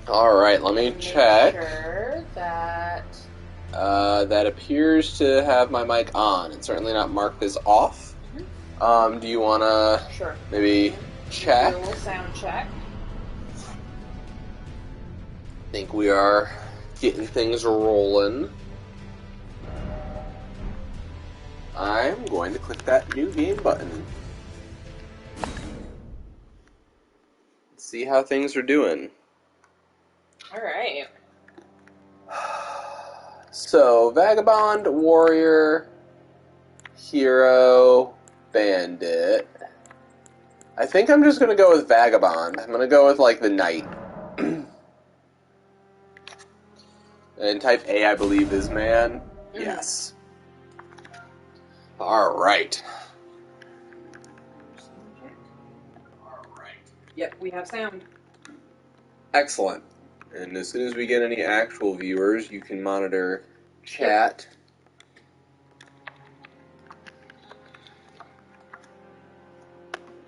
Alright, let me Make check. sure that. That appears to have my mic on. It's certainly not marked as off. Do you want to Sure. maybe check? Do a little sound check. I think we are getting things rolling. I'm going to click that new game button. See how things are doing. Alright. So, Vagabond, Warrior, Hero, Bandit. I think I'm just going to go with Vagabond. I'm going to go with, like, the Knight. And type A, I believe, is man. Yes. Alright. Yep, we have sound. Excellent. And as soon as we get any actual viewers, you can monitor chat.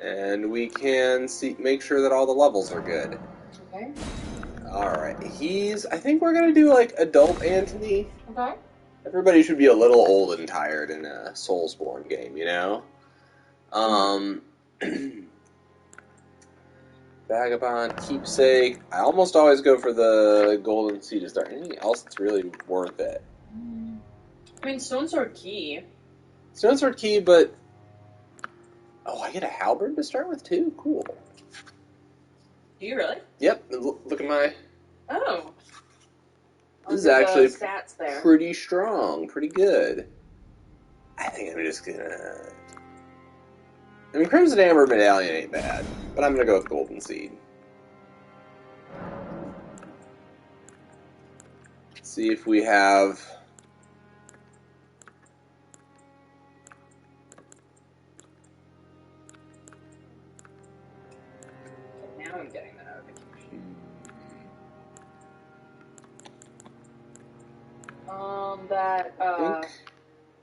And we can make sure that all the levels are good. Okay. Alright. I think we're going to do, like, adult Anthony. Okay. Everybody should be a little old and tired in a Soulsborne game, you know? Vagabond, Keepsake. I almost always go for the Golden Seed to start. Anything else that's really worth it? I mean, Stone Sword Key. Stone Sword Key, but... Oh, I get a halberd to start with, too? Cool. Do you really? Yep, look at my... Oh. This is actually stats there. pretty strong, pretty good. I think I'm just gonna... I mean, Crimson Amber Medallion ain't bad, but I'm gonna go with Golden Seed. Let's see if we have... Now I'm getting the notification. I think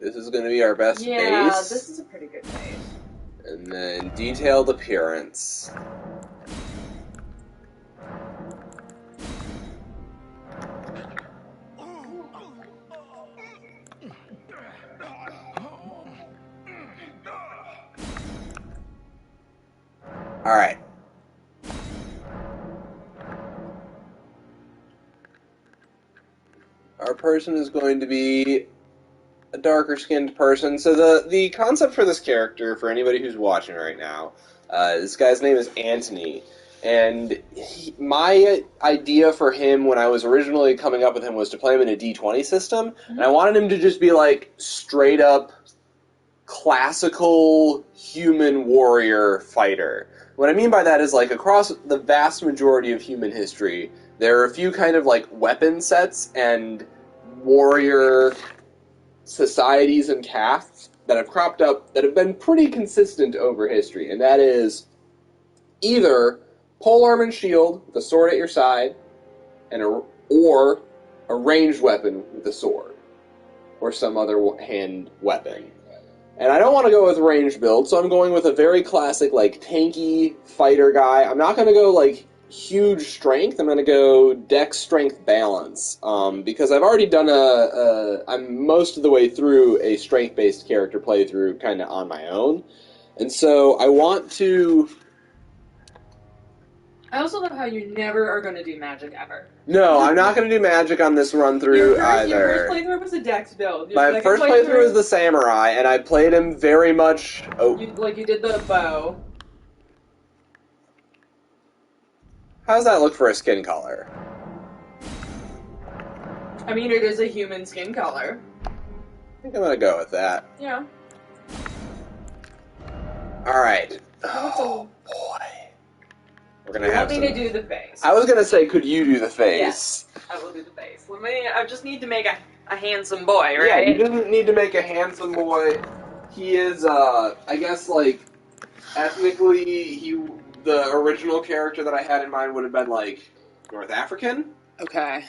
this is gonna be our best base. Yeah, this is a pretty good base. And then detailed appearance. Alright. Our person is going to be a darker skinned person. So the concept for this character, for anybody who's watching right now, this guy's name is Anthony. And my idea for him when I was originally coming up with him was to play him in a D20 system. And I wanted him to just be like straight up classical human warrior fighter. What I mean by that is, like, across the vast majority of human history, there are a few kind of like weapon sets and warrior societies and castes that have cropped up that have been pretty consistent over history, and that is either polearm and shield with a sword at your side, or a ranged weapon with a sword, or some other hand weapon. And I don't want to go with ranged build, so I'm going with a very classic, like, tanky fighter guy. I'm not going to go, like, huge strength. I'm going to go dex strength balance, because I've already done I'm most of the way through a strength-based character playthrough kind of on my own. And so I want to... I also love how you never are going to do magic ever. No, I'm not going to do magic on this run-through either. Your first playthrough was a dex build. My first playthrough was the samurai, and I played him very much... You did the bow. How does that look for a skin color? I mean, it is a human skin color. I think I'm going to go with that. Yeah. Alright. Oh, boy. We're gonna have me to do the face. I was gonna say, could you do the face? Yes, I will do the face. I just need to make a handsome boy, right? Yeah, you didn't need to make a handsome boy. He is, I guess, like, ethnically, the original character that I had in mind would have been, like, North African. Okay.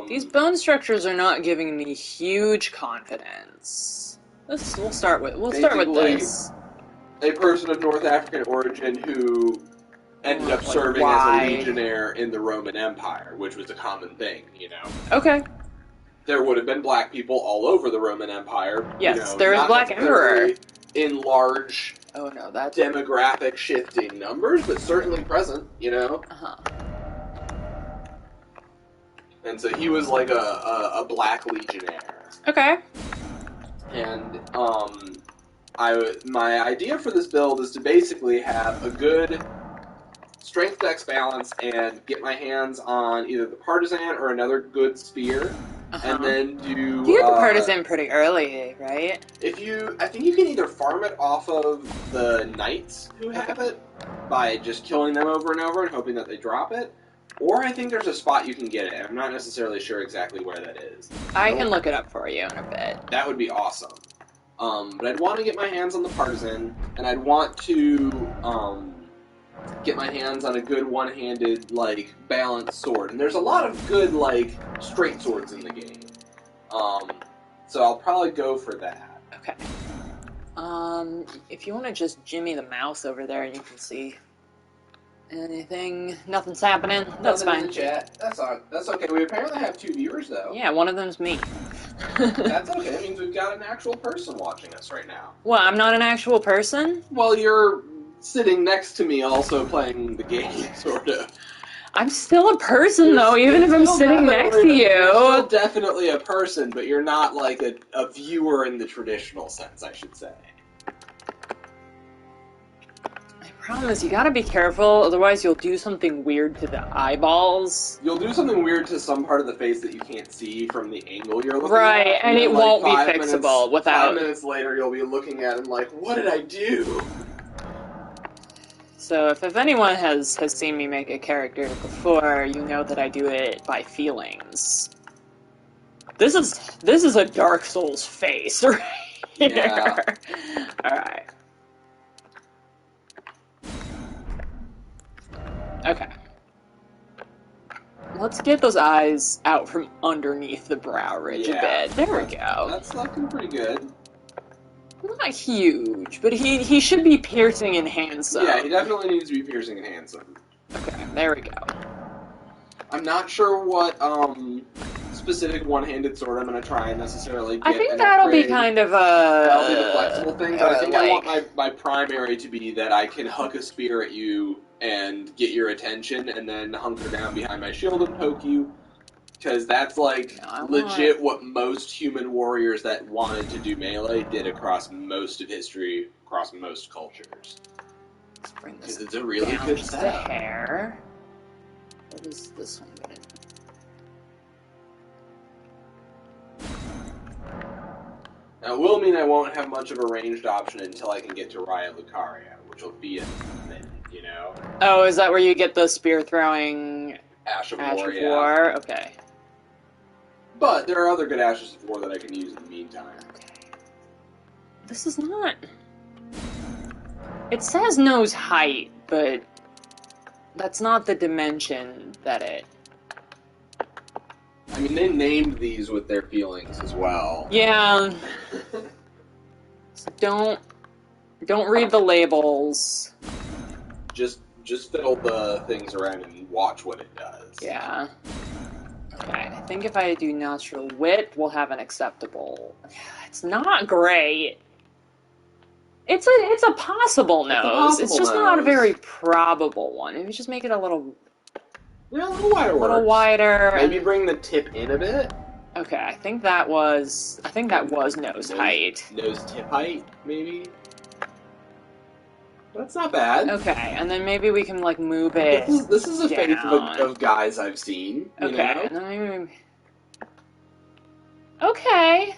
These bone structures are not giving me huge confidence. We'll start with this. A person of North African origin who ended up serving as a legionnaire in the Roman Empire, which was a common thing, you know. Okay. There would have been black people all over the Roman Empire. Yes, you know, there is black emperor. In large that's demographic shifting numbers, but certainly present, you know. And so he was like a black legionnaire. Okay. And my idea for this build is to basically have a good strength dex balance and get my hands on either the partisan or another good spear, and then do. You get the partisan pretty early, right? I think you can either farm it off of the knights who have it by just killing them over and over and hoping that they drop it, or I think there's a spot you can get it. I'm not necessarily sure exactly where that is. I can look it up for you in a bit. That would be awesome. But I'd want to get my hands on the partisan, and I'd want to get my hands on a good one-handed, like, balanced sword. And there's a lot of good, like, straight swords in the game. So I'll probably go for that. Okay. If you want to just jimmy the mouse over there, you can see anything. Nothing's happening. That's fine. In the chat. That's okay. We apparently have 2 viewers, though. Yeah, one of them's me. That's okay. That means we've got an actual person watching us right now. Well, I'm not an actual person? Well, you're sitting next to me also playing the game, sort of. I'm still a person, though, even if I'm sitting next to you. You're still definitely a person, but you're not like a viewer in the traditional sense, I should say. The problem is you gotta be careful, otherwise you'll do something weird to the eyeballs. You'll do something weird to some part of the face that you can't see from the angle you're looking at. Right, and it won't be fixable without... 5 minutes later, you'll be looking at it and like, what did I do? So if anyone has seen me make a character before, you know that I do it by feelings. This is a Dark Souls face right here. Yeah. Alright. Okay. Let's get those eyes out from underneath the brow ridge a bit. There we go. That's looking pretty good. Not huge, but he should be piercing and handsome. Yeah, he definitely needs to be piercing and handsome. Okay, there we go. I'm not sure what specific one-handed sword I'm going to try and necessarily get. I think that'll be kind of a... That'll be the flexible thing, but I think I want my primary to be that I can huck a spear at you and get your attention, and then hunker down behind my shield and poke you. Because that's, like, legit what most human warriors that wanted to do melee did across most of history, across most cultures. Let's bring this it's a really down good just setup. a hair. What is this one going to do? Now, it will mean I won't have much of a ranged option until I can get to Raya Lucaria, which will be a minute, you know? Oh, is that where you get the spear-throwing Ash of War? Yeah. Okay. But there are other good Ashes of War that I can use in the meantime. Okay. This is not... It says nose height, but that's not the dimension that it... I mean, they named these with their feelings as well. Yeah. So don't read the labels. Just fiddle the things around and watch what it does. Yeah. Okay, I think if I do natural wit, we'll have an acceptable... It's not great. It's a possible nose. It's just not a very probable one. Maybe just make it a little... Yeah, a little wider. A little wider. Maybe bring the tip in a bit. Okay, I think that was nose height. Nose tip height, maybe. That's not bad. Okay, and then maybe we can like move it. This is a down. faith of guys I've seen. You know? And then maybe... Okay.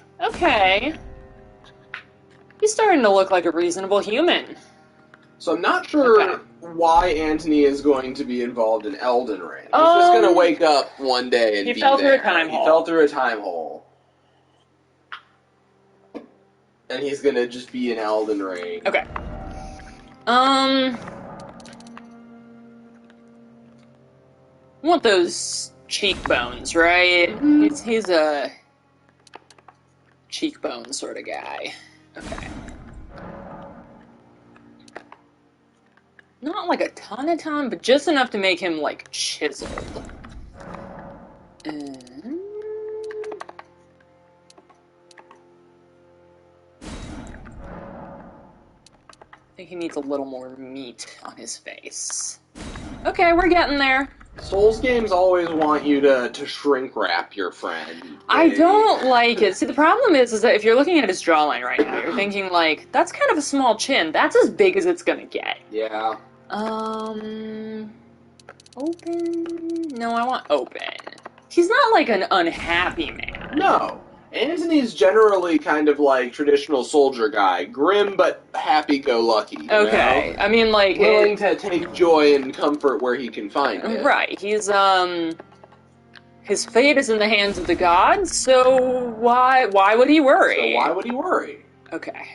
He's starting to look like a reasonable human. So I'm not sure why Antony is going to be involved in Elden Ring. He's just going to wake up one day and be there. He fell through a time hole. He fell through a time hole. And he's going to just be in Elden Ring. Okay. I want those cheekbones, right? Mm-hmm. He's a cheekbone sort of guy. Okay. Not like a ton, but just enough to make him, like, chiseled. And... I think he needs a little more meat on his face. Okay, we're getting there. Souls games always want you to shrink wrap your friend. I don't like it. See, the problem is that if you're looking at his jawline right now, you're thinking, like, that's kind of a small chin. That's as big as it's gonna get. Yeah. Open? No, I want open. He's not, like, an unhappy man. No. Antony's generally kind of like traditional soldier guy. Grim but happy-go-lucky, Okay. know? I mean, like... Willing to take joy and comfort where he can find it. Right. He's, his fate is in the hands of the gods, so why would he worry? So why would he worry? Okay.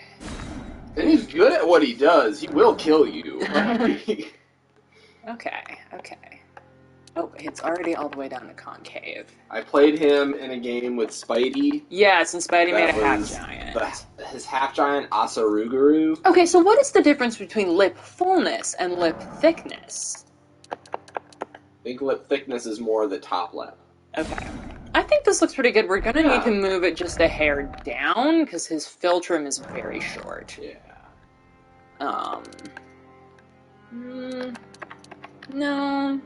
And he's good at what he does. He will kill you. Okay. Oh, it's already all the way down to concave. I played him in a game with Spidey. Yes, and Spidey made a half-giant. His half-giant Asaruguru. Okay, so what is the difference between lip fullness and lip thickness? I think lip thickness is more the top lip. Okay. I think this looks pretty good. We're gonna need to move it just a hair down, because his philtrum is very short. Yeah. No.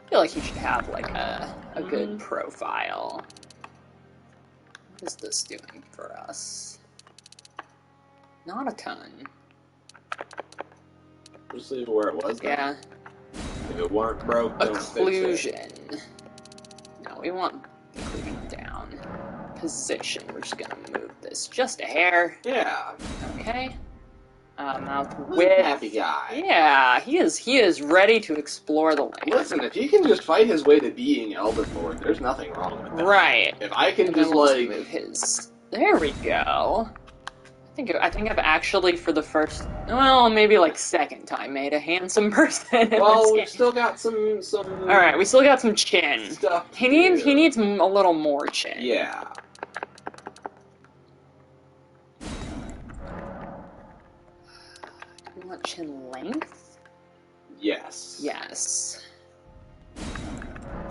I feel like he should have, like, a good profile. What is this doing for us? Not a ton. Just leave it where it was, then. Yeah. If it weren't broke, don't Occlusion. fix it. No, we want occlusion down. Position. We're just gonna move this just a hair. Yeah. Okay. Mouth He's width. a happy guy. Yeah, he is ready to explore the land. Listen, if he can just fight his way to being Elden Lord, there's nothing wrong with that. Right. If I can And just then we'll like move his. There we go. I think I've actually for the first, well, maybe like second time made a handsome person. well, we've still got some. All right, we still got some chin. Stuff. He needs a little more chin. Yeah. Do we want chin length? Yes. Yes.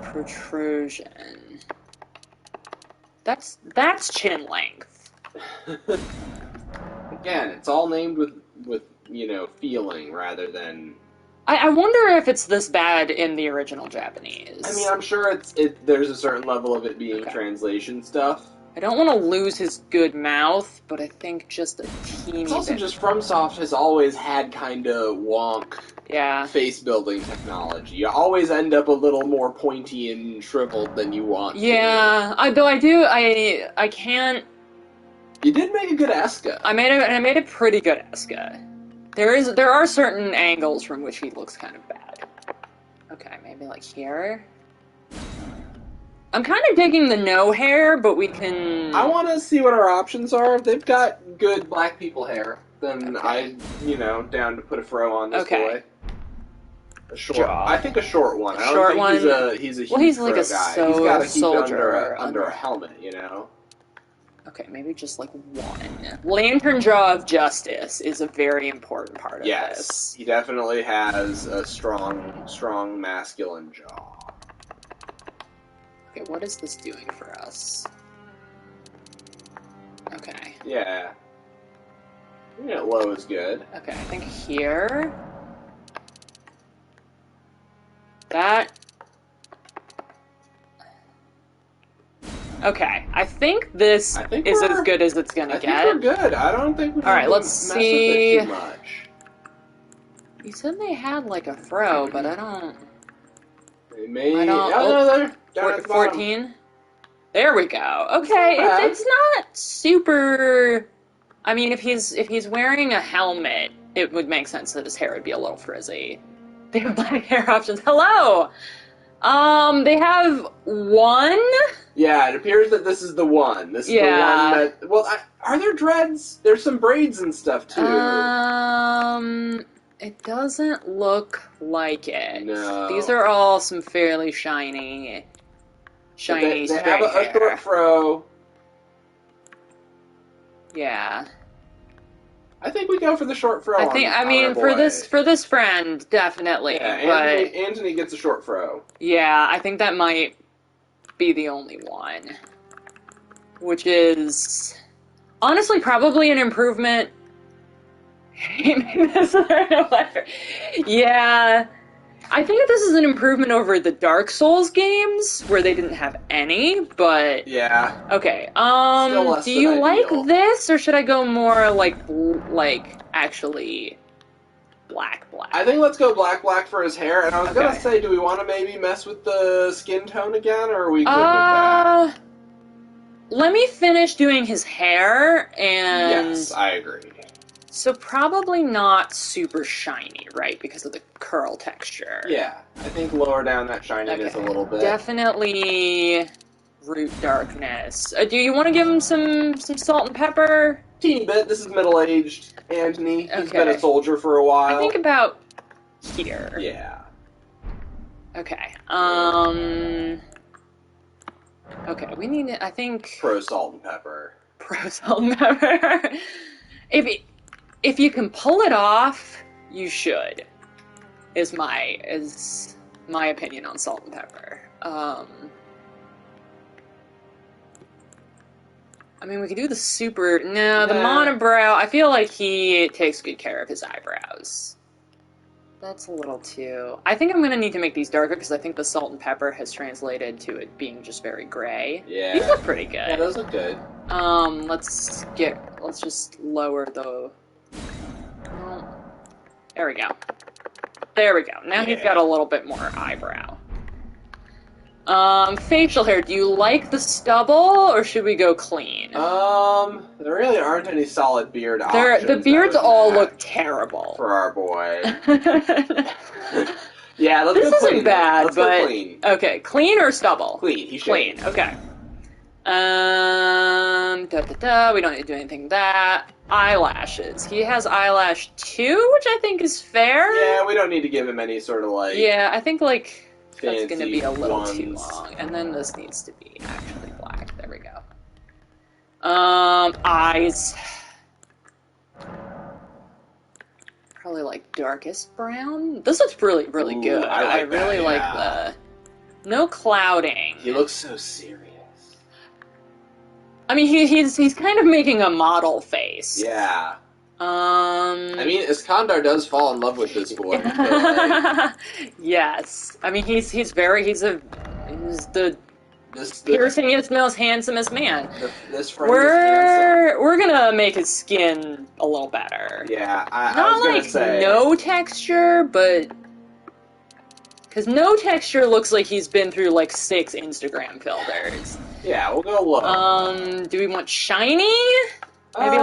Protrusion. That's chin length. Again, it's all named with feeling rather than. I wonder if it's this bad in the original Japanese. I mean, I'm sure there's a certain level of it being translation stuff. I don't want to lose his good mouth, but I think just a teeny It's also bit. just FromSoft has always had kind of wonk face building technology. You always end up a little more pointy and shriveled than you want. Yeah, I can't. You did make a good Eska. I made a pretty good Eska. There are certain angles from which he looks kind of bad. Okay, maybe like here. I'm kind of digging the no hair, but we can... I want to see what our options are. If they've got good black people hair, then Okay. down to put a fro on this boy. A short. Jaw. I think a short one. A I don't short think one. he's a huge Well, he's like fro a guy. He's got to keep it soldier under a helmet, Okay, maybe just like one. Lantern Jaw of Justice is a very important part of Yes, this. he definitely has a strong masculine jaw. Okay, what is this doing for us? Okay. Yeah. Low is good. Okay, I think here... That... Okay, I think this is as good as it's gonna get. I think we're good. I don't think we All right, let's mess see. with it too much. You said they had like a fro, but I don't... They may... I don't- no, they're down at the bottom. 14? There we go. Okay, Not bad. it's not super... I mean, if he's wearing a helmet, it would make sense that his hair would be a little frizzy. They have black hair options. Hello! They have one? Yeah, it appears that this is the one. This is the one that... Well, are there dreads? There's some braids and stuff, too. It doesn't look like it. No. These are all some fairly shiny They straight have a hair. short fro. Yeah. I think we go for the short fro. I mean, for this friend, definitely. Yeah, but Anthony gets a short fro. Yeah, I think that might be the only one. Which is honestly probably an improvement. Yeah. I think that this is an improvement over the Dark Souls games, where they didn't have any, but... Yeah. Okay, Still less do than you ideal. like this, or should I go more, like, actually black? I think let's go black for his hair, and I was gonna say, do we want to maybe mess with the skin tone again, or are we good with that? Let me finish doing his hair, and... Yes, I agree. So probably not super shiny, right? Because of the curl texture. Yeah, I think lower down that shininess a little bit. Definitely root darkness. Do you want to give him some salt and pepper? Teeny bit. This is middle-aged Anthony. He's been a soldier for a while. I think about here. Yeah. Okay. Okay, we need, I think... Pro salt and pepper. Pro salt and pepper. If you can pull it off, you should. Is my opinion on salt and pepper. I mean, we could do the super... No, the monobrow. I feel like he takes good care of his eyebrows. That's a little too... I think I'm going to need to make these darker, because I think the salt and pepper has translated to it being just very gray. Yeah. These look pretty good. Yeah, those look good. Let's just lower the... There we go. There we go. Now he's got a little bit more eyebrow. Facial hair. Do you like the stubble, or should we go clean? There really aren't any solid beard options. The beards all look terrible. For our boy. Yeah, let's this go clean. Isn't bad, let's but... go clean. Okay, clean or stubble? Clean. He should. Clean, okay. We don't need to do anything with that. Eyelashes. He has eyelash 2, which I think is fair. Yeah, we don't need to give him any sort of, like... Yeah, I think, like, that's fancy gonna be a little ones. too long. And then this needs to be actually black. There we go. Eyes. Probably, like, darkest brown. This looks really, really good. I really like the... No clouding. He looks so serious. I mean, he's kind of making a model face. Yeah. I mean, Iskandar does fall in love with this boy. Yes. I mean, he's the piercingest, most handsomest man. This friend is handsome. We're gonna make his skin a little better. Yeah, I Not was gonna like say no texture, but because no texture looks like he's been through like 6 Instagram filters. Yeah, we'll go low. Do we want shiny? Maybe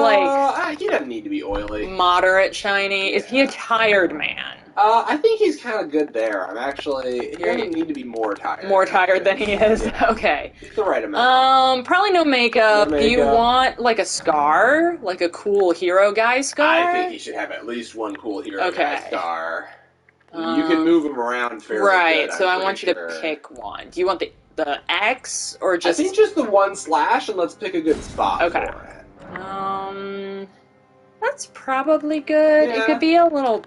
he doesn't need to be oily. Moderate shiny. Yeah. Is he a tired man? I think he's kind of good there. He doesn't need to be more tired. More tired than he is? Yeah. Okay. It's the right amount. Probably no makeup. Do you want, like, a scar? Like a cool hero guy scar? I think he should have at least one cool hero guy scar. You can move him around fairly right, good, so I want you to pick one. Do you want the X, or just... I think just the 1 slash, and let's pick a good spot for it. That's probably good. Yeah. It could be a little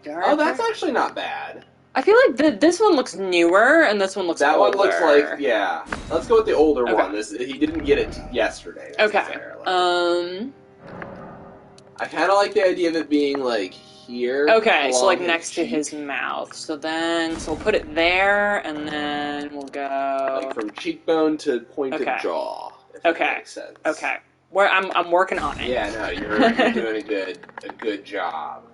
darker. Oh, that's actually not bad. I feel like this one looks newer, and this one looks older. That one looks like, yeah. Let's go with the older one. He didn't get it yesterday, necessarily. Okay. I kind of like the idea of it being, like, here. Okay, so, like, next to his mouth. So we'll put it there, and then we'll go... Like, from cheekbone to pointed jaw, if that makes sense. Okay. I'm working on it. Yeah, no, you're doing a good job.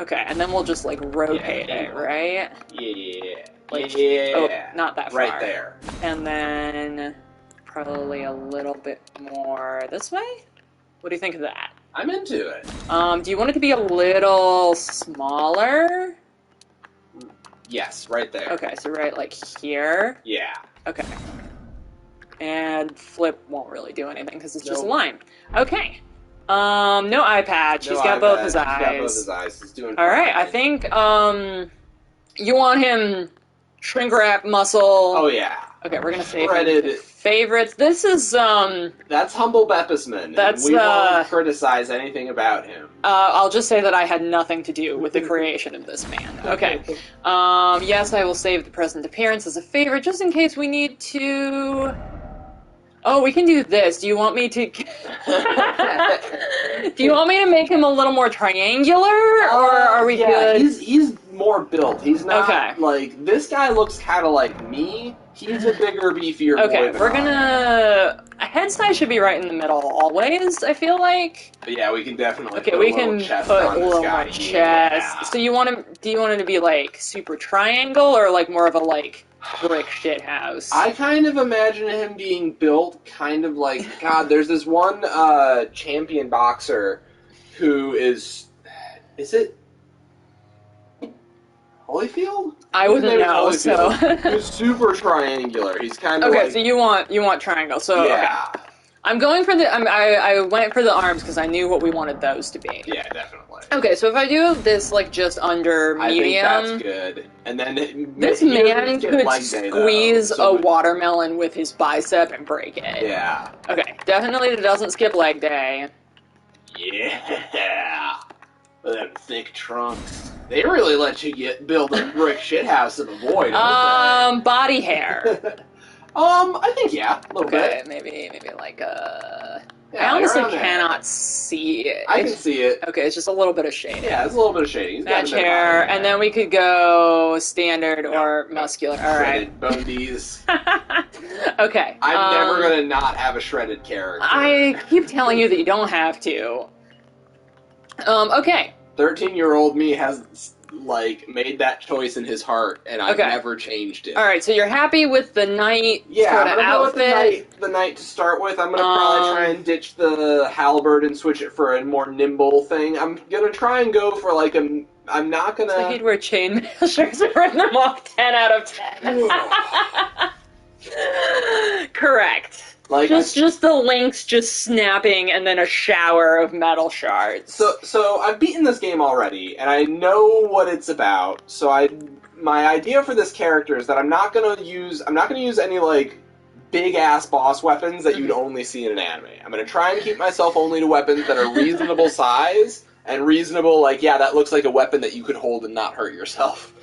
Okay, and then we'll just, like, rotate it, right? Yeah. Like, oh, not that far. Right there. And then probably a little bit more this way? What do you think of that? I'm into it. Do you want it to be a little smaller? Yes, right there. Okay, so right, like, here? Yeah. Okay. And flip won't really do anything, because it's just a line. Okay. No eye patch. He's got both his eyes. He's got both his eyes. He's doing fine. Alright, I think, you want him Shrink wrap muscle. Oh yeah. Okay, we're gonna save Shredded. favorites. This is That's humble Beppesman. That's we won't criticize anything about him. I'll just say that I had nothing to do with the creation of this man. Okay. Yes, I will save the present appearance as a favorite just in case we need to. Oh, we can do this. Do you want me to? Do you want me to make him a little more triangular, or are we good? He's more built. He's not Okay. like this guy looks kind of like me. He's a bigger, beefier boy. Okay, than we're I am. gonna. A head size should be right in the middle always. I feel like. But yeah, we can definitely. Okay, put we a little can chest put on a this little guy. more chest. Yeah. So you want him? Do you want him to be like super triangle or like more of a like brick shit house? I kind of imagine him being built kind of like God. There's this one champion boxer who is it Holyfield? I His wouldn't name is know. So Holyfield. He's super triangular. He's kind of okay, like, so you want triangle. So yeah, okay. I'm going for the. I went for the arms because I knew what we wanted those to be. yeah, definitely. Okay, so if I do this like just under medium, I think that's good. And then this he doesn't man get could leg day, squeeze though, so a watermelon with his bicep and break it. yeah. Okay, definitely doesn't skip leg day. Yeah. With them thick trunks. They really let you build a brick shithouse in the void. Don't Body hair. they? I think yeah, a little Okay, bit. maybe like Yeah, I honestly around there. cannot see it. I can see it. Okay, it's just a little bit of shading. Yeah, it's a little bit of shading. He's got a Match bit of hair, body and then we could go standard or muscular. All right. Shredded bonedies. Okay. I'm never gonna not have a shredded character. I keep telling you that you don't have to. Okay. 13-year-old me has like made that choice in his heart, and I've never changed it. All right. So you're happy with the knight Yeah, sort I'm of gonna go outfit? with the knight to start with. I'm gonna probably try and ditch the halberd and switch it for a more nimble thing. I'm gonna try and go for like a. I'm not gonna. So he'd wear chainmail shirts and run them off 10 out of 10. Correct. Like just the links just snapping and then a shower of metal shards. So I've beaten this game already, and I know what it's about. So my idea for this character is that I'm not gonna use any like big ass boss weapons that you'd only see in an anime. I'm gonna try and keep myself only to weapons that are reasonable size and reasonable. Like, yeah, that looks like a weapon that you could hold and not hurt yourself.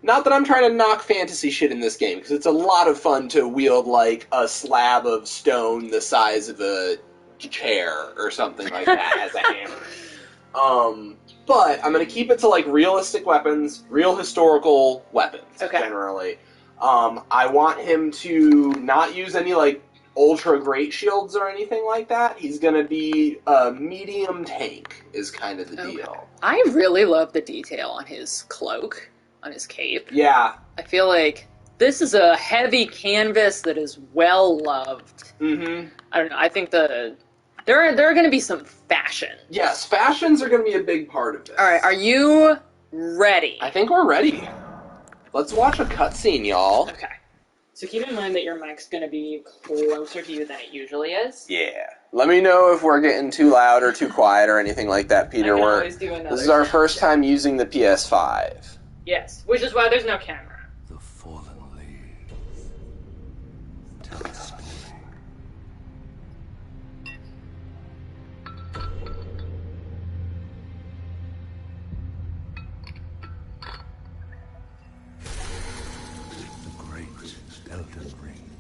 Not that I'm trying to knock fantasy shit in this game, because it's a lot of fun to wield, like, a slab of stone the size of a chair or something like that as a hammer. But I'm going to keep it to, like, realistic weapons, real historical weapons, generally. I want him to not use any, like, ultra great shields or anything like that. He's going to be a medium tank, is kind of the deal. I really love the detail on his cloak. On his cape. Yeah. I feel like this is a heavy canvas that is well loved. Mm-hmm. I don't know. I think there are going to be some fashion. Yes, fashions are going to be a big part of this. All right, are you ready? I think we're ready. Let's watch a cutscene, y'all. Okay. So keep in mind that your mic's going to be closer to you than it usually is. Yeah. Let me know if we're getting too loud or too quiet or anything like that, Peter. I can always do another This is our first check. time using the PS5. Yes, which is why there's no camera. The fallen leaves tell a story. The great Elden Ring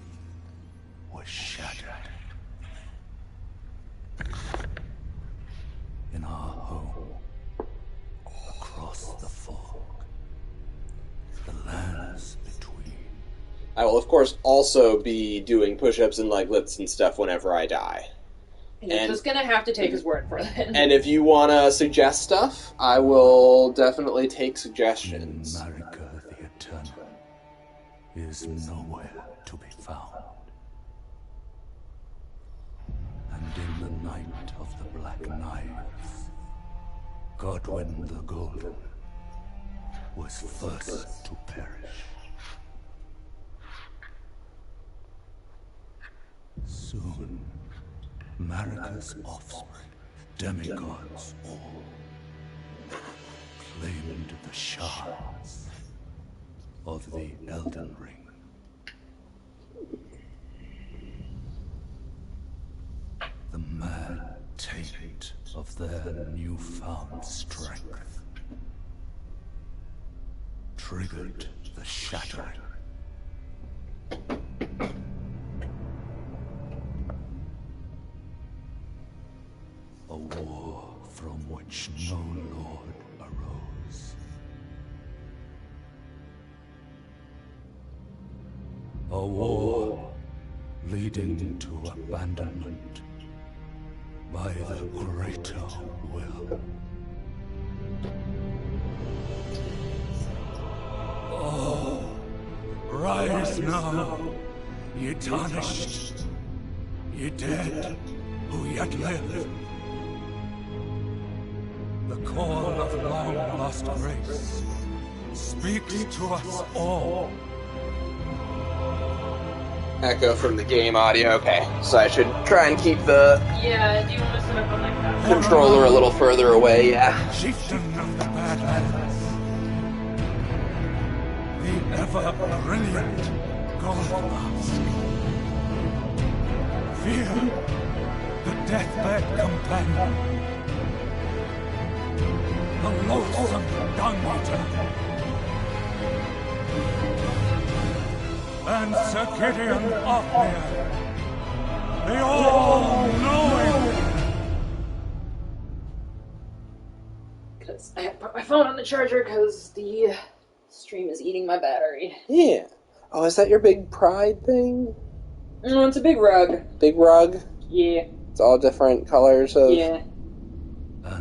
was shattered. In our home, across the fog. The lands between. I will, of course, also be doing push-ups and leg lifts and stuff whenever I die. You're just going to have to take his word for it. And if you want to suggest stuff, I will definitely take suggestions. Marika the Eternal is nowhere to be found. And in the night of the Black Knives, Godwyn the Golden was first to perish. Soon, Marika's offspring, demigods all, claimed the shards of the Elden Ring. The mad taint of their newfound strength triggered the shadow. A war from which no lord arose. A war leading to abandonment by the greater will. Oh, rise now, ye tarnished, ye dead who yet live. The call of long-lost grace speaks to us all. Echo from the game audio. Okay, so I should try and keep the Yeah, do you want to set up on like that? controller a little further away, yeah. Chieftain of the Badlands, the ever-brilliant Gold Mask. Fear, the deathbed companion. The loathsome dung-eater. And Sir Gideon Othmere, the all-knowing. Because I had to put my phone on the charger because the stream is eating my battery. Yeah. Oh, is that your big pride thing? No, it's a big rug. Big rug? Yeah. It's all different colors of... Yeah.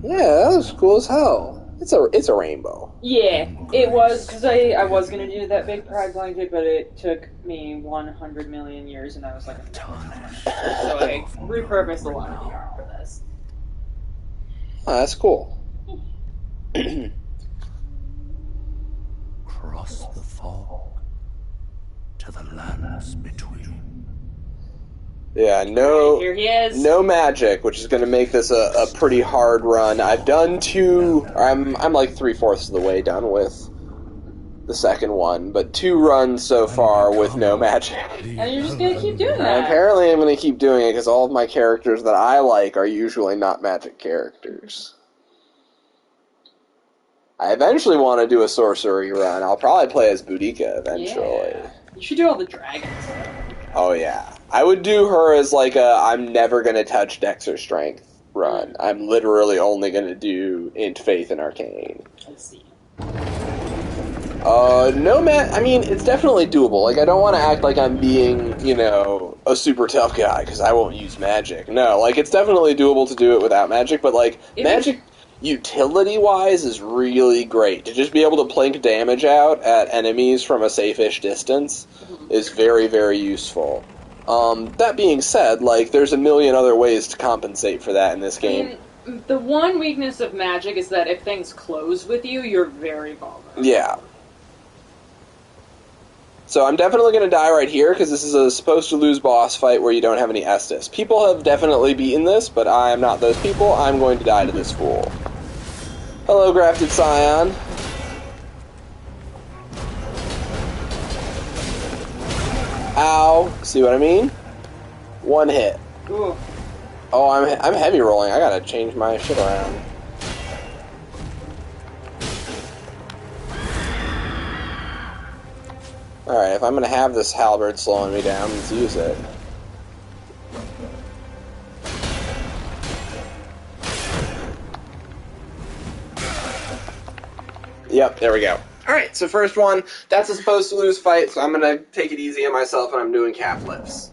Yeah, that was cool as hell. It's a rainbow. Yeah, it was, because I was going to do that big pride blanket, but it took me 100 million years, and I was like, so I repurposed a lot of the art for this. Oh, that's cool. Cross the fog to the lands between. Yeah, Here he is. no magic, which is going to make this a pretty hard run. I've done two. I'm like 3/4 of the way done with the second one, but 2 runs so far with no magic. And you're just going to keep doing And that. apparently, I'm going to keep doing it because all of my characters that I like are usually not magic characters. I eventually want to do a sorcery run. I'll probably play as Boudica eventually. Yeah. You should do all the dragons. Oh yeah. I would do her as like a I'm never gonna touch Dex or Strength run. I'm literally only gonna do Int, Faith, and Arcane. Let's see. I mean, it's definitely doable. Like, I don't want to act like I'm being, a super tough guy, because I won't use magic. No, like, it's definitely doable to do it without magic, but, like, magic utility-wise is really great. To just be able to plink damage out at enemies from a safe-ish distance is very, very useful. That being said, like, there's a million other ways to compensate for that in this game. I mean, the one weakness of magic is that if things close with you, you're very vulnerable. Yeah. So I'm definitely going to die right here, because this is a supposed-to-lose boss fight where you don't have any Estus. People have definitely beaten this, but I am not those people. I'm going to die to this fool. Hello, Grafted Scion. Ow. See what I mean? One hit. Ooh. Oh, I'm heavy rolling. I gotta change my shit around. Alright, if I'm gonna have this halberd slowing me down, let's use it. Yep, there we go. Alright, so first one, that's a supposed to lose fight, so I'm gonna take it easy on myself and I'm doing calf lifts.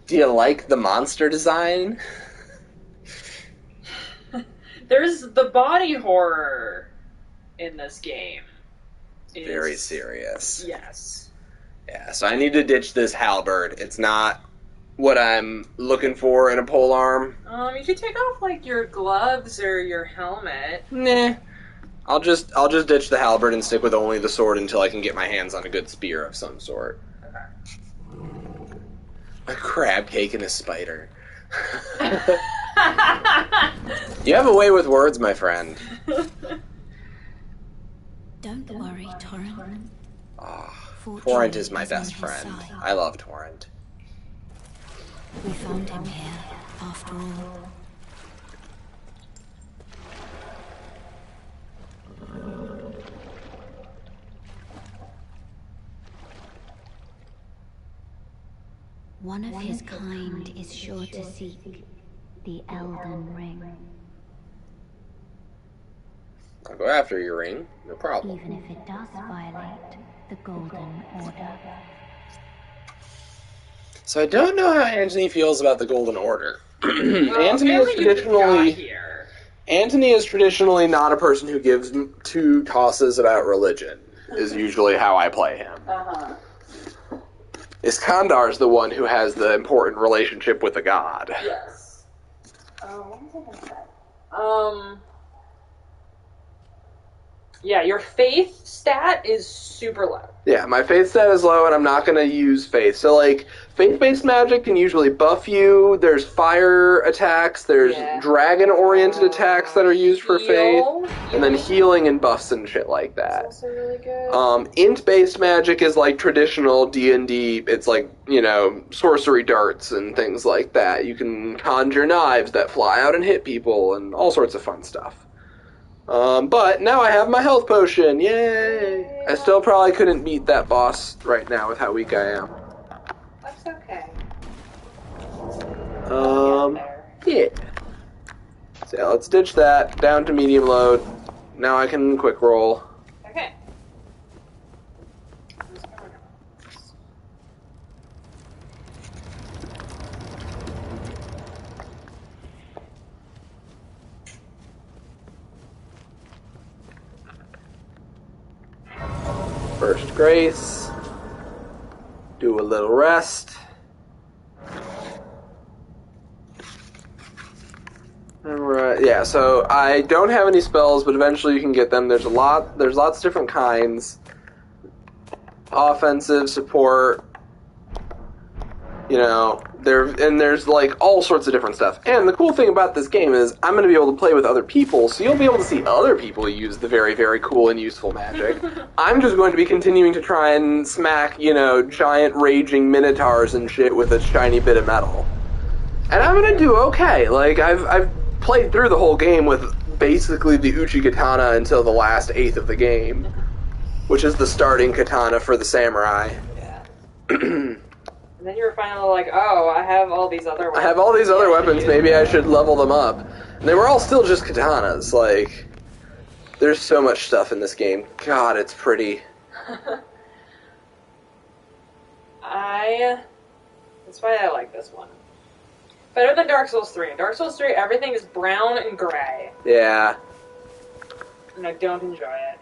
Do you like the monster design? There's the body horror in this game. It's very serious. Yes. Yeah, so I need to ditch this halberd. It's not what I'm looking for in a polearm. You could take off, like, your gloves or your helmet. Nah. I'll just ditch the halberd and stick with only the sword until I can get my hands on a good spear of some sort. A crab cake and a spider. You have a way with words, my friend. Don't worry, Torrent. Torrent is my best friend. I love Torrent. We found him here, after all. One of his kind is sure to seek the Elden Ring. I'll go after your ring, no problem. Even if it does violate the Golden Order. So I don't know how Antony feels about the Golden Order. Antony is traditionally not a person who gives two tosses about religion, is usually how I play him. Uh-huh. Iskandar's the one who has the important relationship with the god. Yes. What was I gonna say? Yeah, your faith stat is super low. Yeah, my faith stat is low, and I'm not going to use faith. So, like, faith-based magic can usually buff you. There's fire attacks. There's dragon-oriented attacks that are used for faith. And then healing and buffs and shit like that. That's also really good. Int-based magic is, like, traditional D&D. It's, like, you know, sorcery darts and things like that. You can conjure knives that fly out and hit people and all sorts of fun stuff. But now I have my health potion. Yay! I still probably couldn't beat that boss right now with how weak I am. That's okay. Yeah. So yeah, let's ditch that. Down to medium load. Now I can quick roll. Okay. First grace. Do a little rest. Alright, yeah, so I don't have any spells, but eventually you can get them. There's lots of different kinds. Offensive, support, you know, there's like all sorts of different stuff. And the cool thing about this game is I'm going to be able to play with other people, so you'll be able to see other people use the very, very cool and useful magic. I'm just going to be continuing to try and smack, you know, giant raging minotaurs and shit with a shiny bit of metal. And I'm going to do okay. Like, I've played through the whole game with basically the Uchi katana until the last eighth of the game, which is the starting katana for the samurai. Yeah. And then you were finally like, oh, I have all these other weapons. I have all these other weapons, maybe I should level them up. And they were all still just katanas, like, there's so much stuff in this game. God, it's pretty. That's why I like this one. Better than Dark Souls 3. In Dark Souls 3, everything is brown and gray. Yeah. And I don't enjoy it.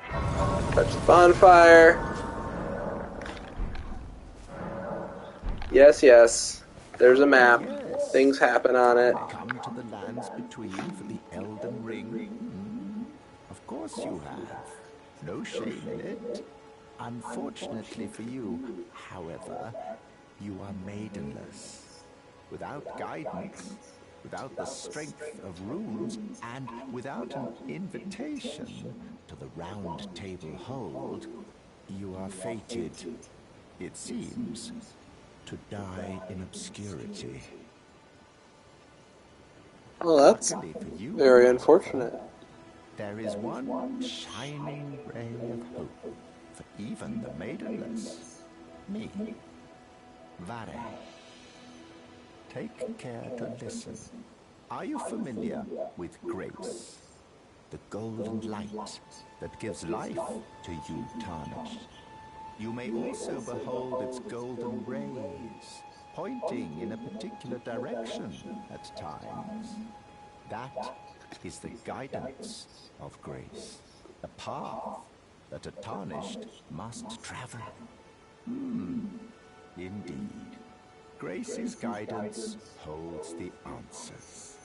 Touch the bonfire. Yes, yes. There's a map. Yes. Things happen on it. Come to the lands between for the Elden Ring? Of course you have. No shame in it. Unfortunately for you, however, you are maidenless. Without guidance, without the strength of runes, and without an invitation to the Round Table Hold, you are fated, it seems, to die in obscurity. Well, that's Luckily for you, very unfortunate. there is one shining ray of hope for even the maidenless. Me. Vare. Take care to listen. Are you familiar with grace? The golden light that gives life to you tarnished. You may also behold its golden rays, pointing in a particular direction at times. That is the guidance of grace, the path that a tarnished must travel. Indeed, Grace's guidance holds the answers.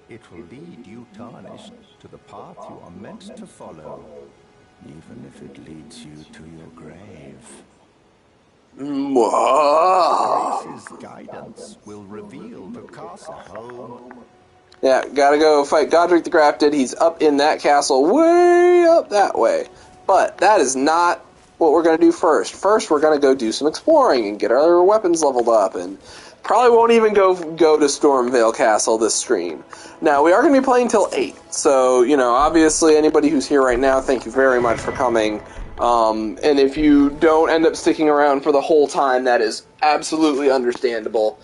It will lead you, Tarnished, to the path you are meant to follow, even if it leads you to your grave. Grace's guidance will reveal the castle home. Yeah, gotta go fight Godric the Grafted. He's up in that castle, way up that way. But that is not what we're gonna do first. First, we're gonna go do some exploring and get our weapons leveled up, and probably won't even go to Stormvale Castle this stream. Now, we are going to be playing till 8, so, you know, obviously anybody who's here right now, thank you very much for coming. And if you don't end up sticking around for the whole time, that is absolutely understandable.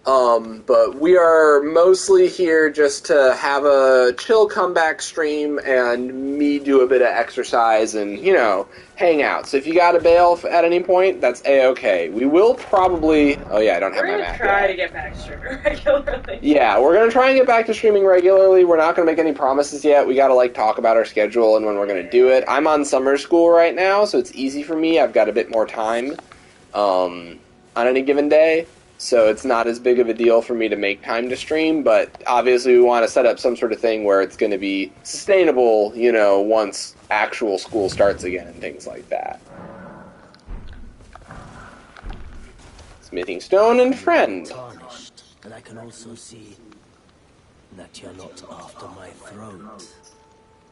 But we are mostly here just to have a chill comeback stream and me do a bit of exercise and, you know, hang out. So if you gotta bail at any point, that's A-okay. We will probably... Oh yeah, I don't have my map yet. We're gonna try to get back to streaming regularly. Yeah, we're gonna try and get back to streaming regularly. We're not gonna make any promises yet. We gotta, like, talk about our schedule and when we're gonna do it. I'm on summer school right now, so it's easy for me. I've got a bit more time on any given day. So it's not as big of a deal for me to make time to stream, but obviously we want to set up some sort of thing where it's going to be sustainable, you know, once actual school starts again and things like that. Smithing stone and friend. Tarnished, and I can also see that you're not after my throat.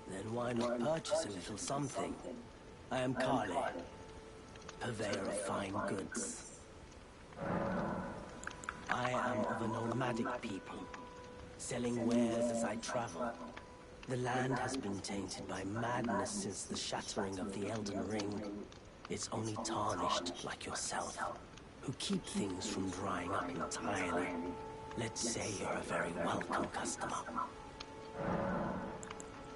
Then why not purchase a little something? I am Carly, purveyor of fine goods. I am of a nomadic people, selling wares as I travel. The land has been tainted by madness since the shattering of the Elden Ring. It's only tarnished like yourself, who keep things from drying up entirely. Let's say you're a very welcome customer.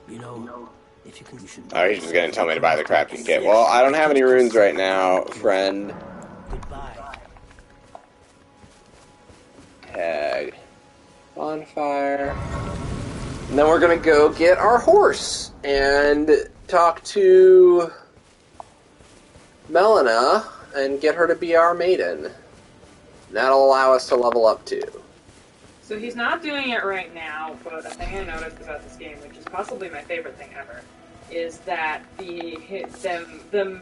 You know, if you can, you should... Oh, he's just going to tell me to buy the crafting kit. Well, I don't have any runes right now, friend. Goodbye. Tag. Bonfire. And then we're going to go get our horse and talk to Melina and get her to be our maiden. That'll allow us to level up too. So he's not doing it right now, but a thing I noticed about this game, which is possibly my favorite thing ever, is that the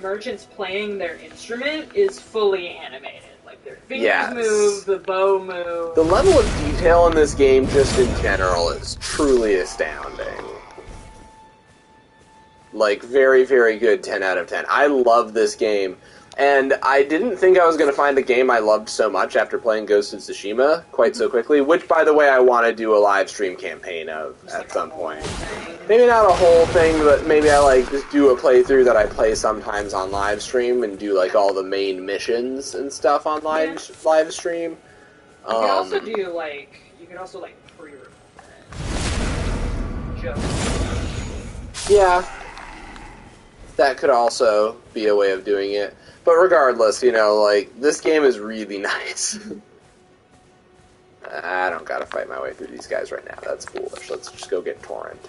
merchants playing their instrument is fully animated. Like their fingers move, the bow moves. The level of detail in this game, just in general, is truly astounding. Like, very, very good 10 out of 10. I love this game. And I didn't think I was going to find a game I loved so much after playing Ghost of Tsushima quite so quickly, which, by the way, I want to do a live stream campaign of at some point. Maybe not a whole thing, but maybe I, like, just do a playthrough that I play sometimes on live stream and do, like, all the main missions and stuff on live stream. You could also do, like, pre-record it. Yeah. That could also be a way of doing it. But regardless, you know, like, this game is really nice. I don't gotta fight my way through these guys right now. That's foolish. Let's just go get Torrent.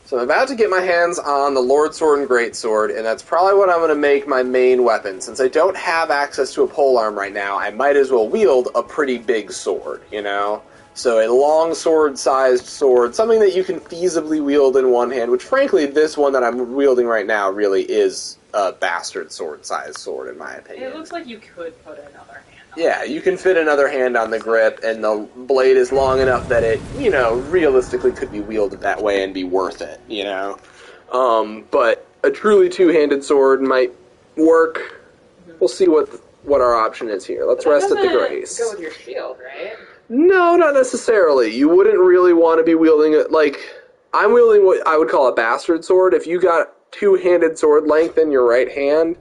So I'm about to get my hands on the Lord Sword and Great Sword, and that's probably what I'm going to make my main weapon. Since I don't have access to a polearm right now, I might as well wield a pretty big sword, you know? So a long sword-sized sword, something that you can feasibly wield in one hand, which frankly, this one that I'm wielding right now really is a bastard sword-sized sword, in my opinion. It looks like you could put another hand on Yeah, you can fit another hand on the grip, and the blade is long enough that it, you know, realistically could be wielded that way and be worth it, you know? But a truly two-handed sword might work. Mm-hmm. We'll see what our option is here. Let's rest at the Grace. Go with your shield, right? No, not necessarily. You wouldn't really want to be wielding it, like, I'm wielding what I would call a bastard sword. If you got two-handed sword length in your right hand,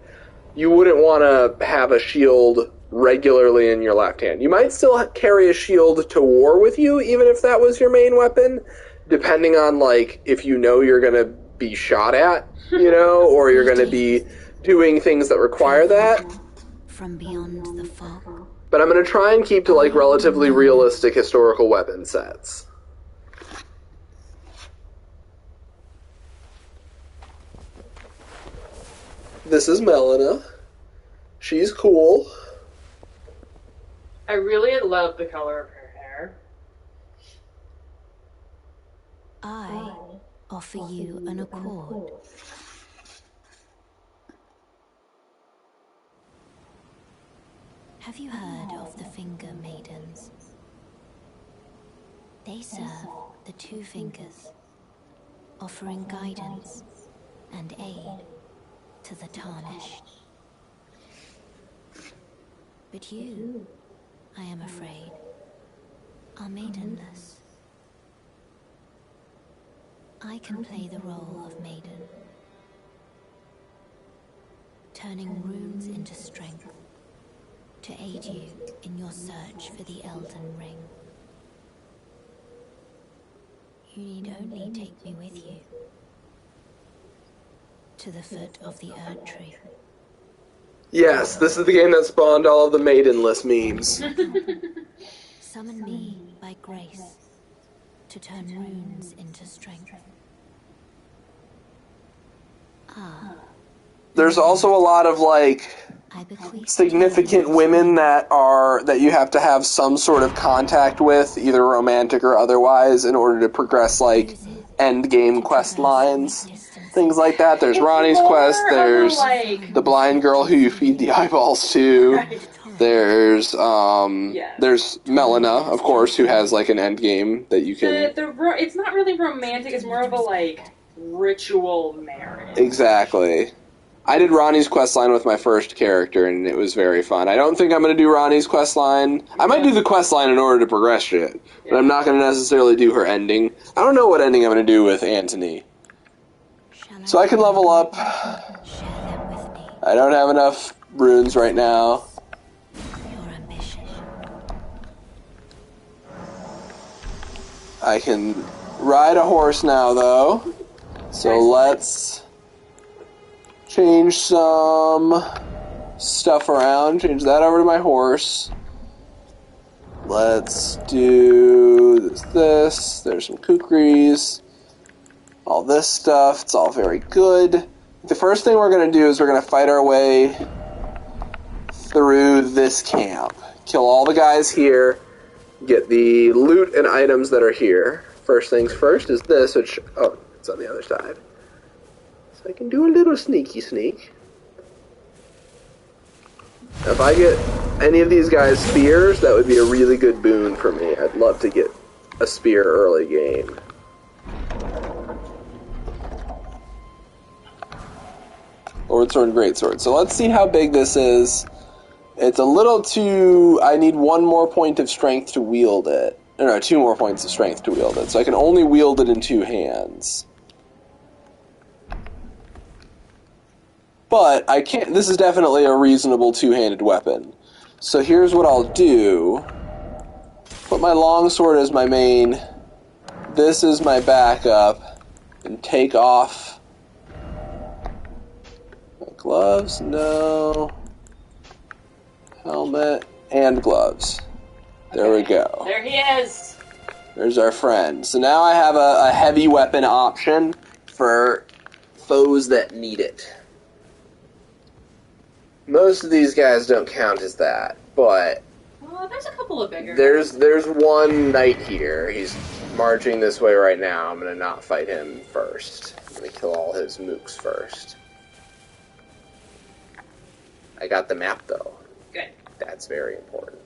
you wouldn't want to have a shield regularly in your left hand. You might still carry a shield to war with you, even if that was your main weapon, depending on, like, if you know you're going to be shot at, you know, or you're going to be doing things that require that. From beyond the fog. But I'm going to try and keep to, like, relatively realistic historical weapon sets. This is Melina. She's cool. I really love the color of her hair. I offer you an accord. Have you heard of the Finger Maidens? They serve the two fingers, offering guidance and aid to the tarnished. But you, I am afraid, are maidenless. I can play the role of maiden, turning runes into strength to aid you in your search for the Elden Ring. You need only take me with you to the foot of the Erd Tree. Yes, this is the game that spawned all of the maidenless memes. Summon me by grace to turn runes into strength. Ah. There's also a lot of, like, significant women that you have to have some sort of contact with, either romantic or otherwise, in order to progress, like, end game quest lines. Things like that. There's Ronnie's quest, there's the blind girl who you feed the eyeballs to. There's Melina, of course, who has, like, an end game that you can... It's not really romantic, it's more of a, like, ritual marriage. Exactly. I did Ronnie's questline with my first character, and it was very fun. I don't think I'm going to do Ronnie's questline. I might do the questline in order to progress shit, but I'm not going to necessarily do her ending. I don't know what ending I'm going to do with Antony. So I can level up. I don't have enough runes right now. I can ride a horse now, though. So let's change some stuff around. Change that over to my horse. Let's do this. There's some kukris. All this stuff. It's all very good. The first thing we're going to do is we're going to fight our way through this camp. Kill all the guys here. Get the loot and items that are here. First things first is this, which... Oh, it's on the other side. So I can do a little sneaky sneak. Now, if I get any of these guys spears, that would be a really good boon for me. I'd love to get a spear early game. Lord Sword and Great Sword. So let's see how big this is. It's a little too... I need one more point of strength to wield it. No, 2 more points of strength to wield it. So I can only wield it in 2 hands. But I can't... This is definitely a reasonable 2-handed weapon. So here's what I'll do. Put my longsword as my main. This is my backup. And take off... my gloves? No... helmet, and gloves. There we go. There he is! There's our friend. So now I have a heavy weapon option for foes that need it. Most of these guys don't count as that, but... Well, there's a couple of bigger. There's one knight here. He's marching this way right now. I'm going to not fight him first. I'm going to kill all his mooks first. I got the map, though. Good. That's very important.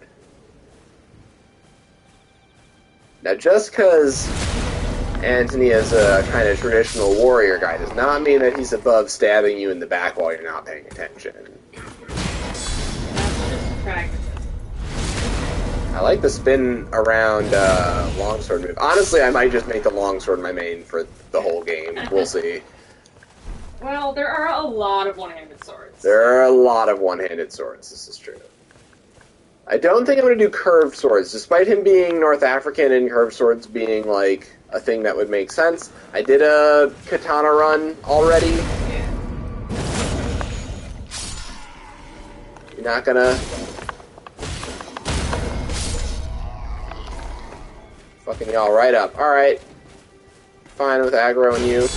Now, just because Antony is a kind of traditional warrior guy does not mean that he's above stabbing you in the back while you're not paying attention. That's just pragmatism. I like the spin around longsword move. Honestly, I might just make the longsword my main for the whole game. We'll see. Well, there are a lot of one-handed swords. There are a lot of one-handed swords, this is true. I don't think I'm going to do curved swords. Despite him being North African and curved swords being, like, a thing that would make sense, I did a katana run already. Yeah. You're not gonna... fucking y'all right up. Alright. Fine with aggroing you.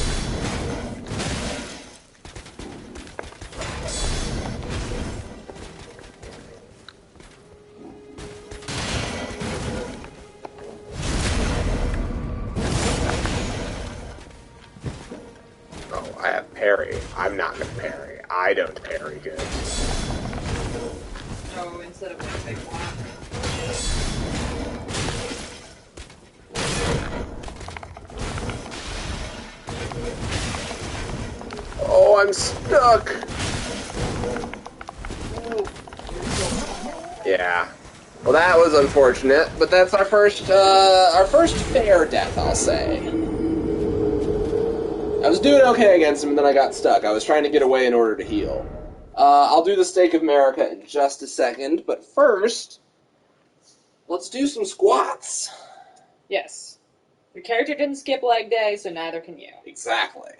parry. I'm not gonna parry. I don't parry good. Oh, instead of like big block. Oh, I'm stuck! Yeah. Well, that was unfortunate, but that's our first fair death, I'll say. I was doing okay against him, and then I got stuck. I was trying to get away in order to heal. I'll do the Stake of America in just a second, but first, let's do some squats. Yes. Your character didn't skip leg day, so neither can you. Exactly.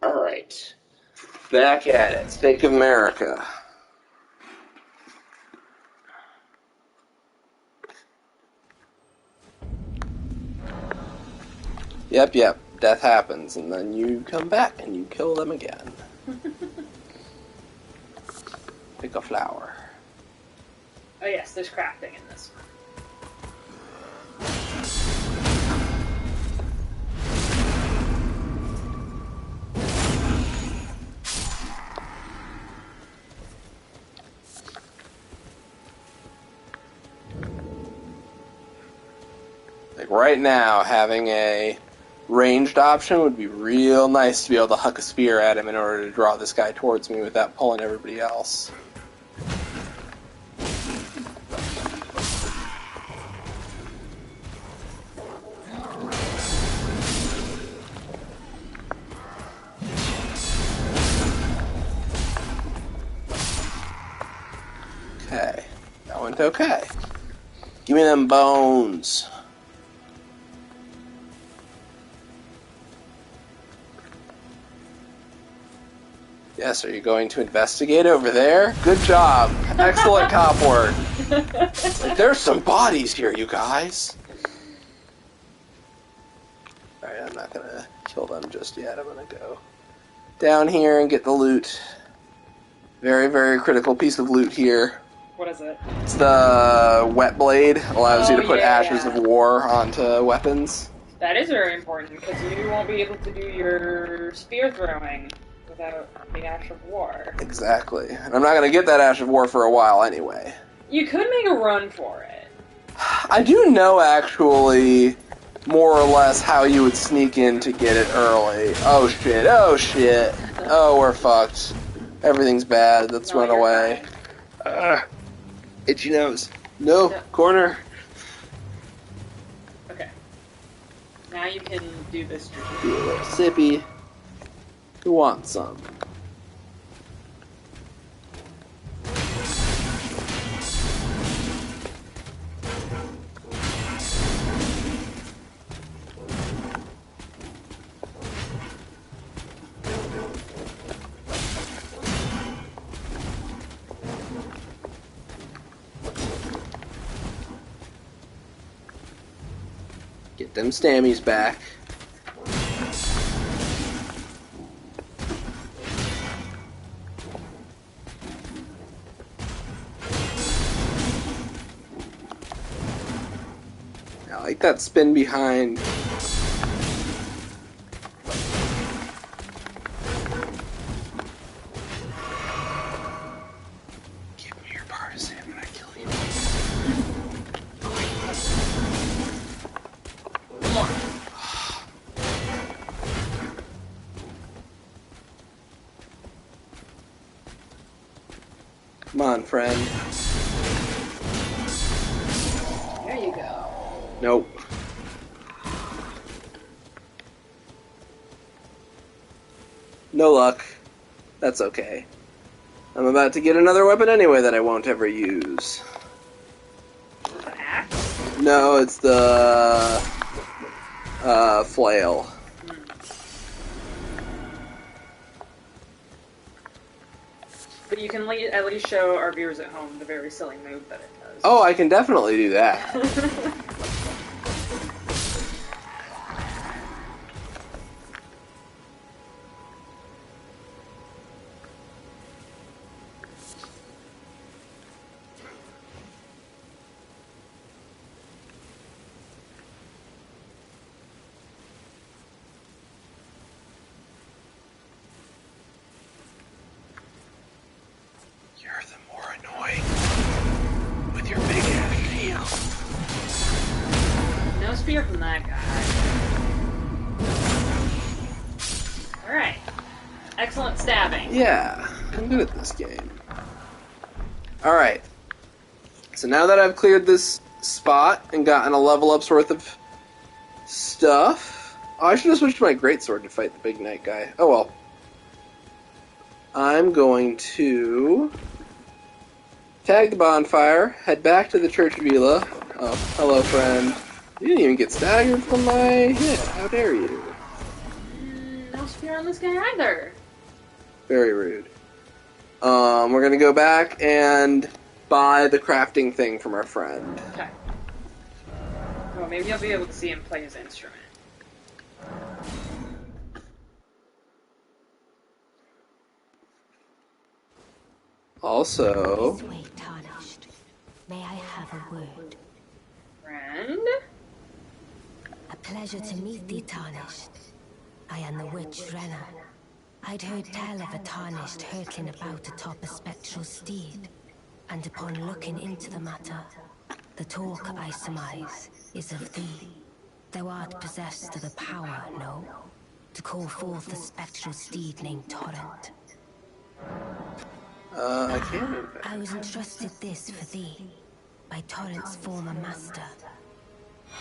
Alright. Back at it. Stake of America. Yep. Death happens, and then you come back and you kill them again. Pick a flower. Oh yes, there's crafting in this one. Like right now, having a ranged option would be real nice to be able to huck a spear at him in order to draw this guy towards me without pulling everybody else. Okay, that went okay. Give me them bones. Yes, are you going to investigate over there? Good job. Excellent cop work. Like, there's some bodies here, you guys. Alright, I'm not gonna kill them just yet. I'm gonna go down here and get the loot. Very, very critical piece of loot here. What is it? It's the wet blade. Allows you to put ashes yeah. of war onto weapons. That is very important, because you won't be able to do your spear throwing without the Ash of War. Exactly. And I'm not going to get that Ash of War for a while anyway. You could make a run for it. I do know, actually, more or less how you would sneak in to get it early. Oh shit, oh we're fucked. Everything's bad, let's run away. Itchy nose. No, corner. Okay. Now you can do this strategy. Do a little sippy. Who wants some? Get them stammies back. I like that spin behind. Give me your partisan when I kill you. Come on, friend. There you go. Nope. No luck. That's okay. I'm about to get another weapon anyway that I won't ever use. The axe? No, it's the flail. But you can at least show our viewers at home the very silly move that it does. Oh, I can definitely do that. You're the more annoying with your big ass shield. No spear from that guy. Alright. Excellent stabbing. Yeah, I'm good at this game. Alright. So now that I've cleared this spot and gotten a level up's worth of stuff... Oh, I should have switched to my greatsword to fight the big knight guy. Oh well. I'm going to tag the bonfire, head back to the Church of Vila. Oh, hello, friend. You didn't even get staggered from my hit. How dare you? No spear on this guy either. Very rude. We're gonna go back and buy the crafting thing from our friend. Okay. Well, maybe I'll be able to see him play his instrument. Also... This way, Tarnished. May I have a word? Friend? A pleasure to meet thee, Tarnished. I am the witch Renna. I'd heard tell of a Tarnished hurtling about atop a spectral steed, and upon looking into the matter, the talk, I surmise, is of thee. Thou art possessed of the power, no? To call forth the spectral steed named Torrent. I can't move it. I was entrusted this for thee, by Torrent's former master.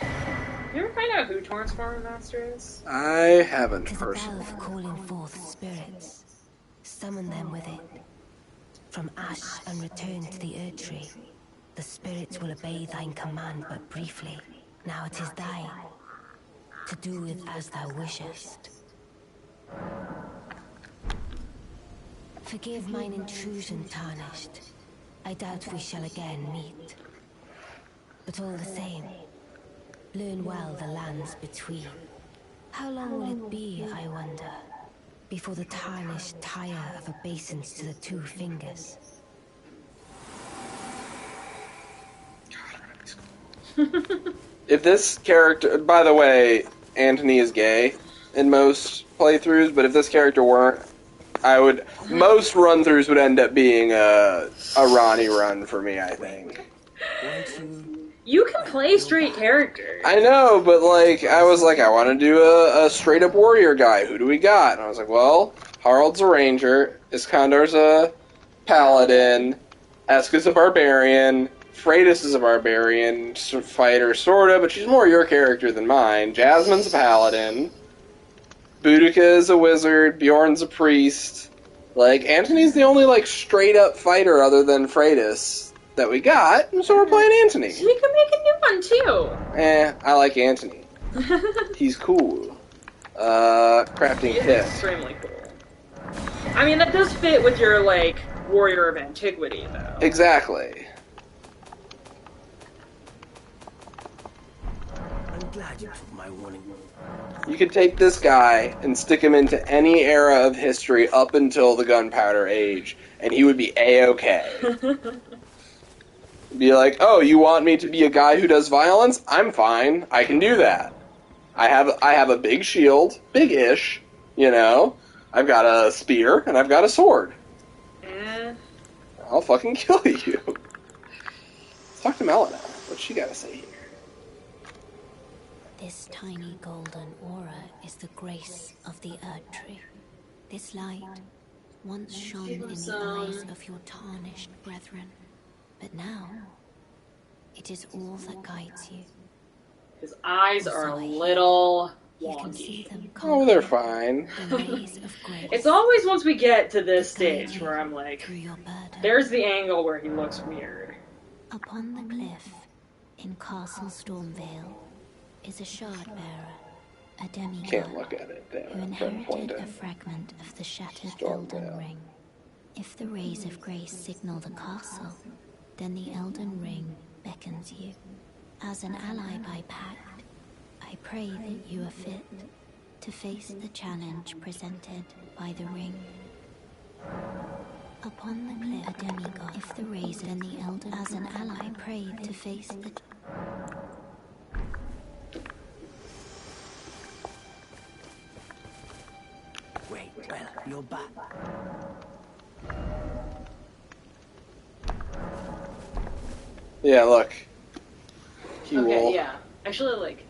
You ever find out who Torrent's former master is? I haven't 'Tis a bell personally. for calling forth spirits. Summon them with it. From ash and return to the Erdtree. The spirits will obey thine command but briefly. Now it is thine. To do with as thou wishest. Forgive mine intrusion, Tarnished. I doubt we shall again meet. But all the same, learn well the lands between. How long will it be, I wonder, before the Tarnished tire of obeisance to the two fingers? If this character... By the way, Anthony is gay in most playthroughs, but if this character weren't, I would... Most run-throughs would end up being a Ronnie run for me, I think. You can play straight characters. I know, but I was like, I want to do a straight-up warrior guy. Who do we got? And I was like, well, Harald's a ranger, Iskandar's a paladin, Eska's a barbarian, Freitas is a barbarian, fighter, sorta, but she's more your character than mine. Jasmine's a paladin, Boudica is a wizard, Bjorn's a priest. Antony's the only, straight-up fighter other than Freitas that we got, and so we're playing Antony. So we can make a new one, too. I like Antony. He's cool. Crafting He is kit. extremely cool. I mean, that does fit with your, warrior of antiquity, though. Exactly. I'm glad you took my warning. You could take this guy and stick him into any era of history up until the Gunpowder Age, and he would be A-okay. Be like, oh, you want me to be a guy who does violence? I'm fine. I can do that. I have a big shield, big-ish, I've got a spear, and I've got a sword. I'll fucking kill you. Let's talk to Melina. What's she got to say here? This tiny golden aura is the grace of the Erdtree. This light once shone in the eyes of your tarnished brethren, but now it is all that guides you. His eyes are a little You can see wonky. them Oh, they're fine. the rays of grace It's always once we get to this stage where I'm like, through your burden. there's the angle where he looks weird. Upon the cliff in Castle Stormvale is a shard bearer, a demigod Can't look at it. Damn, who I'm trying to point inherited a it. fragment of the shattered Stormvale. Elden Ring. If the rays of grace signal the castle, then the Elden Ring beckons you. As an ally by pact, I pray that you are fit to face the challenge presented by the ring. Upon the cliff, a demigod. If the rays, then the Elden, as an ally, prayed to face the. Wait, well, you're back. Yeah, look. He Okay, will. yeah. Actually, like,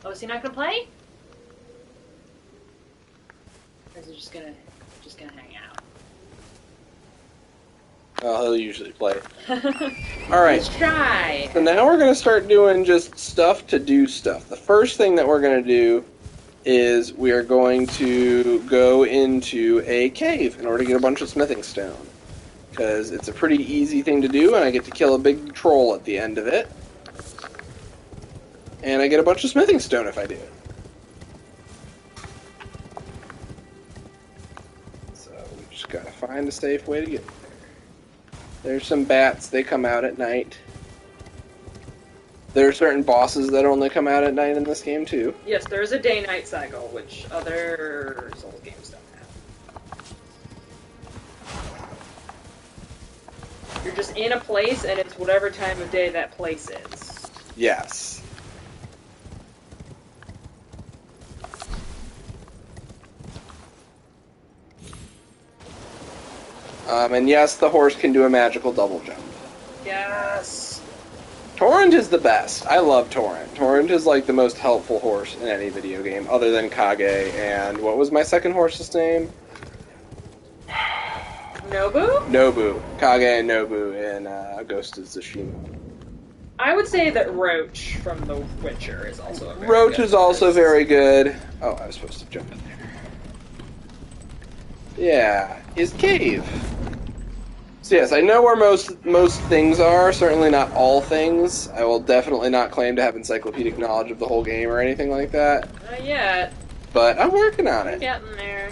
oh, is he not gonna play? Or is he just gonna hang out? Oh, he'll usually play. Let's Alright, try. so now we're going to start doing just stuff to do stuff. The first thing that we're going to do is we are going to go into a cave in order to get a bunch of smithing stone. Because it's a pretty easy thing to do, and I get to kill a big troll at the end of it. And I get a bunch of smithing stone if I do. So we just got to find a safe way to get there. There's some bats, they come out at night. There are certain bosses that only come out at night in this game too. Yes, there is a day-night cycle, which other Souls games don't have. You're just in a place, and it's whatever time of day that place is. Yes. And yes, the horse can do a magical double jump. Yes. Torrent is the best. I love Torrent. Torrent is like the most helpful horse in any video game, other than Kage and what was my second horse's name? Nobu? Nobu. Kage and Nobu in Ghost of Tsushima. I would say that Roach from The Witcher is also a very Roach good is also horse. very good. Oh, I was supposed to jump in there. Yeah, his cave. So yes, I know where most things are, certainly not all things. I will definitely not claim to have encyclopedic knowledge of the whole game or anything like that. Not yet. But I'm working on it. Getting there.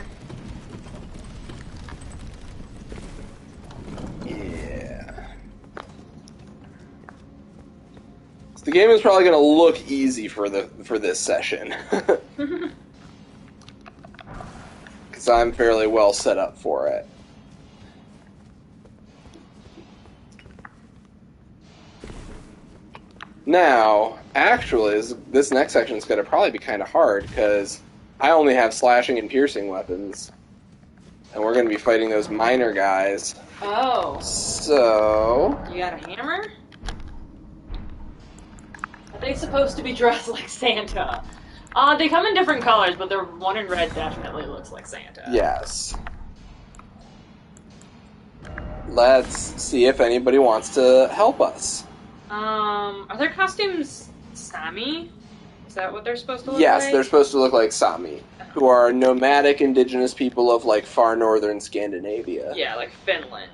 Yeah. So the game is probably going to look easy for this session. Because I'm fairly well set up for it. Now, actually, this next section is going to probably be kind of hard, because I only have slashing and piercing weapons. And we're going to be fighting those minor guys. Oh. So... You got a hammer? Are they supposed to be dressed like Santa? They come in different colors, but the one in red definitely looks like Santa. Yes. Let's see if anybody wants to help us. Are their costumes Sami? Is that what they're supposed to look like? Yes, they're supposed to look like Sami, who are nomadic indigenous people of, like, far northern Scandinavia. Yeah, like Finland.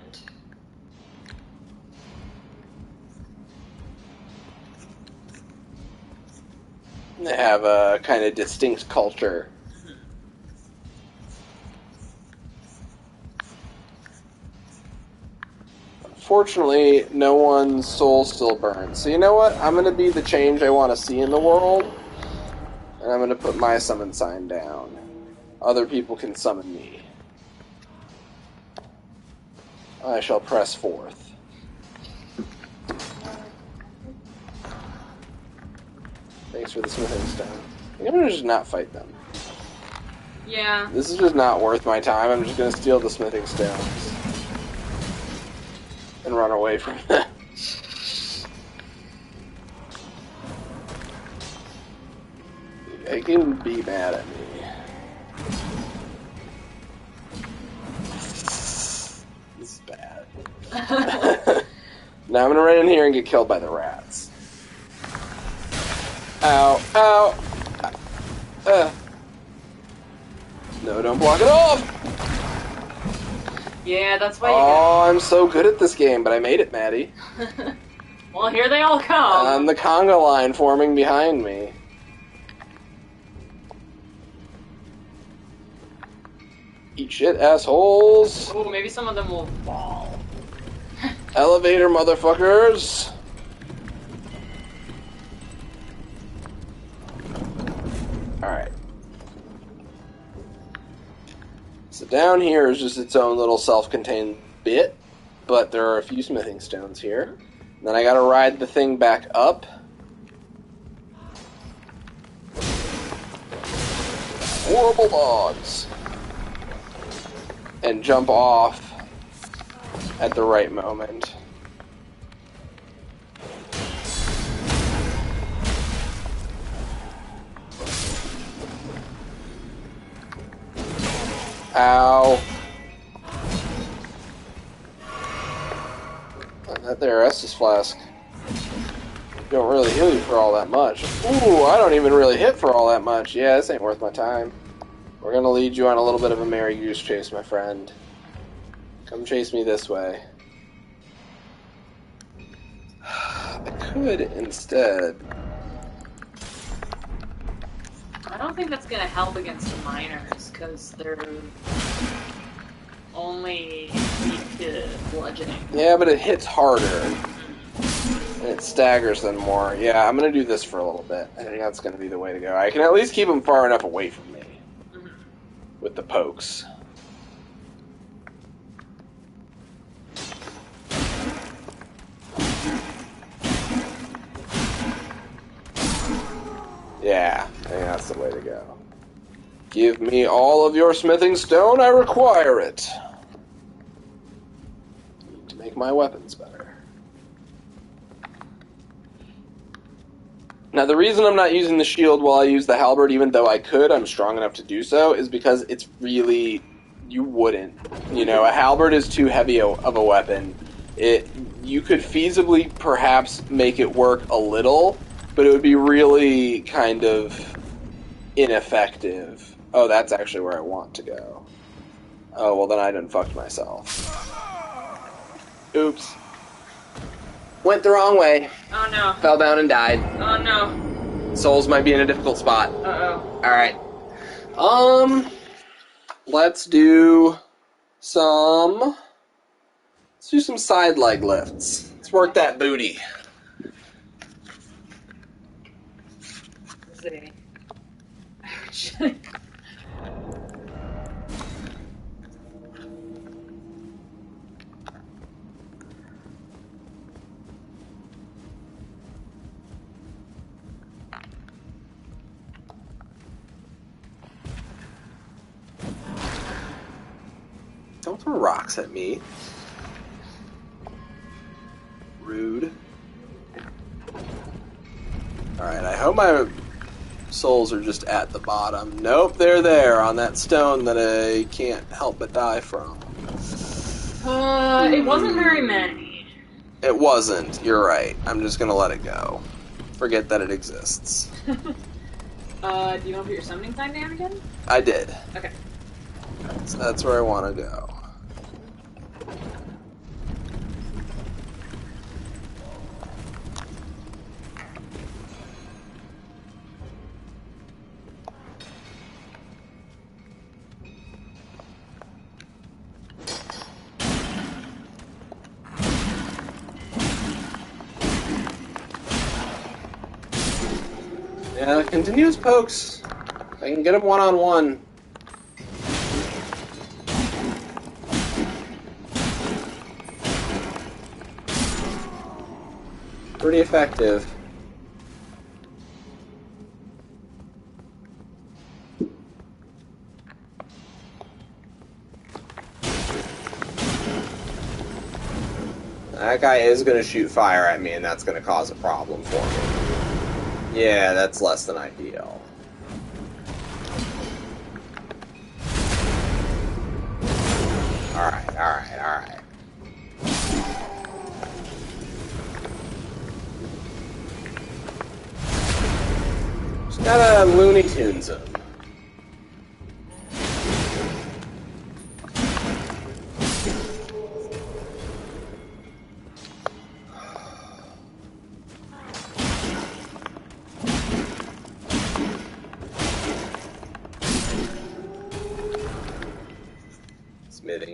They have a kind of distinct culture. Unfortunately, no one's soul still burns. So you know what? I'm going to be the change I want to see in the world. And I'm going to put my summon sign down. Other people can summon me. I shall press forth. Thanks for the smithing stone. I think I'm going to just not fight them. Yeah. This is just not worth my time. I'm just going to steal the smithing stones. And run away from them. They can be mad at me. This is bad. Now I'm gonna run in here and get killed by the rats. Ow, ow! No, don't block it off! Yeah, that's why you Oh, I'm so good at this game, but I made it, Maddie. Well, here they all come. The conga line forming behind me. Eat shit, assholes. Oh, maybe some of them will fall. Elevator, motherfuckers. Alright. So down here is just its own little self-contained bit, but there are a few smithing stones here. And then I gotta ride the thing back up. Horrible dogs. And jump off at the right moment. Ow. That there Estus flask. Don't really heal you for all that much. Ooh, I don't even really hit for all that much. Yeah, this ain't worth my time. We're gonna lead you on a little bit of a merry goose chase, my friend. Come chase me this way. I could instead. I don't think that's gonna help against the miners, because they're only weak to bludgeoning. Yeah, but it hits harder. And it staggers them more. Yeah, I'm gonna do this for a little bit. I think that's gonna be the way to go. I can at least keep them far enough away from me. With the pokes. Yeah, I think that's the way to go. Give me all of your smithing stone, I require it. To make my weapons better. Now, the reason I'm not using the shield while I use the halberd, even though I could, I'm strong enough to do so, is because it's really... You wouldn't. You know, a halberd is too heavy of a weapon. You could feasibly perhaps make it work a little, but it would be really kind of ineffective. Oh, that's actually where I want to go. Oh, well then I done fucked myself. Oops. Went the wrong way. Oh no. Fell down and died. Oh no. Souls might be in a difficult spot. Uh-oh. Alright. Let's do some side leg lifts. Let's work that booty. Let's see. Don't throw rocks at me. Rude. Alright, I hope my souls are just at the bottom. Nope, they're there on that stone that I can't help but die from. It wasn't very many. It wasn't, you're right. I'm just gonna let it go. Forget that it exists. Do you want to put your summoning time down again? I did. Okay. So that's where I want to go. Yeah, continuous pokes. I can get him one-on-one. Pretty effective. That guy is going to shoot fire at me, and that's going to cause a problem for me. Yeah, that's less than ideal. Alright, alright, alright. Just gotta Looney Tunes him.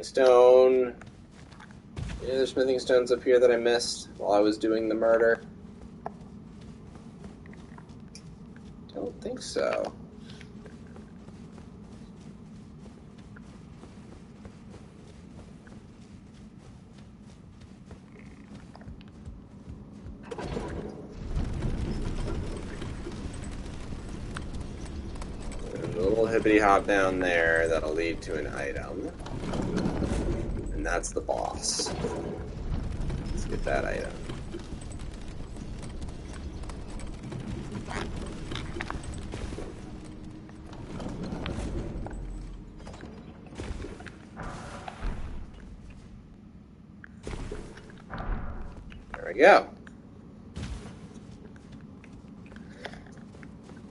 stone. Yeah, there's smithing stones up here that I missed while I was doing the murder. Don't think so. There's a little hippity hop down there that'll lead to an item. And that's the boss. Let's get that item. There we go.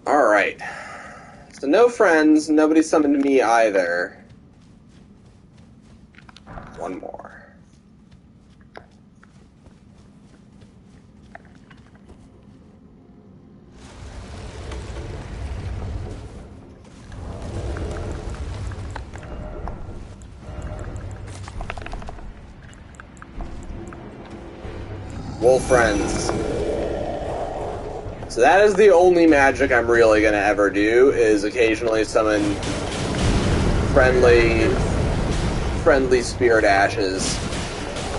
Alright. So no friends, nobody summoned me either. One more. Wolf friends. So that is the only magic I'm really going to ever do, is occasionally summon friendly spirit ashes,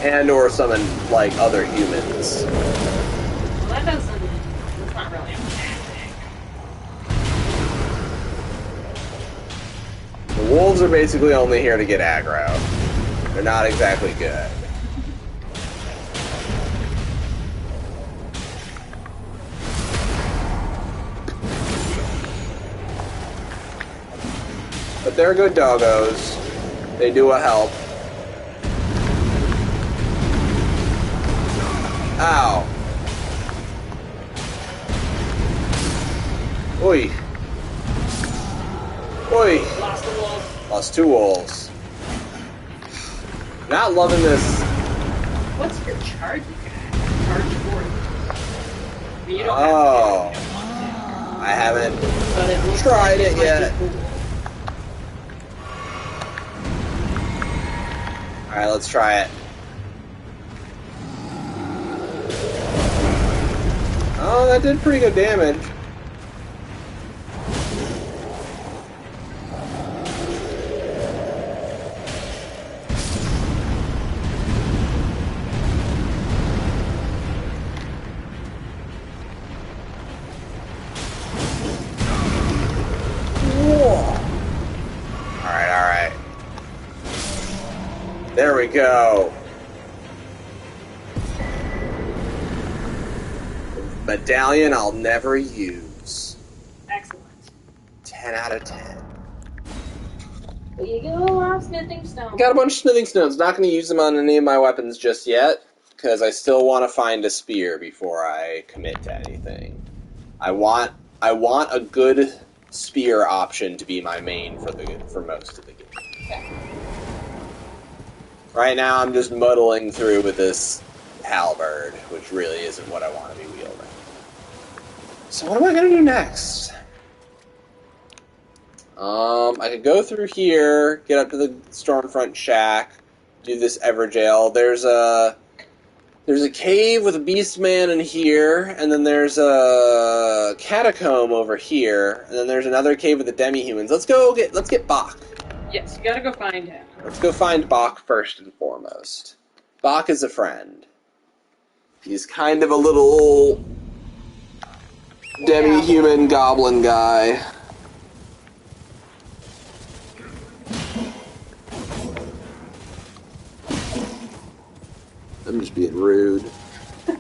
and or summon, like, other humans. Well, that's not really a magic. The wolves are basically only here to get aggro. They're not exactly good. But they're good doggos. They do a help. Ow. Oi. Oi. Lost a wolf. Lost 2 wolves. Not loving this. What's your charge? Charge 40. I mean, you don't Oh. have to. I haven't But it looks tried like it might yet. be cool. Alright, let's try it. Oh, that did pretty good damage. Alright. There we go. Medallion I'll never use. Excellent. 10 out of 10. There you go, smithing stone. Got a bunch of smithing stones. Not going to use them on any of my weapons just yet, because I still want to find a spear before I commit to anything. I want a good spear option to be my main for most of the game. Okay. Right now, I'm just muddling through with this halberd, which really isn't what I want to be wielding. So what am I going to do next? I could go through here, get up to the Stormfront Shack, do this Everjail. There's a cave with a Beastman in here, and then there's a catacomb over here, and then there's another cave with the demi-humans. Let's get Bach. Yes, you gotta go find him. Let's go find Bach first and foremost. Bach is a friend. He's kind of a little demi-human goblin guy. I'm just being rude. Yeah,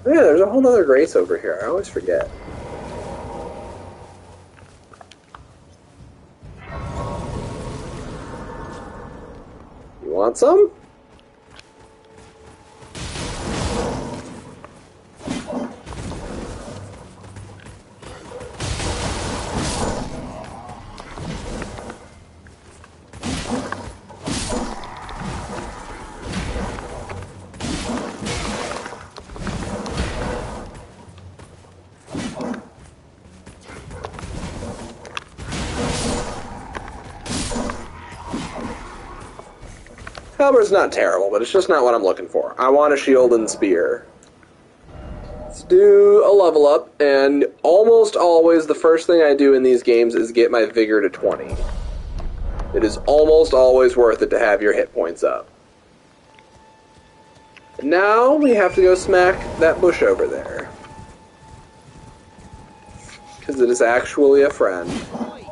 there's a whole other grace over here. I always forget. You want some? Excalibur's not terrible, but it's just not what I'm looking for. I want a shield and spear. Let's do a level up, and almost always the first thing I do in these games is get my vigor to 20. It is almost always worth it to have your hit points up. And now we have to go smack that bush over there. Because it is actually a friend. Oi!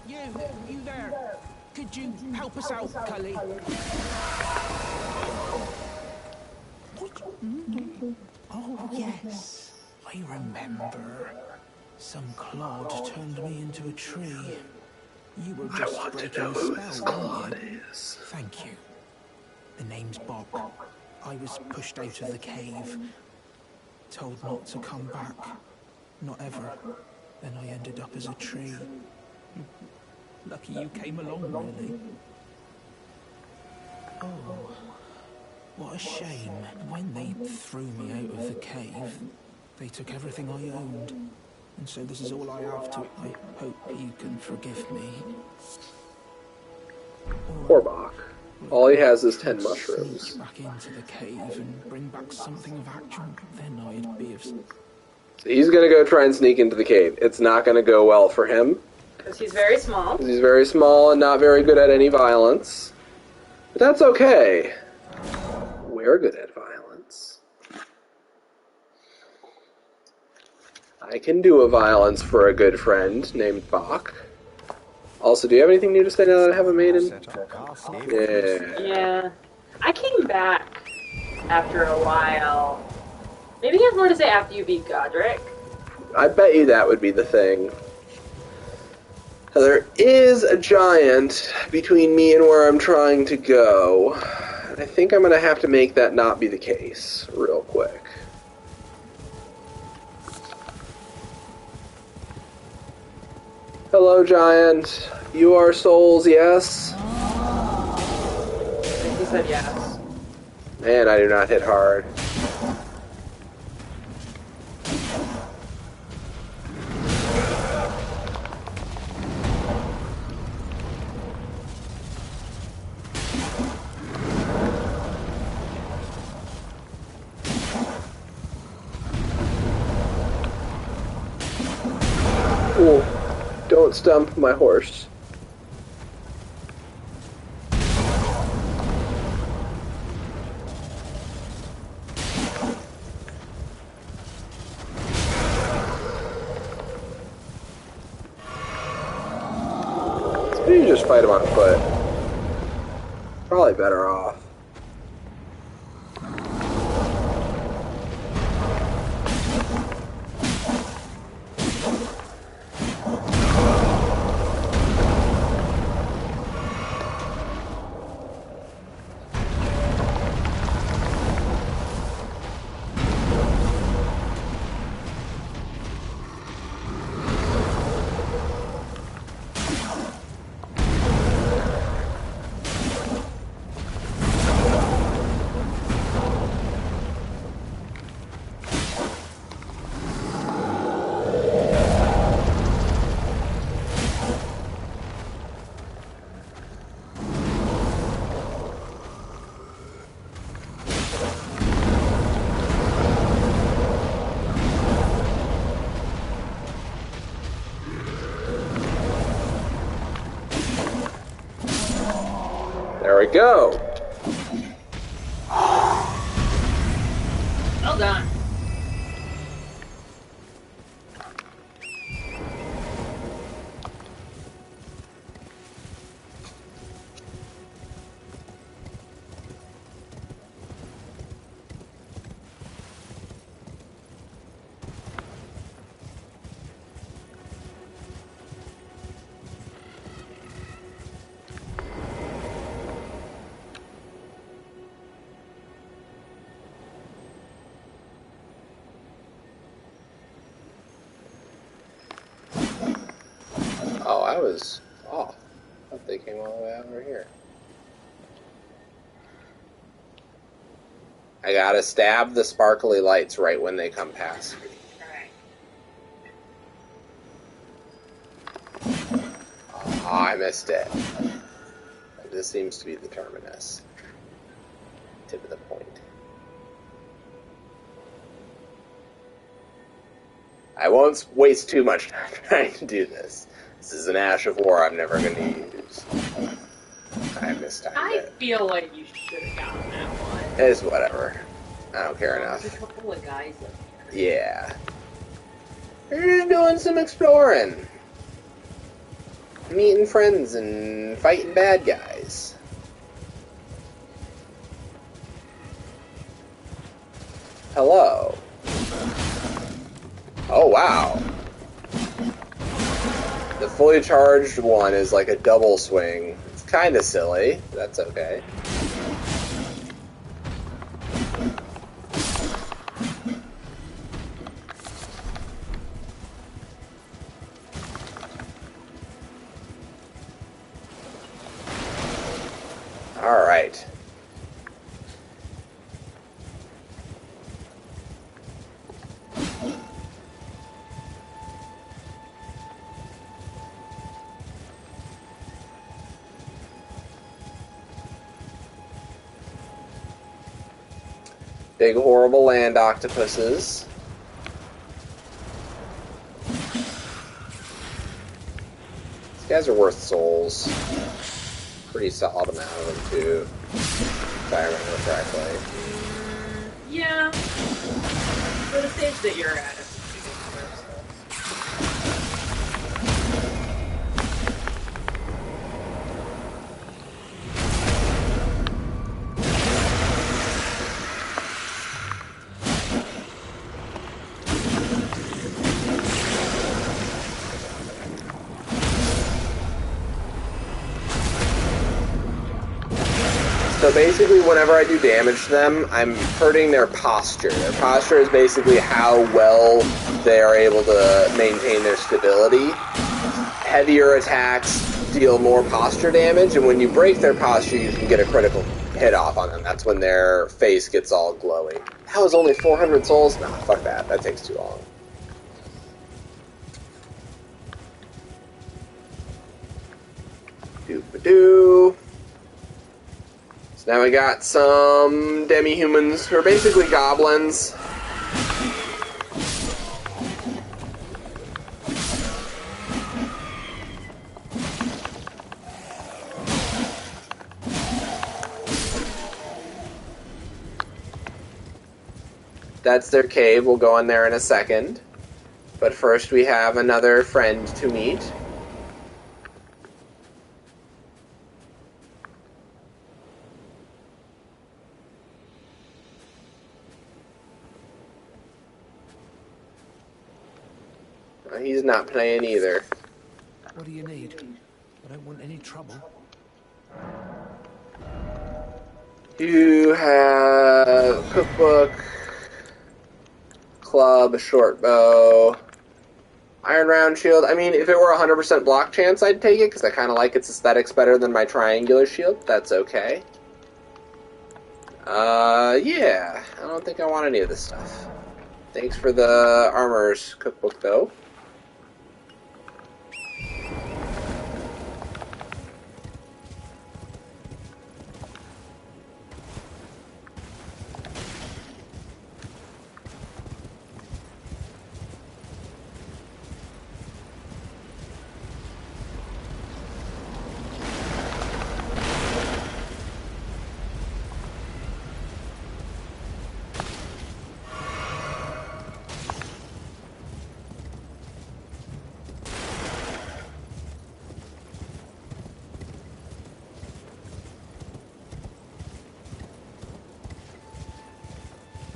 You there. Could you help us out, Cully? Oh, yes. I remember. Some clod turned me into a tree. You were just breaking a spell, weren't you? Thank you. The name's Bok. I was pushed out of the cave. Told not to come back. Not ever. Then I ended up as a tree. Lucky you came along, really. Oh, what a shame. When they threw me out of the cave, they took everything I owned. And so this is all I have to... I hope you can forgive me. Poor Bach. All he has is 10 mushrooms. Sneak back into the cave and bring back something of action. Then I'd be of... So he's going to go try and sneak into the cave. It's not going to go well for him. Because he's very small. He's very small and not very good at any violence. But that's okay. We're good at violence. I can do a violence for a good friend named Bach. Also, do you have anything new to say now that I haven't made it? Yeah. Yeah. I came back after a while. Maybe he has more to say after you beat Godric. I bet you that would be the thing. Now, there is a giant between me and where I'm trying to go. I think I'm going to have to make that not be the case real quick. Hello, giant. You are souls, yes? I think he said yes. Man, I do not hit hard. Ooh, don't stump my horse. Maybe just fight him on foot. Probably better off. There we go. Well done. Oh, I was off. I thought they came all the way over here. I gotta stab the sparkly lights right when they come past me. Oh, I missed it. I this seems to be the terminus. Tip of the point. I won't waste too much time trying to do this. This is an Ash of War I'm never going to use. I mistimed it. I feel like you should have gotten that one. It's whatever. I don't care enough. There's a couple of guys up here. Yeah. We're just doing some exploring. Meeting friends and fighting bad guys. Hello. Oh, wow. The fully charged one is like a double swing. It's kind of silly. That's okay. All right. Big horrible land octopuses. These guys are worth souls. Pretty solid amount of them too, if I remember correctly. Yeah. For the stage that you're at, it's So basically, whenever I do damage to them, I'm hurting their posture. Their posture is basically how well they are able to maintain their stability. Heavier attacks deal more posture damage, and when you break their posture, you can get a critical hit off on them. That's when their face gets all glowy. That was only 400 souls? Nah, fuck that. That takes too long. Doop-a-doo. Now we got some demi-humans, who are basically goblins. That's their cave. We'll go in there in a second. But first we have another friend to meet. He's not playing either. What do you need? I don't want any trouble. You have cookbook, club, short bow, iron round shield. I mean, if it were 100% block chance, I'd take it, because I kind of like its aesthetics better than my triangular shield. That's okay. Yeah. I don't think I want any of this stuff. Thanks for the armor's cookbook, though.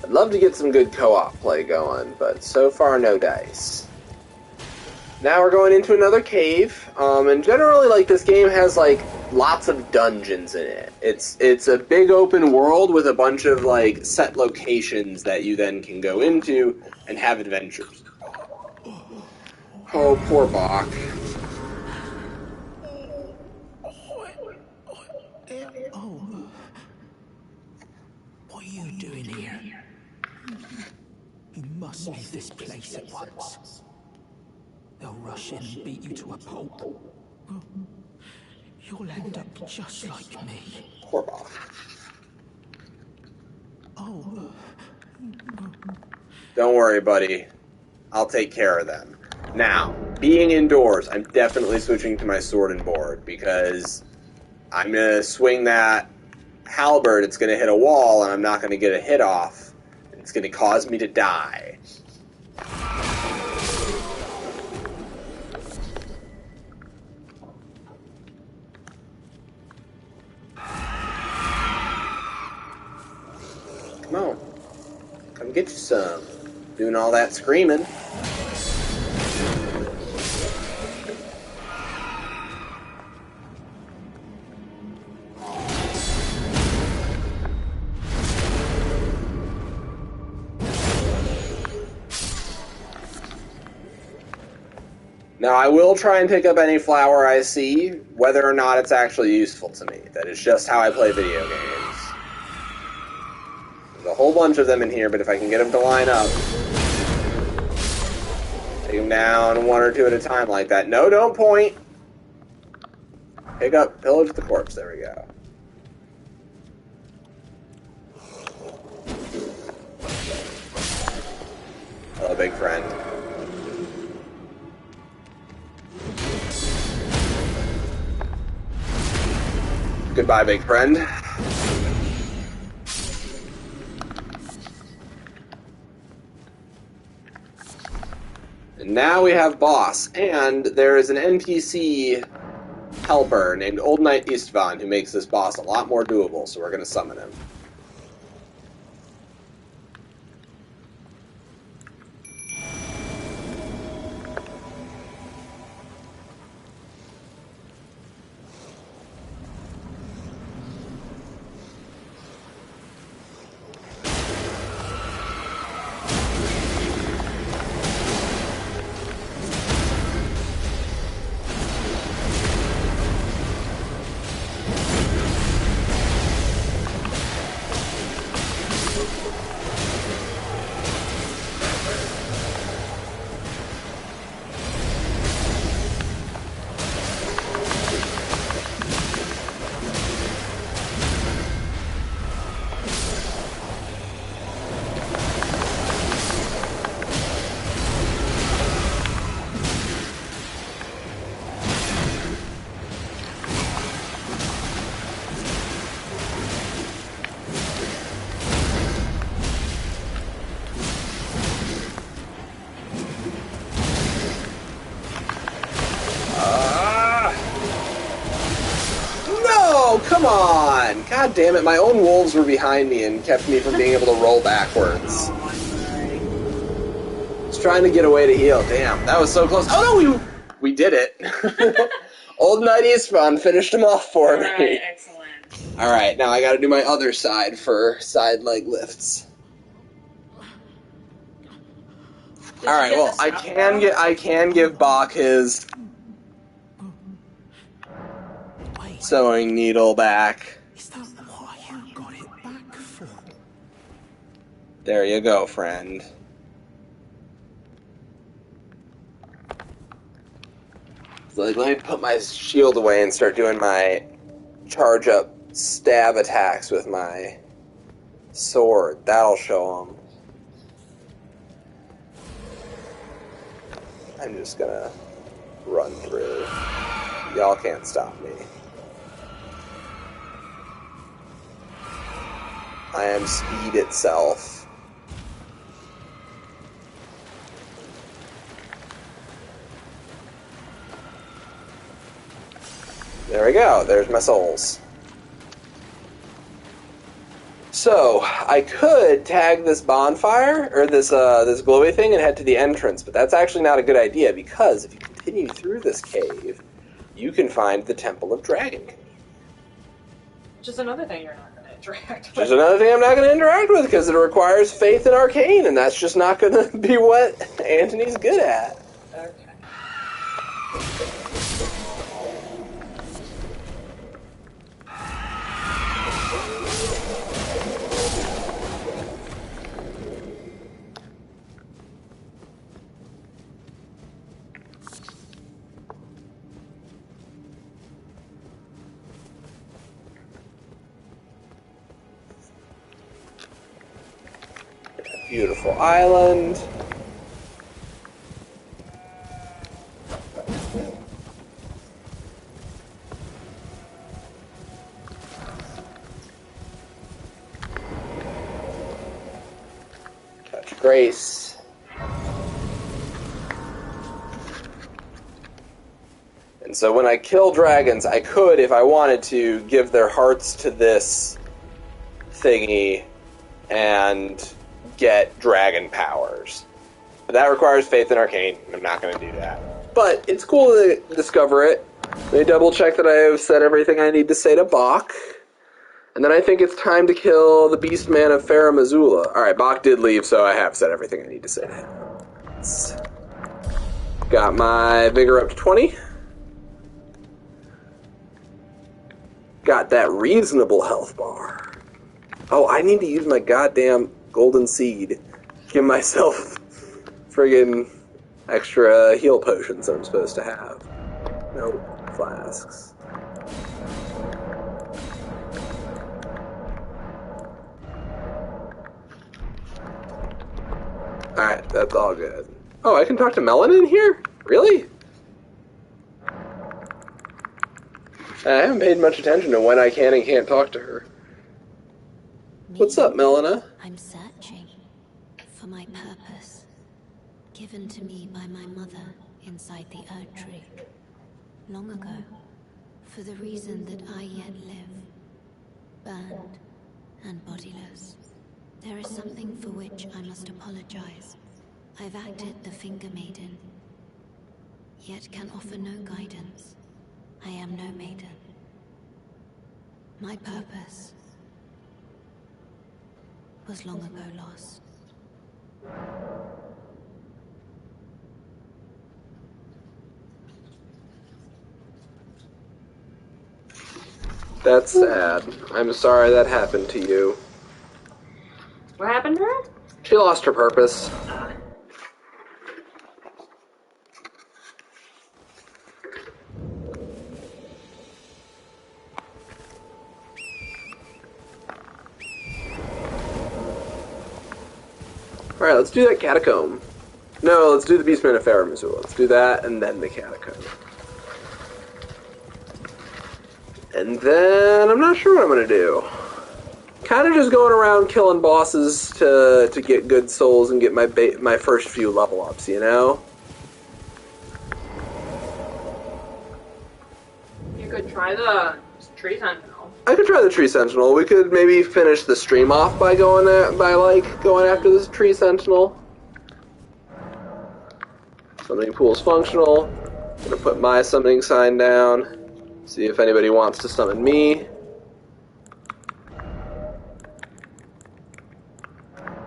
I'd love to get some good co-op play going, but so far no dice. Now we're going into another cave, and generally, like, this game has, like, lots of dungeons in it. It's a big open world with a bunch of, like, set locations that you then can go into and have adventures. Oh, poor Bach. Oh. What are you doing here? You must leave this place at once. They'll rush in and beat you to a pulp. You'll end up just like me. Poor Bach. Oh. Don't worry, buddy. I'll take care of them. Now, being indoors, I'm definitely switching to my sword and board, because I'm going to swing that halberd, it's going to hit a wall, and I'm not going to get a hit off. It's going to cause me to die. Come on. Come get you some. Doing all that screaming. Now, I will try and pick up any flower I see, whether or not it's actually useful to me. That is just how I play video games. There's a whole bunch of them in here, but if I can get them to line up, take them down one or two at a time like that. No, don't point. Pick up, pillage the corpse. There we go. Hello, big friend. Goodbye, big friend. And now we have boss, and there is an NPC helper named Old Knight Istvan who makes this boss a lot more doable, so we're going to summon him. Come on! God damn it, my own wolves were behind me and kept me from being able to roll backwards. I was trying to get away to heal. Damn, that was so close. Oh no, we did it. Old Knight Istvan finished him off for me. Alright, excellent. Alright, now I gotta do my other side for side leg lifts. Alright, well, I can give Bach his sewing needle back. Is that what you got it back for? There you go, friend. So, like, let me put my shield away and start doing my charge up stab attacks with my sword. That'll show them. I'm just gonna run through. Y'all can't stop me. I am speed itself. There we go. There's my souls. So, I could tag this bonfire, or this glowy thing, and head to the entrance, but that's actually not a good idea, because if you continue through this cave, you can find the Temple of Dragon. Which is another thing you're not going to interact with. Which is another thing I'm not going to interact with, because it requires faith in arcane, and that's just not going to be what Antony's good at. Okay. beautiful island. Touch Grace. And so when I kill dragons, I could, if I wanted to, give their hearts to this thingy and get dragon powers. But that requires faith in Arcane, and I'm not going to do that. But it's cool to discover it. Let me double check that I have said everything I need to say to Bach. And then I think it's time to kill the Beast Man of Farah Missoula. Alright, Bach did leave, so I have said everything I need to say to him. Got my Vigor up to 20. Got that reasonable health bar. Oh, I need to use my goddamn golden seed. Give myself friggin' extra heal potions that I'm supposed to have. Nope, flasks. Alright, that's all good. Oh, I can talk to Melon in here? Really? I haven't paid much attention to when I can and can't talk to her. What's up, Melina? I'm searching for my purpose, given to me by my mother inside the Erd Tree, long ago, for the reason that I yet live, burned and bodiless. There is something for which I must apologize. I've acted the Finger Maiden, yet can offer no guidance. I am no maiden. My purpose was long ago lost. That's sad. I'm sorry that happened to you. What happened to her? She lost her purpose. Alright, let's do that catacomb. No, let's do the Beastman of Farah Missoula. Let's do that, and then the catacomb. And then, I'm not sure what I'm going to do. Kind of just going around killing bosses to get good souls and get my first few level ups, you know? You could try the Tree Sentinel. I could try the Tree Sentinel. We could maybe finish the stream off by going after this Tree Sentinel. Summoning pool's functional. I'm gonna put my summoning sign down. See if anybody wants to summon me.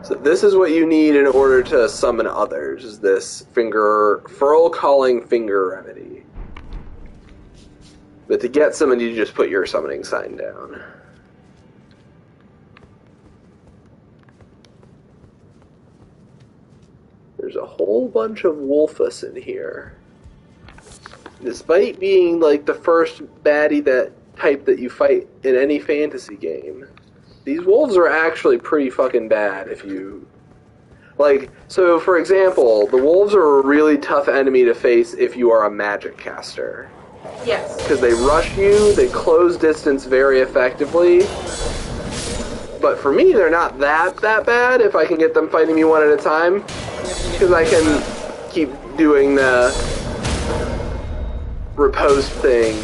So this is what you need in order to summon others, is this Furl Calling Finger Remedy. But to get summoned, you just put your summoning sign down. There's a whole bunch of Wolfus in here. Despite being like the first baddie type that you fight in any fantasy game, these wolves are actually pretty fucking bad if you... so for example, the wolves are a really tough enemy to face if you are a magic caster. Yes. Because they rush you, they close distance very effectively. But for me, they're not that bad if I can get them fighting me one at a time. Because I can keep doing the riposte thing.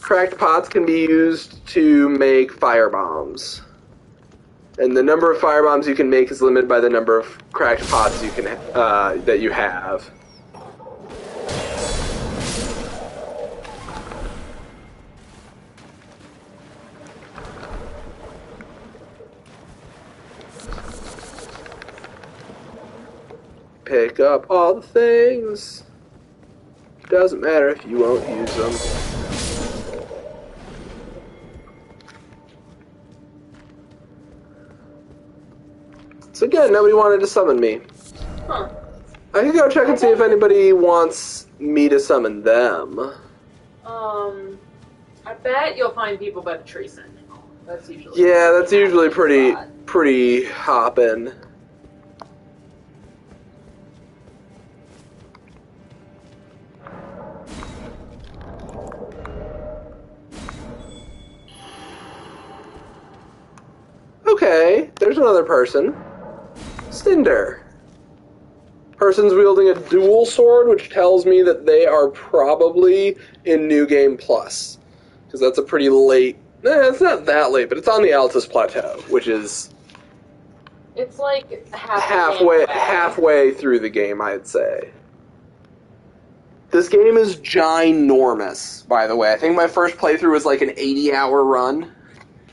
Cracked pots can be used to make fire bombs. And the number of fire bombs you can make is limited by the number of cracked pots you can that you have. Pick up all the things. Doesn't matter if you won't use them. So again, nobody wanted to summon me. Huh. I can go check and see if anybody wants me to summon them. I bet you'll find people by the tree sentinel. That's usually pretty hoppin'. Okay, there's another person. Cinder. Person's wielding a dual sword, which tells me that they are probably in New Game Plus. Because that's a pretty late... it's not that late, but it's on the Altus Plateau, which is... It's like halfway through the game, I'd say. This game is ginormous, by the way. I think my first playthrough was like an 80-hour run.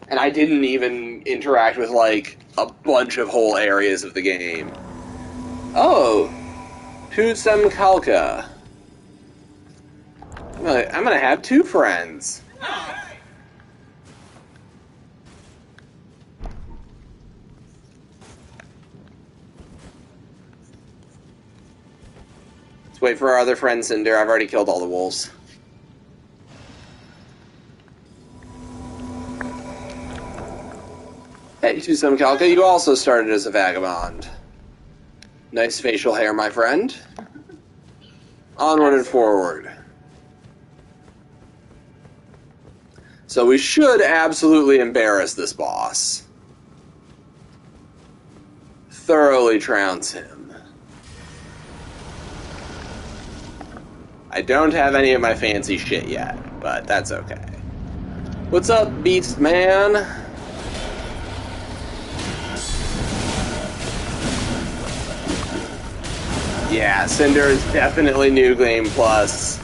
And I didn't even interact with, like, a bunch of whole areas of the game. Oh, Tusem Kalka. I'm gonna have two friends. Let's wait for our other friend, Cinder. I've already killed all the wolves. Hey, Tusem Kalka, you also started as a vagabond. Nice facial hair, my friend. Onward and forward. So we should absolutely embarrass this boss. Thoroughly trounce him. I don't have any of my fancy shit yet, but that's okay. What's up, Beast Man? Yeah, Cinder is definitely New Game Plus.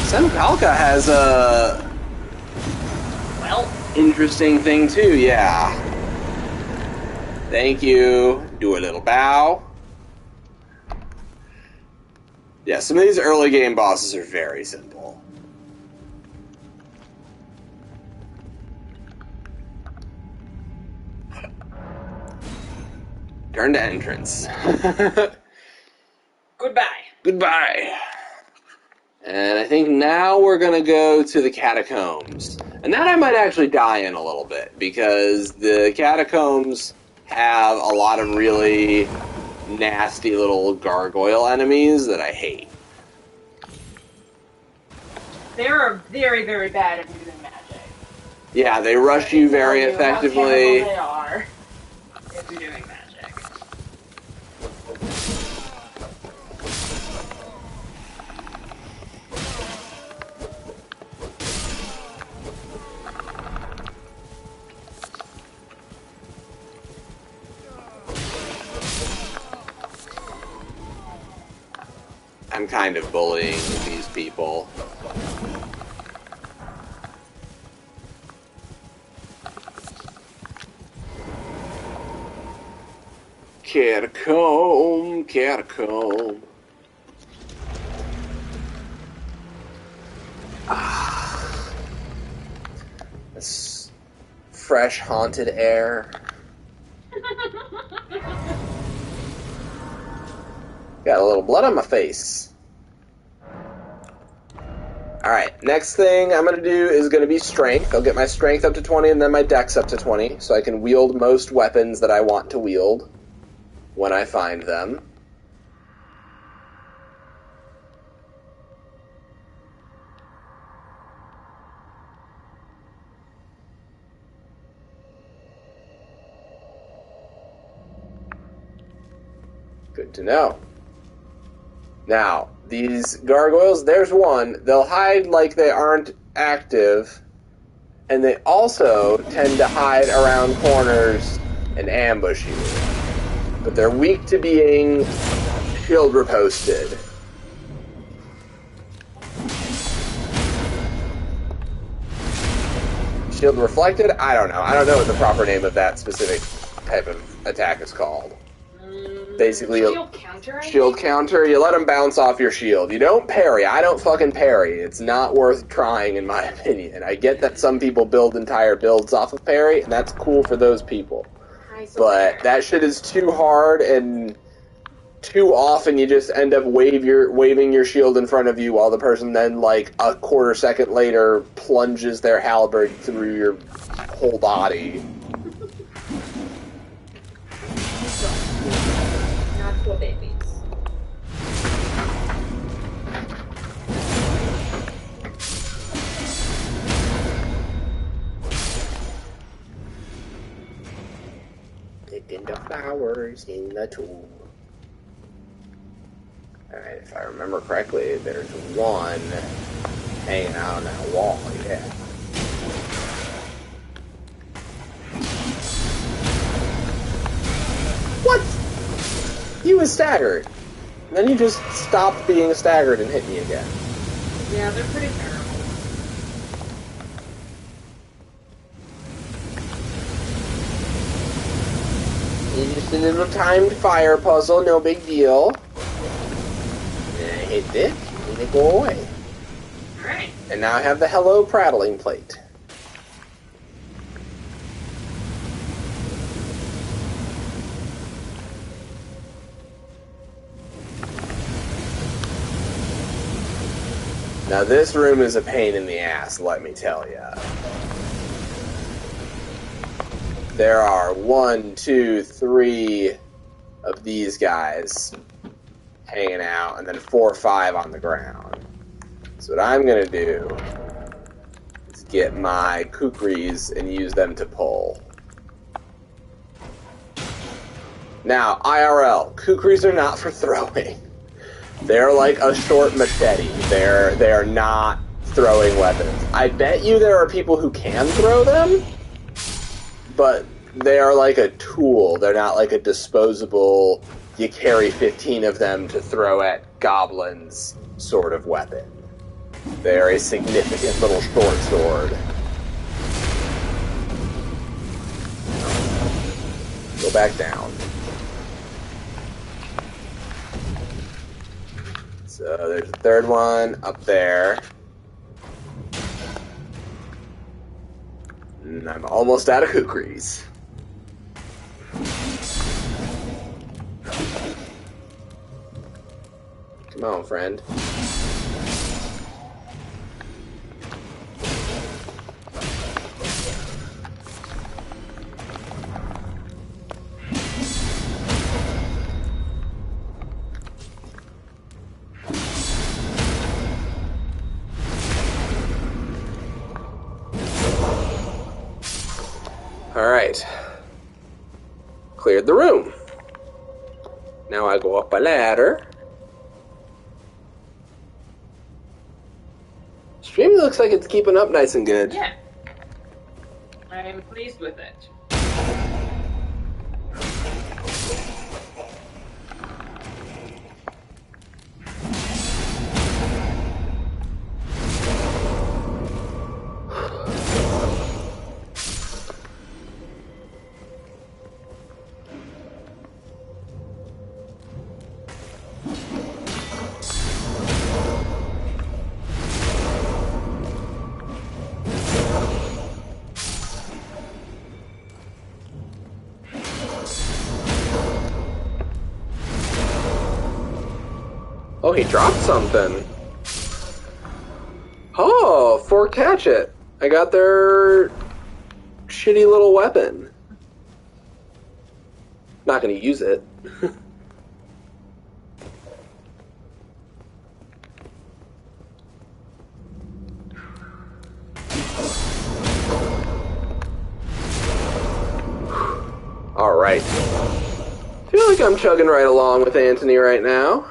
Sem Kalka has a interesting thing too, yeah. Thank you. Do a little bow. Yeah, some of these early game bosses are very simple. Turn to entrance. Goodbye. Goodbye. And I think now we're going to go to the catacombs. And that I might actually die in a little bit, because the catacombs have a lot of really nasty little gargoyle enemies that I hate. They're very, very bad at using magic. Yeah, they rush you very effectively. How terrible they are if you're doing magic. I'm kind of bullying these people. Catacomb, catacomb. This fresh, haunted air. Got a little blood on my face. Alright, next thing I'm going to do is going to be strength. I'll get my strength up to 20 and then my dex up to 20, so I can wield most weapons that I want to wield when I find them. Good to know. Now, these gargoyles, there's one. They'll hide like they aren't active, and they also tend to hide around corners and ambush you. But they're weak to being shield riposted. Shield reflected? I don't know. I don't know what the proper name of that specific type of attack is called. Basically, Shield counter? Shield counter. You let them bounce off your shield. You don't parry. I don't fucking parry. It's not worth trying, in my opinion. I get that some people build entire builds off of parry, and that's cool for those people. But that shit is too hard, and too often you just end up waving your shield in front of you while the person then, like, a quarter second later plunges their halberd through your whole body. Not for babies. Picking the flowers in the tomb. Alright, if I remember correctly, there's one hanging out on that wall, yeah. What? He was staggered. Then he just stopped being staggered and hit me again. Yeah, they're pretty terrible. It's just a little timed fire puzzle, no big deal. And I hit it, and it go away. Alright. And now I have the hello prattling plate. Now this room is a pain in the ass, let me tell ya. There are 1, 2, 3 of these guys hanging out, and then 4 or 5 on the ground. So what I'm gonna do is get my kukris and use them to pull. Now, IRL, kukris are not for throwing. They're like a short machete. They're not throwing weapons. I bet you there are people who can throw them, but they are like a tool. They're not like a disposable, you carry 15 of them to throw at goblins sort of weapon. They're a significant little short sword. Go back down. So there's a third one up there. And I'm almost out of kukris. Come on, friend. Alright. Cleared the room. Now I go up a ladder. Stream looks like it's keeping up nice and good. Yeah. I'm pleased with it. Oh, he dropped something. Oh, Forked Hatchet. I got their shitty little weapon. Not gonna use it. Alright. Feel like I'm chugging right along with Anthony right now.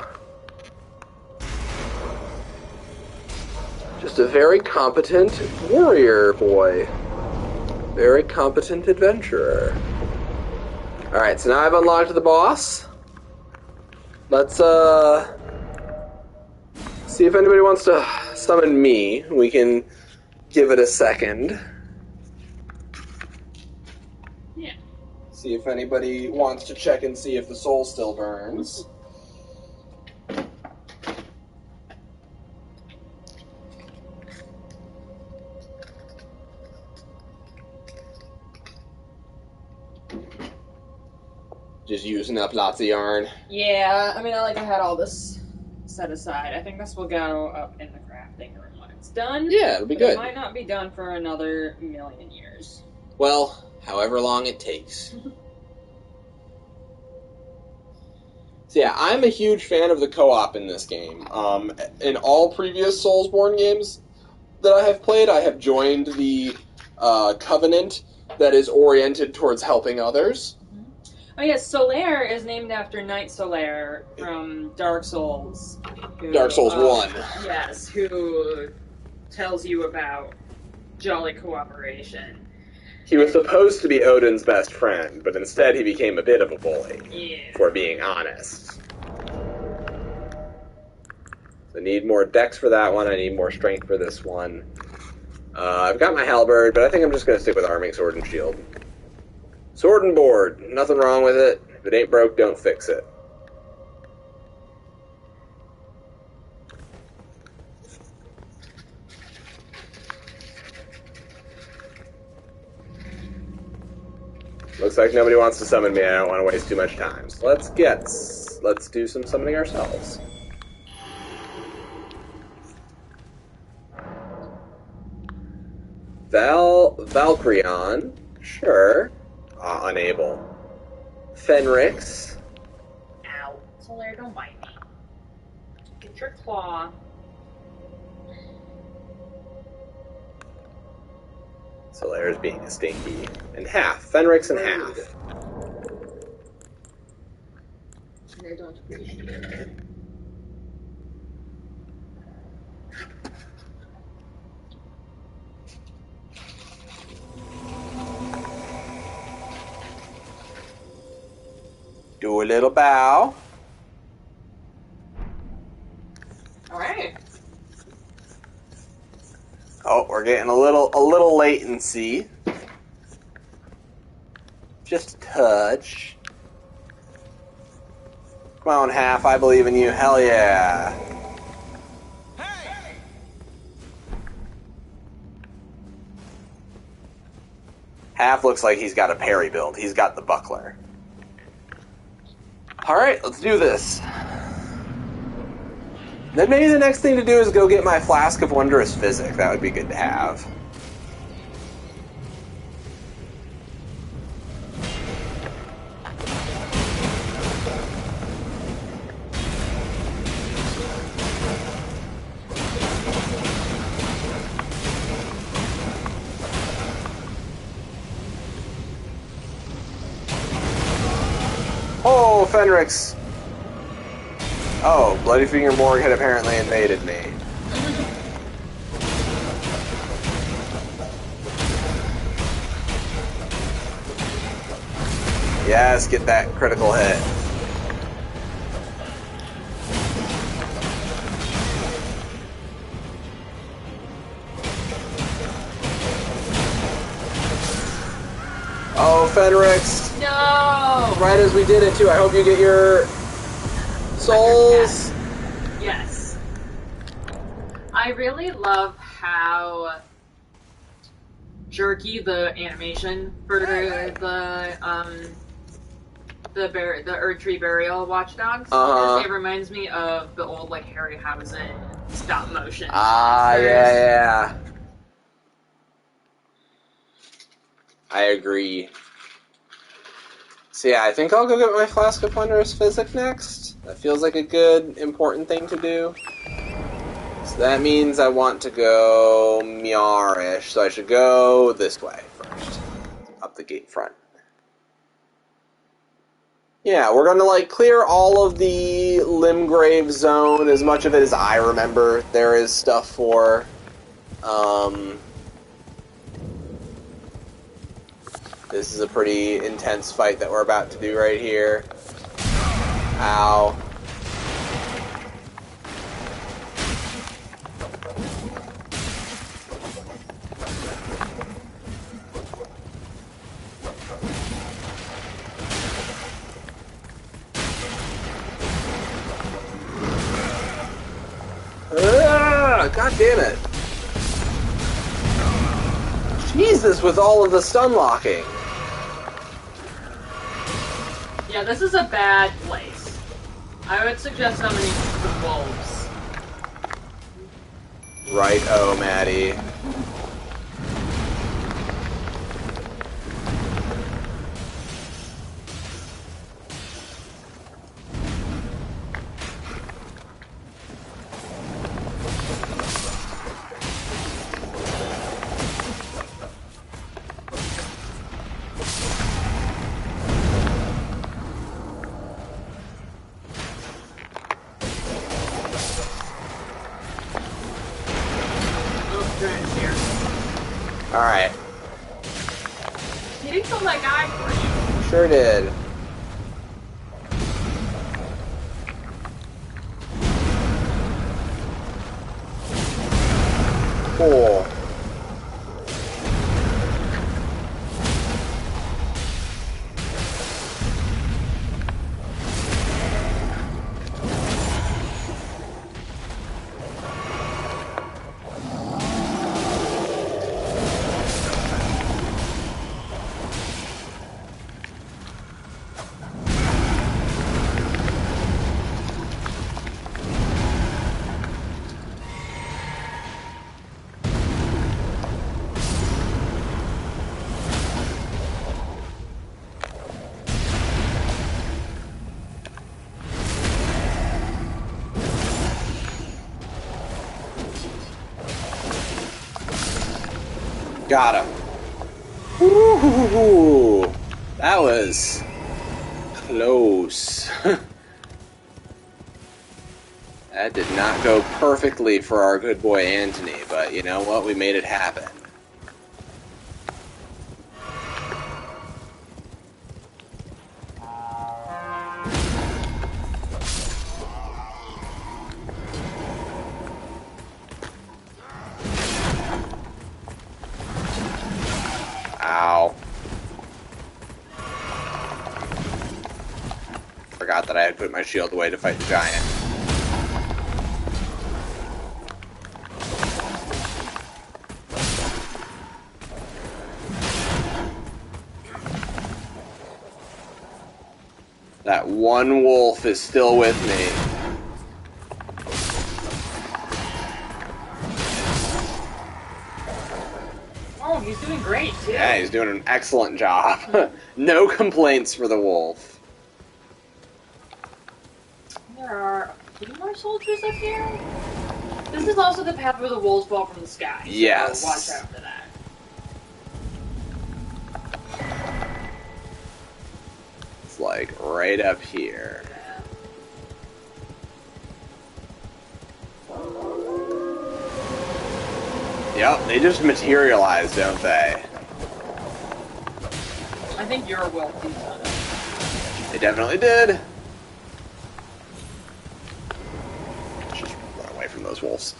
Just a very competent warrior boy. Very competent adventurer. Alright, so now I've unlocked the boss. Let's, see if anybody wants to summon me. We can give it a second. Yeah. See if anybody wants to check and see if the soul still burns. Just using up lots of yarn. Yeah, I mean, I had all this set aside. I think this will go up in the crafting room when it's done. Yeah, it'll be good. It might not be done for another million years. Well, however long it takes. So yeah, I'm a huge fan of the co-op in this game. In all previous Soulsborne games that I have played, I have joined the Covenant that is oriented towards helping others. Oh yes, Solaire is named after Knight Solaire from Dark Souls. Dark Souls 1. Yes, who tells you about jolly cooperation. He was supposed to be Odin's best friend, but instead he became a bit of a bully, Yeah. for being honest. I need more dex for that one, I need more strength for this one. I've got my halberd, but I think I'm just going to stick with arming sword and shield. Sword and board, nothing wrong with it. If it ain't broke, don't fix it. Looks like nobody wants to summon me. I don't want to waste too much time. So let's do some summoning ourselves. Valkyrion, sure. Unable. Fenrix. Ow. Solaire, don't bite me. Get your claw. Solaire's being a stinky. And half. Fenrix and half. I don't appreciate it. Do a little bow. Alright. Oh, we're getting a little latency. Just a touch. Come on, Half, I believe in you. Hell yeah. Half looks like he's got a parry build. He's got the buckler. Alright, let's do this. Then maybe the next thing to do is go get my Flask of Wondrous Physic. That would be good to have. Oh, Fenrix! Oh, Bloody Finger Morg had apparently invaded me. Yes, get that critical hit. Oh, Fenrix! No! Right as we did it, too. I hope you get your souls. Yes. I really love how jerky the animation for the Erdtree Burial Watchdogs. Uh-huh. It reminds me of the old Harryhausen stop motion. Ah, monsters. yeah. I agree. So yeah, I think I'll go get my Flask of Wondrous Physic next. That feels like a good, important thing to do. So that means I want to go Mjarish, so I should go this way first. Up the gate front. Yeah, we're gonna clear all of the Limgrave zone, as much of it as I remember there is stuff for. This is a pretty intense fight that we're about to do right here. Ow. God damn it. Jesus, with all of the stun locking. Yeah, this is a bad place. I would suggest summoning the wolves. Right, oh, Maddie. Alright. He didn't kill that guy for you. Sure did. Cool. Got him. Ooh, that was close. That did not go perfectly for our good boy Anthony, but you know what? We made it happen. Ow. Forgot that I had put my shield away to fight the giant. That one wolf is still with me. Oh, he's doing great, too. Yeah, he's doing an excellent job. No complaints for the wolf. There are a few more soldiers up here. This is also the path where the wolves fall from the sky. So Yes. watch out for that. It's like right up here. Yep, they just materialize, don't they? I think you're a wolf these times. They definitely did. Let's just run away from those wolves.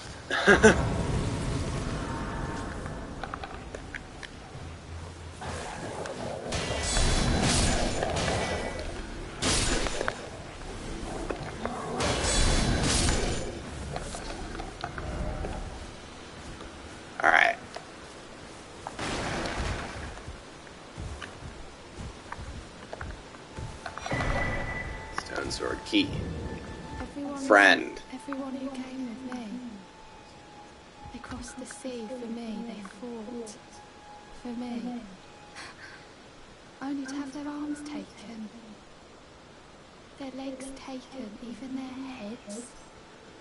Alright. Stone sword key. Friend. Everyone who came with me. They crossed the sea for me. They fought for me. Only to have their arms taken. Their legs taken. Even their heads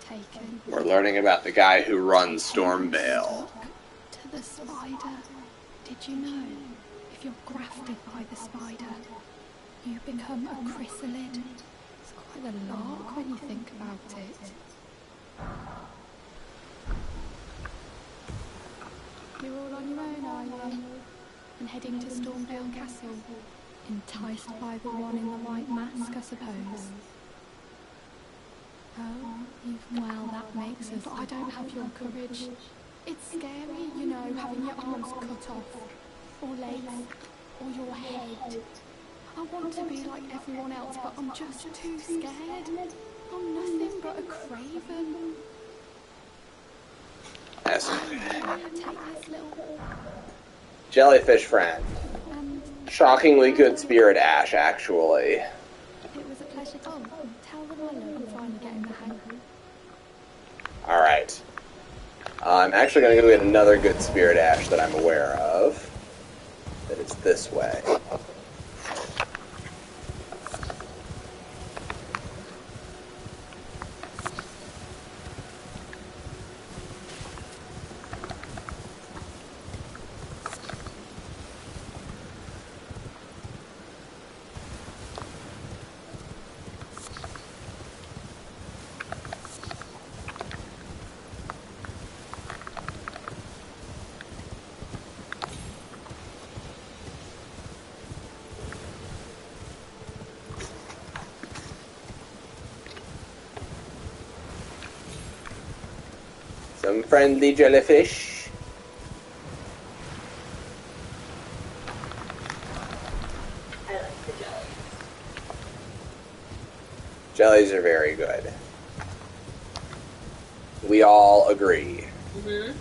taken. We're learning about the guy who runs Stormvale. To the spider. Did you know? If you're grafted by the spider, you become a chrysalid. It's quite a lark when you think about it. You're all on your own, are you? And heading to Stormvale Castle? Enticed by the one in the white mask, I suppose. Oh, well, that makes us. But I don't have your courage. It's scary, you know, having your arms cut off, or legs, or your head. I want to be like everyone else, but I'm just too scared. I'm nothing but a craven. Yes. Take this little... Jellyfish friend. Shockingly good spirit ash, actually. Oh, tell them I look. I'm finally getting the hang. Alright. I'm actually going to go get another good spirit ash that I'm aware of. That it's this way. Some friendly jellyfish. I like the jellies. Jellies are very good. We all agree. Mm-hmm.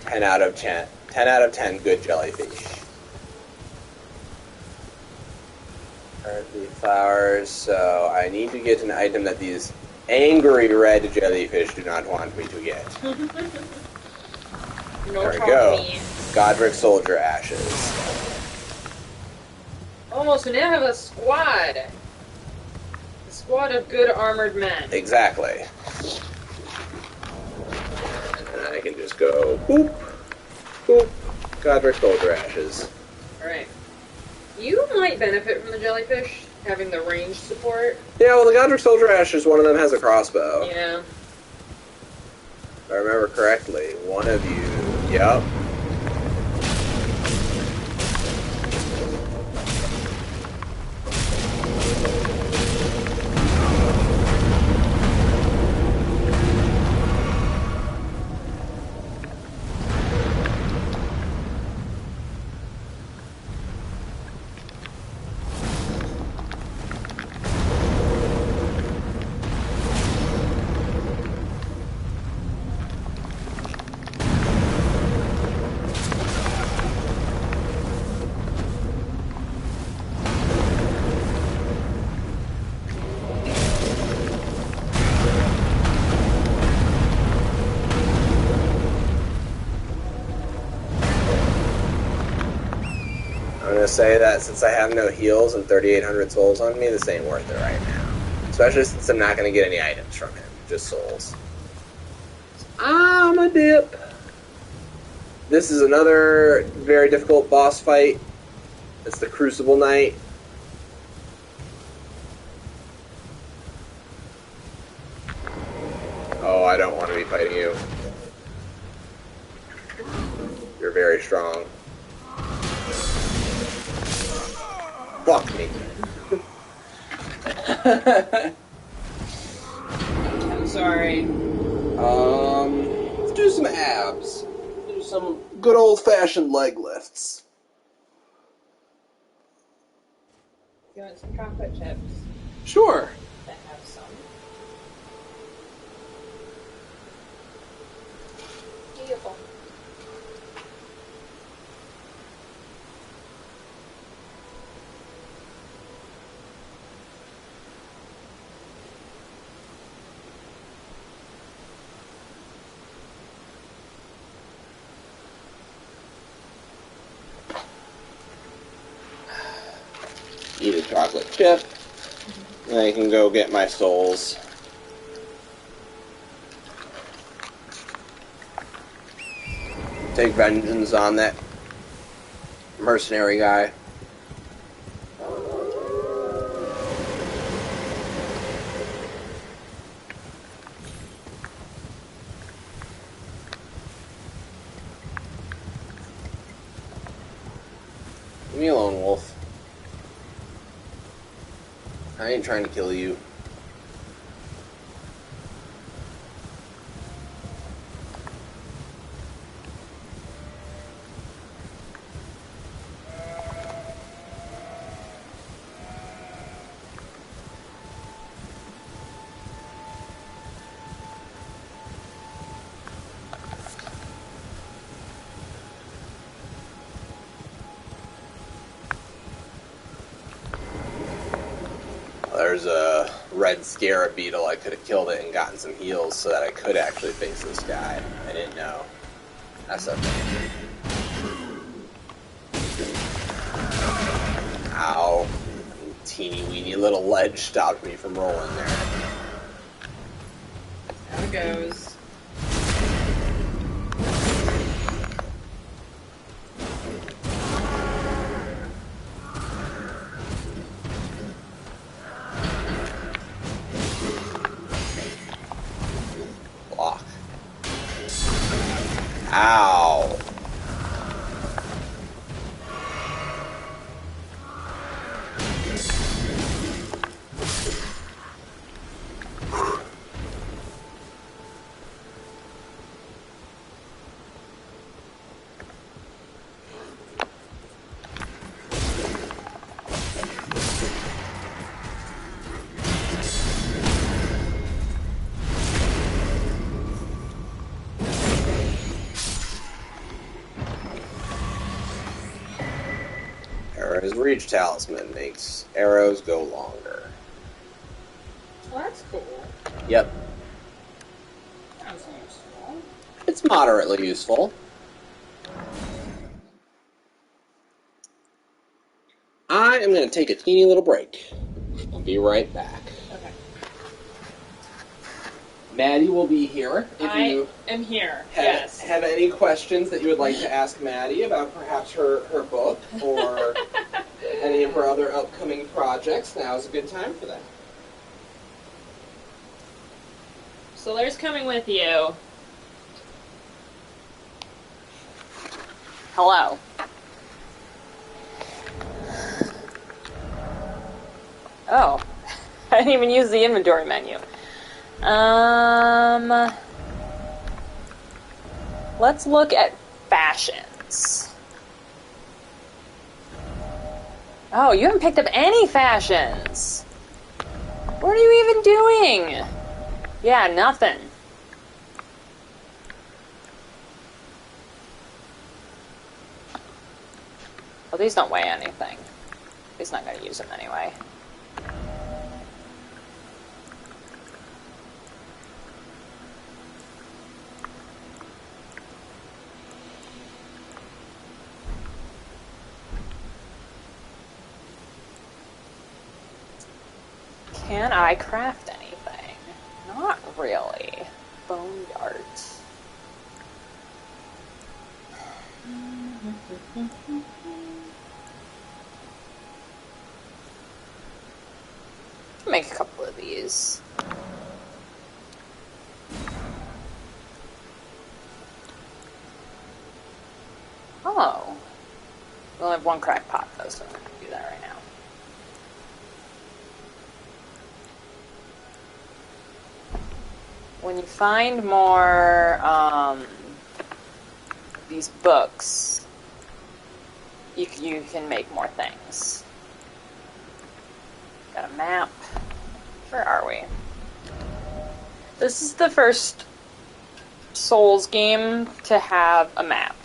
10 out of 10. 10 out of 10 good jellyfish. Earthly flowers, so I need to get an item that these angry red jellyfish do not want me to get. No, there we go. Me. Godric soldier ashes. Oh, so now I have a squad. A squad of good armored men. Exactly. And I can just go boop, boop. Godric soldier ashes. Alright. You might benefit from the jellyfish, having the range support. Yeah, well, the Godric soldier ashes, one of them has a crossbow. Yeah. If I remember correctly, one of you... Yep. I'm going to say that since I have no heals and 3,800 souls on me, this ain't worth it right now. Especially since I'm not going to get any items from him, just souls. I'm a dip. This is another very difficult boss fight. It's the Crucible Knight. Oh, I don't want to be fighting you. You're very strong. Fuck me. I'm sorry. Let's do some abs. Do some good old-fashioned leg lifts. You want some chocolate chips? Sure. That have some. Beautiful. Eat a chocolate chip. And I can go get my souls. Take vengeance on that mercenary guy. Leave me alone, Wolf. I ain't trying to kill you. there's a red scarab beetle. I could have killed it and gotten some heals so that I could actually face this guy. I didn't know. That's okay. Ow. Teeny weeny little ledge stopped me from rolling there. How it goes. Block. Ow. Arrow's Reach Talisman makes arrows go longer. Well, that's cool. Yep. Sounds useful. It's moderately useful. I am going to take a teeny little break. I'll be right back. Okay. Maddie will be here if you am here. have any questions that you would like to ask Maddie about perhaps her book or any of her other upcoming projects. Now is a good time for that. Solar's coming with you. Hello. Oh, I didn't even use the inventory menu. Let's look at fashions. Oh, you haven't picked up any fashions. What are you even doing? Yeah, nothing. Well, these don't weigh anything. He's not going to use them anyway. Can I craft anything? Not really. Bone dart. Make a couple of these. Oh. We only have one cracked pot though, so I'm going to do that right now. When you find more, these books, you can make more things. Got a map. Where are we? This is the first Souls game to have a map,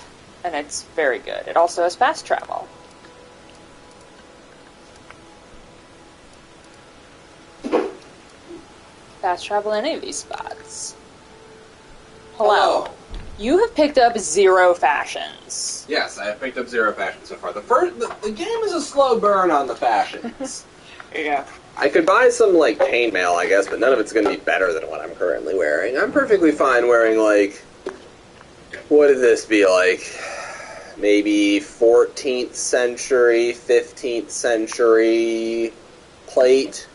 and it's very good. It also has fast travel. Fast travel in any of these spots. Hello. You have picked up 0 fashions. Yes, I have picked up 0 fashions so far. The game is a slow burn on the fashions. Yeah. I could buy some, like, chainmail, I guess, but none of it's going to be better than what I'm currently wearing. I'm perfectly fine wearing, like, what would this be, like, maybe 14th century, 15th century plate.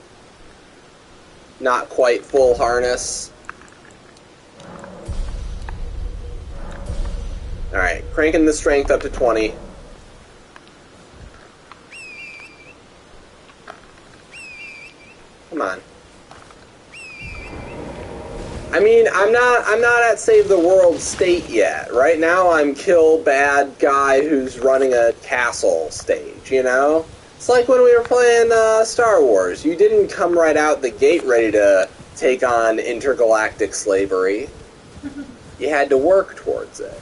Not quite full harness. Alright, cranking the strength up to 20. Come on. I mean, I'm not at save the world state yet. Right now I'm kill bad guy who's running a castle stage, you know? It's like when we were playing Star Wars. You didn't come right out the gate ready to take on intergalactic slavery. You had to work towards it.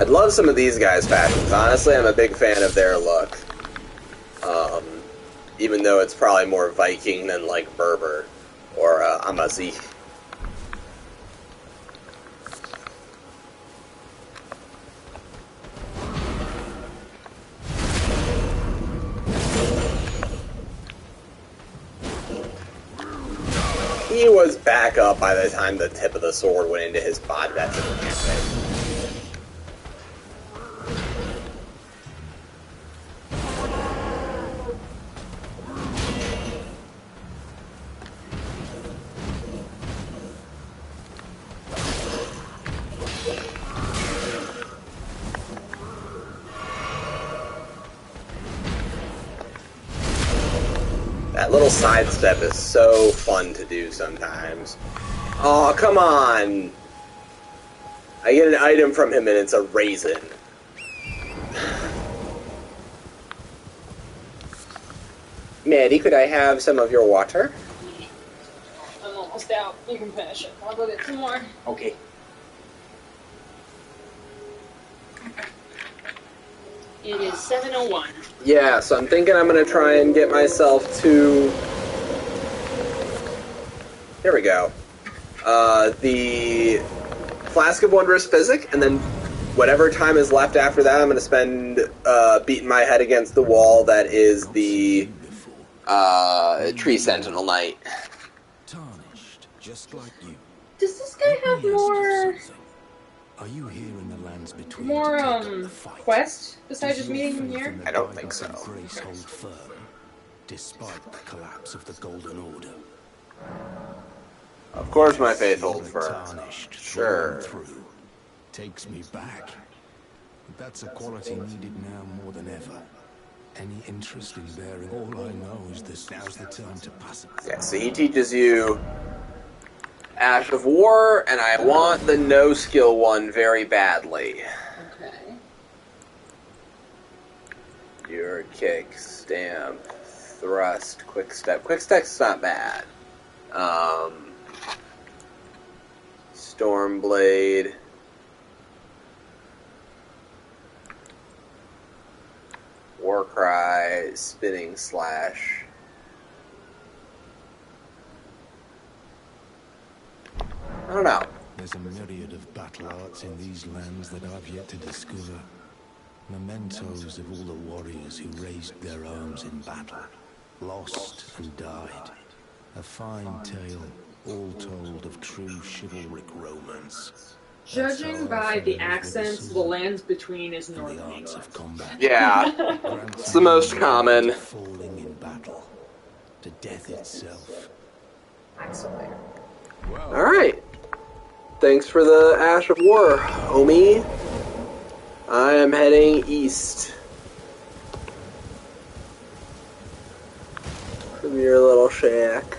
I'd love some of these guys' fashions. Honestly, I'm a big fan of their look. Even though it's probably more Viking than, like, Berber or Amazi. He was back up by the time the tip of the sword went into his body. That's it. That little sidestep is so fun to do sometimes. Oh, come on! I get an item from him and it's a raisin. Maddie, could I have some of your water? I'm almost out. You can finish it. I'll go get some more. Okay. It is 7:01. Yeah, so I'm thinking I'm going to try and get myself to... There we go. The Flask of Wondrous Physic, and then whatever time is left after that, I'm going to spend beating my head against the wall that is the Tree Sentinel Knight. Tarnished, just like you. Does this guy have more... Are you here in the lands between more, to take up the fight? quest besides Does just your meeting him faith here? in the I don't guidance think of so. Grace hold firm, despite the collapse of the Golden Order. Of course my faith holds You're firm. tarnished, Sure. through. Takes me back. But that's a quality needed now more than ever. Any interest in bearing? All I know is this now's the time to pass it. Yeah, so he teaches you Ash of War, and I want the no-skill one very badly. Okay. Your kick, stamp, thrust, quick step. Quick step's not bad. Stormblade. Warcry, spinning slash. I don't know. There's a myriad of battle arts in these lands that I've yet to discover. Mementos of all the warriors who raised their arms in battle, lost and died. A fine tale, all told of true chivalric romance. Judging by the accents, the lands between is Northern The arts England. of combat. Yeah, it's the most common. Falling in battle, to death itself. Excellent. Alright. Thanks for the Ash of War, homie. I am heading east. From your little shack.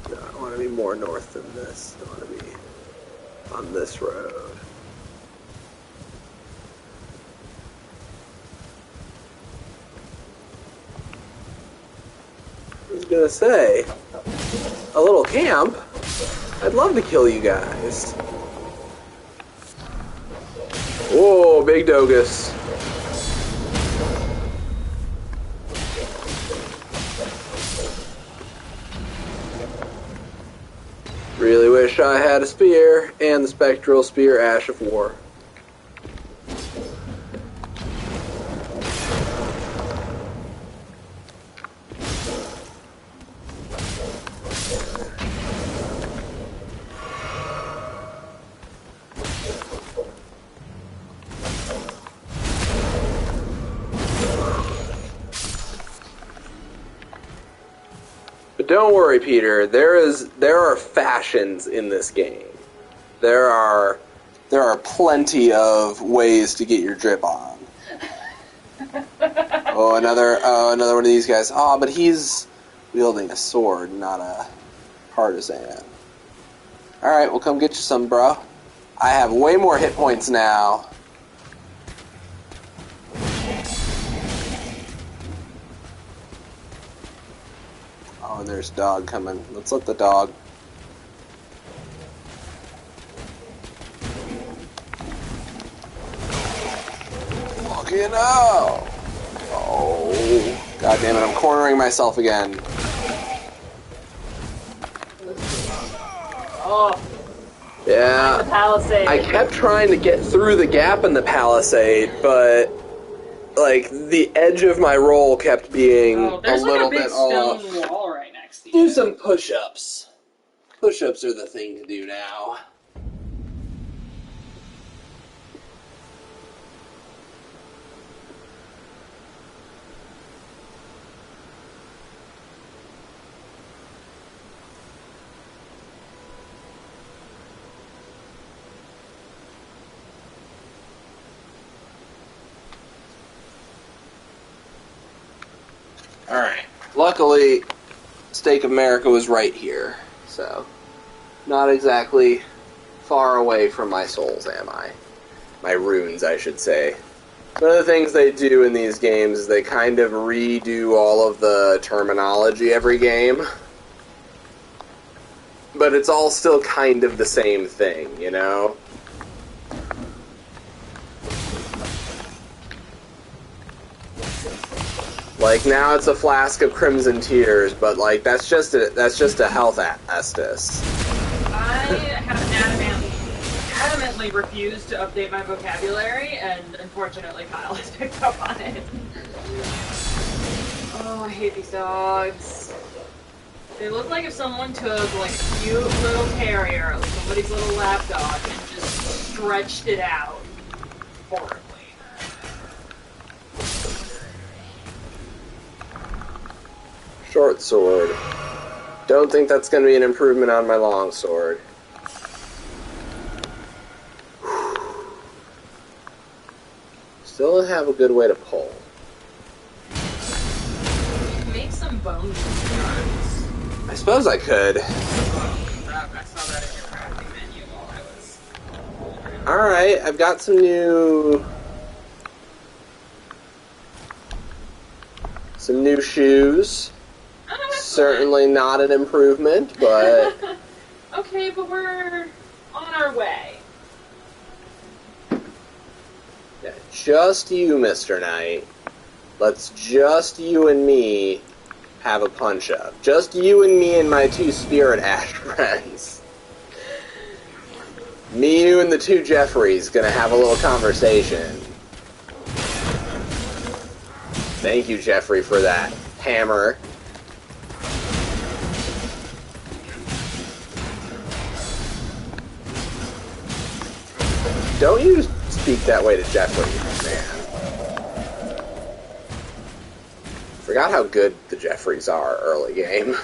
No, I want to be more north than this. I want to be on this road. I was gonna say, a little camp. I'd love to kill you guys. Whoa, big Dogus. Really wish I had a spear and the spectral spear Ash of War. But don't worry, Peter. There are fashions in this game. There are plenty of ways to get your drip on. Another one of these guys. Oh, but he's wielding a sword, not a partisan. All right, we'll come get you some, bro. I have way more hit points now. Oh, there's dog coming. Let's let the dog. Fucking hell! Oh, god damn it! I'm cornering myself again. Oh. Yeah. The palisade. I kept trying to get through the gap in the palisade, but like the edge of my roll kept being a little bit off. There's like a big stone wall right next to you. Do some push-ups. Push-ups are the thing to do now. Alright. Luckily, Stake of America was right here, so not exactly far away from my souls, am I? My runes, I should say. One of the things they do in these games is they kind of redo all of the terminology every game. But it's all still kind of the same thing, you know? Like, now it's a flask of Crimson Tears, but, like, that's just a health Estus. I have adamantly refused to update my vocabulary, and unfortunately Kyle has picked up on it. Oh, I hate these dogs. They look like if someone took, like, a cute little terrier, like somebody's little lap dog, and just stretched it out horribly. Short sword. Don't think that's going to be an improvement on my long sword. Still don't have a good way to pull. Make some bone guns. I suppose I could. I saw that in your crafting menu while I was... Alright, I've got some new shoes. Certainly not an improvement, but... Okay, but we're on our way. Yeah, just you, Mr. Knight. Let's just you and me have a punch-up. Just you and me and my two Spirit Ash friends. Me, you, and the two Jeffreys gonna have a little conversation. Thank you, Jeffrey, for that hammer. Don't you speak that way to Jeffrey, man. Forgot how good the Jeffreys are early game.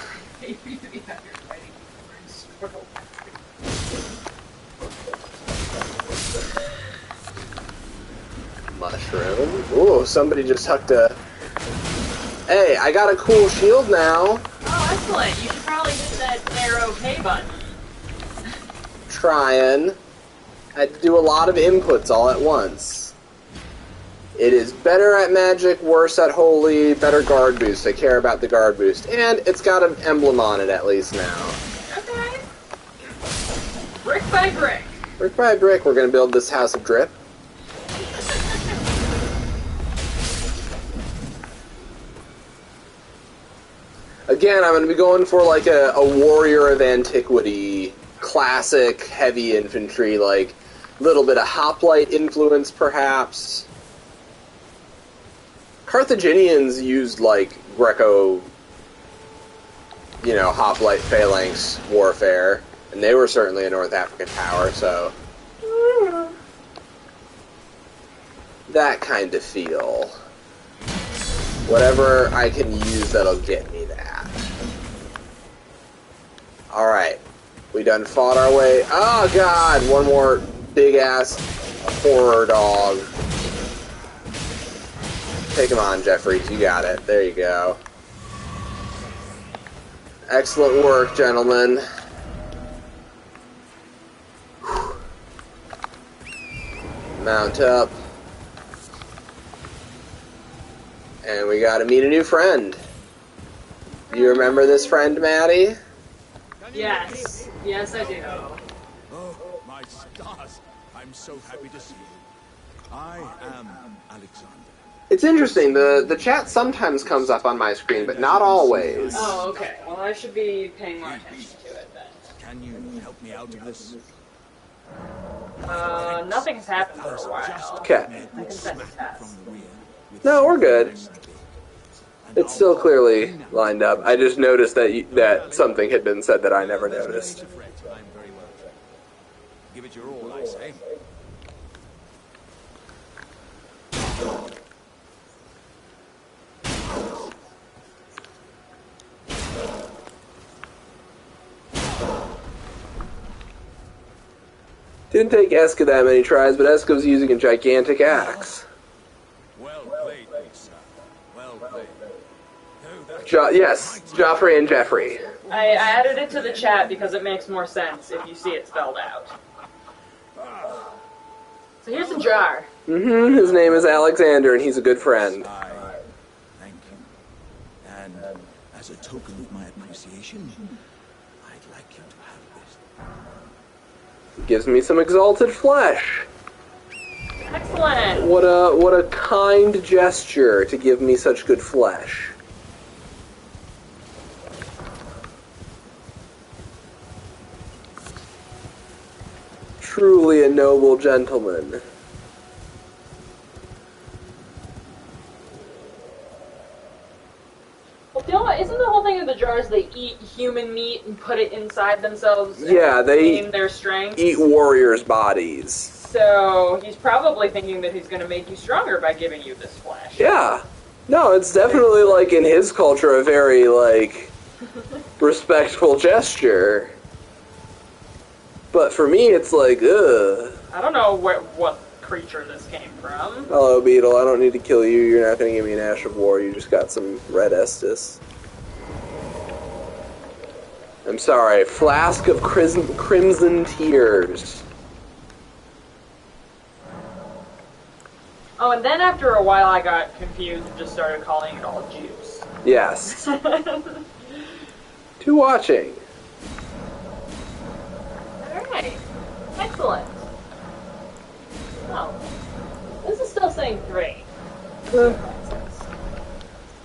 Mushroom. Ooh, somebody just hucked a... Hey, I got a cool shield now. Oh, excellent. You should probably hit that there okay button. Trying. I had to do a lot of inputs all at once. It is better at magic, worse at holy, better guard boost. I care about the guard boost. And it's got an emblem on it at least now. Okay. Brick by brick. Brick by brick, we're going to build this house of drip. Again, I'm going to be going for like a warrior of antiquity, classic heavy infantry, like little bit of hoplite influence perhaps. Carthaginians used like Greco, you know, hoplite phalanx warfare, and they were certainly a North African power, so that kind of feel. Whatever I can use that'll get me that. Alright. We done fought our way. Oh god! One more big ass horror dog. Take him on, Jeffries. You got it. There you go. Excellent work, gentlemen. Mount up. And we gotta meet a new friend. Do you remember this friend, Maddie? Yes. Yes, I do. Oh, my stars. I'm so happy to see you. I am Alexander. It's interesting, the chat sometimes comes up on my screen, but not always. Oh, okay. Well, I should be paying more attention to it then. Can you help me out of this? Nothing's happened for a while. Okay. I can send a test. No, we're good. It's still clearly lined up. I just noticed that something had been said that I never noticed. I'm very well. Give it your all, I say. Didn't take Eska that many tries, but Eska was using a gigantic axe. Well played, Lisa. Well played. Yes, Joffrey and Jeffrey. I added it to the chat because it makes more sense if you see it spelled out. So here's the jar. His name is Alexander, and he's a good friend. Thank you. And as a token of my appreciation, I'd like you to have this. Gives me some exalted flesh. Excellent. What a kind gesture to give me such good flesh. Truly a noble gentleman. Well, isn't the whole thing of the jars they eat human meat and put it inside themselves? Yeah, they gain their strength. Eat warriors' bodies. So he's probably thinking that he's going to make you stronger by giving you this flesh. Yeah. No, it's definitely, like, in his culture, a very, like, respectful gesture. But for me, it's like, ugh. I don't know what creature this came from. Hello, Beetle. I don't need to kill you. You're not going to give me an Ash of War. You just got some red Estus. I'm sorry. Flask of Crimson Tears. Oh, and then after a while I got confused and just started calling it all juice. Yes. To watching. Alright. Excellent. Oh. This is still saying 3.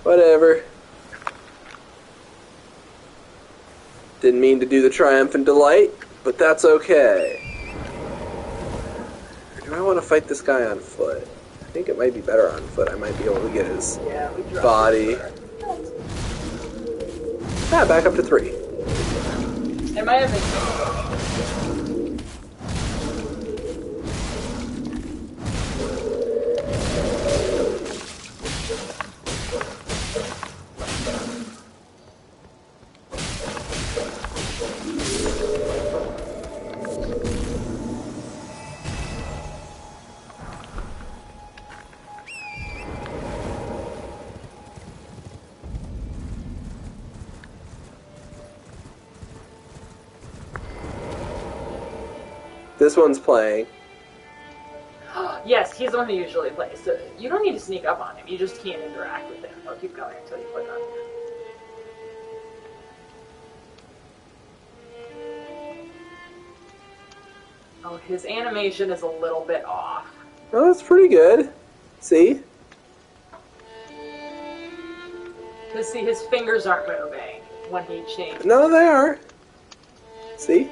Whatever. Didn't mean to do the Triumphant Delight, but that's okay. Do I want to fight this guy on foot? I think it might be better on foot. I might be able to get his body. Yeah, back up to 3. It might have been. This one's playing. Yes, he's the one who usually plays. So you don't need to sneak up on him. You just can't interact with him. Or keep going until you click on him. Oh, his animation is a little bit off. Oh, that's pretty good. See? Because, see, his fingers aren't moving when he changes. No, they are. See?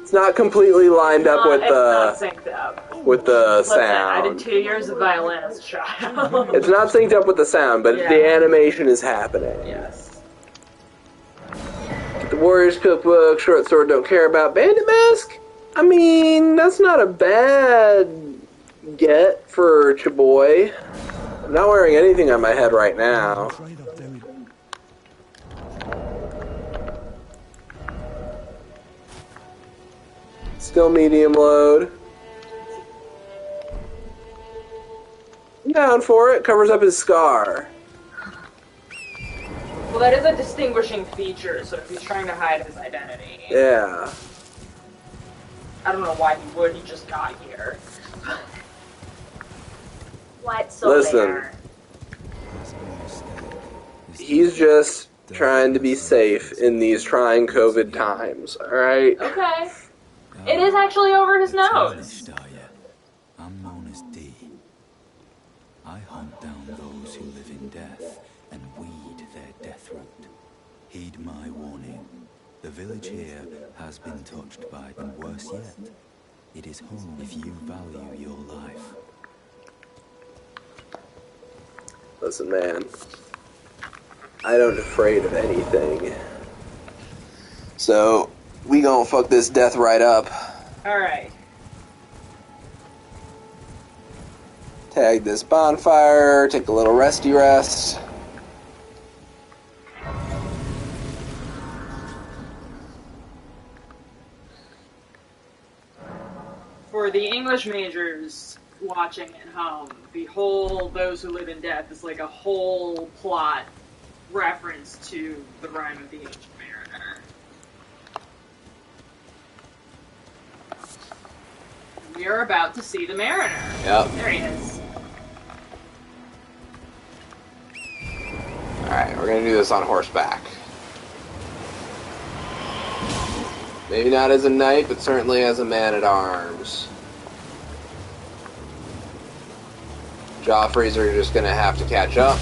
It's not completely lined up with It's not synced up. with the Listen, I sound. did 2 years of violin as a child. It's not synced up with the sound, but Yeah. the animation is happening. Yes. Get the Warriors Cookbook, Short Sword Don't Care About, Bandit Mask? I mean, that's not a bad get for Chaboy. I'm not wearing anything on my head right now. Still medium load. I'm down for it. Covers up his scar. Well, that is a distinguishing feature, so if he's trying to hide his identity... Yeah. I don't know why he would, he just got here. What's so Listen. there? He's just trying to be safe in these trying COVID times, alright? Okay. It is actually over his nose. I'm known as D. I hunt down those who live in death and weed their death root. Heed my warning. The village here has been touched by, and worse yet, it is home if you value your life. Listen, man. I don't afraid of anything. So, we gonna fuck this death right up. Alright. Tag this bonfire, take a little resty rest. For the English majors watching at home, behold, those who live in death is like a whole plot reference to the Rime of the Ancient Mariner. We are about to see the Mariner. Yep. There he is. Alright, we're gonna do this on horseback. Maybe not as a knight, but certainly as a man-at-arms. Joffreys are just gonna have to catch up.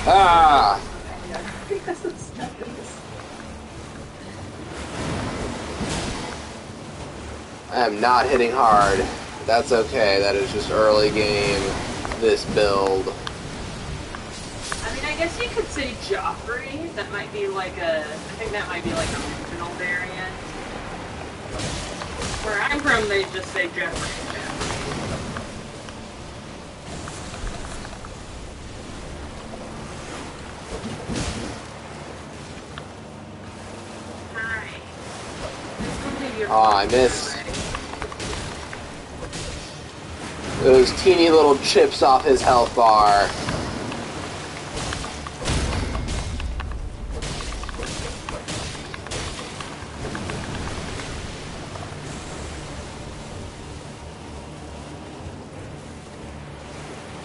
Ah! I am not hitting hard. That's okay, that is just early game, this build. I mean, I guess you could say Joffrey. That might be like I think that might be like a regional variant. Where I'm from, they just say Jeffrey. Oh, I missed. Those teeny little chips off his health bar.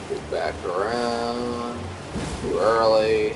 Get back around. Too early.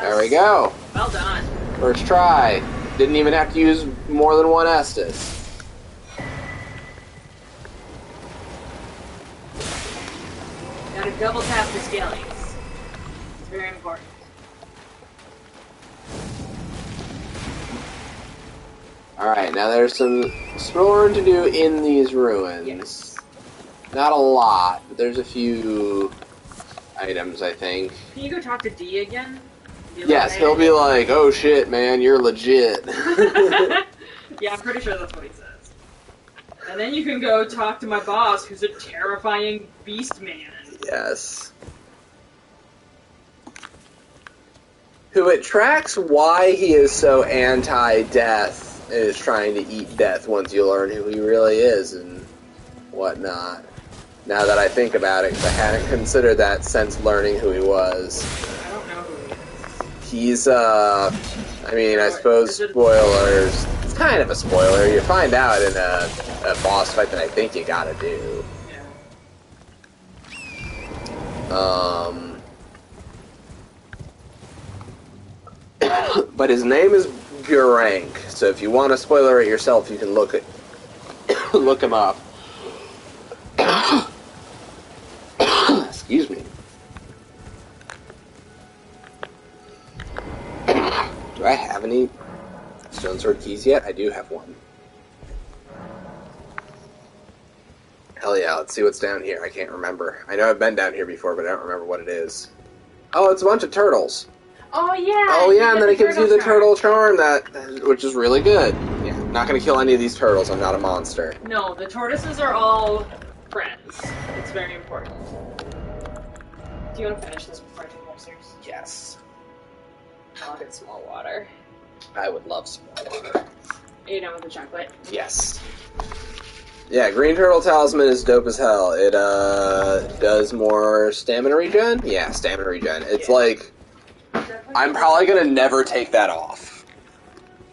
There we go. Well done. First try. Didn't even have to use more than one Estus. Gotta double tap the skellies. It's very important. Alright, now there's some exploring to do in these ruins. Yes. Not a lot, but there's a few items, I think. Can you go talk to D again? Yes, he'll be like, oh shit, man, you're legit. Yeah, I'm pretty sure that's what he says. And then you can go talk to my boss, who's a terrifying beast man. Yes. Who it tracks why he is so anti-death and is trying to eat death once you learn who he really is and whatnot. Now that I think about it, because I hadn't considered that since learning who he was. I don't know who he is. He's, I mean, I suppose spoilers. It's kind of a spoiler. You find out in a boss fight that I think you gotta do. But his name is Burank, so if you want to spoiler it yourself, you can look him up. Excuse me. Do I have any stone sword keys yet? I do have one. Hell yeah, let's see what's down here. I can't remember. I know I've been down here before, but I don't remember what it is. Oh, it's a bunch of turtles. Oh yeah! Oh yeah, and then it gives you the turtle charm, which is really good. Yeah. Not gonna kill any of these turtles. I'm not a monster. No, the tortoises are all friends. It's very important. Do you want to finish this before I take it upstairs? Yes. I'll get some more water. I would love some more water. Are you done with the chocolate? Yes. Yeah, Green Turtle Talisman is dope as hell. It does more stamina regen? Yeah, stamina regen. It's like, I'm probably gonna never take that off.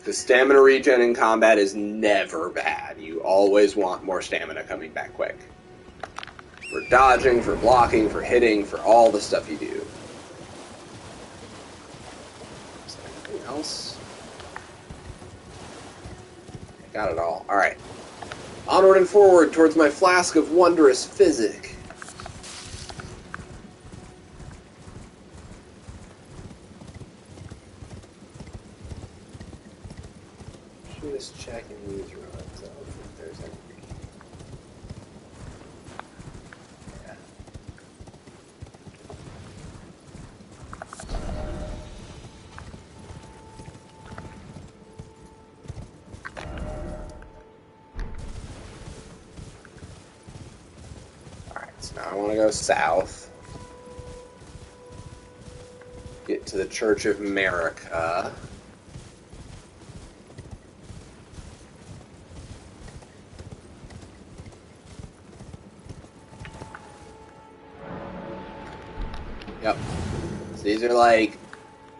The stamina regen in combat is never bad. You always want more stamina coming back quick. For dodging, for blocking, for hitting, for all the stuff you do. Is there anything else? I got it all. Alright. Onward and forward towards my flask of wondrous physic. Just checking these runs out if there's any. Yeah. Alright, so now I want to go south. Get to the Church of America. Yep. So these are like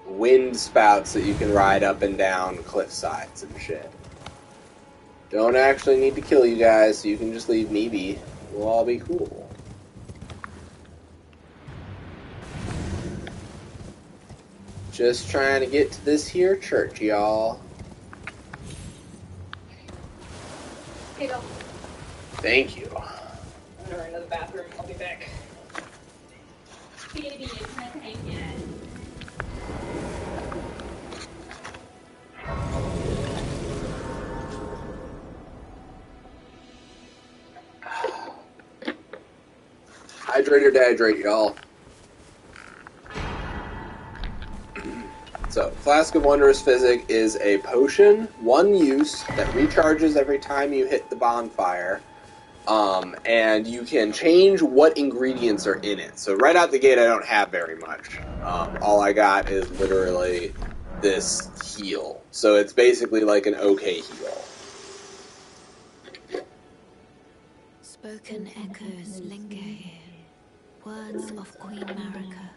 wind spouts that you can ride up and down cliff sides and shit. Don't actually need to kill you guys, so you can just leave me be. We'll all be cool. Just trying to get to this here church, y'all. Here you go. Thank you. I'm gonna run to the bathroom. I'll be back. Baby, it's not time yet. Hydrate or dehydrate, y'all. So, Flask of Wondrous Physic is a potion, one use, that recharges every time you hit the bonfire. And you can change what ingredients are in it. So right out the gate, I don't have very much. All I got is literally this heal. So it's basically like an okay heal. Spoken echoes linger here. Words of Queen Marika,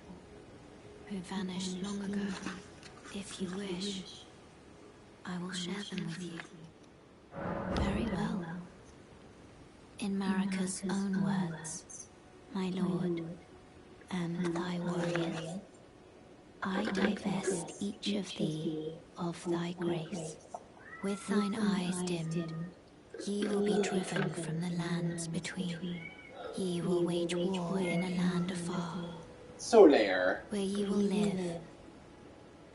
who vanished long ago. If you wish, I will share them with you. Very well. In Marika's own words, my lord, and thy warriors, I divest each of thee of thy grace. With thine eyes dimmed, ye will be driven from the lands between. Ye will wage war in a land afar, Solaire. where ye will live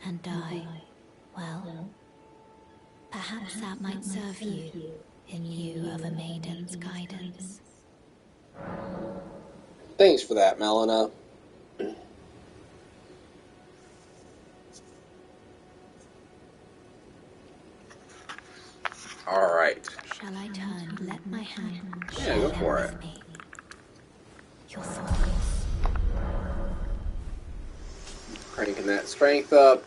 and die. Well, perhaps that might serve you in lieu of a maiden's guidance. Thanks for that, Melina. Alright. Shall I turn? Let my hand Yeah, go for it. me. Your thoughts. Cranking that strength up.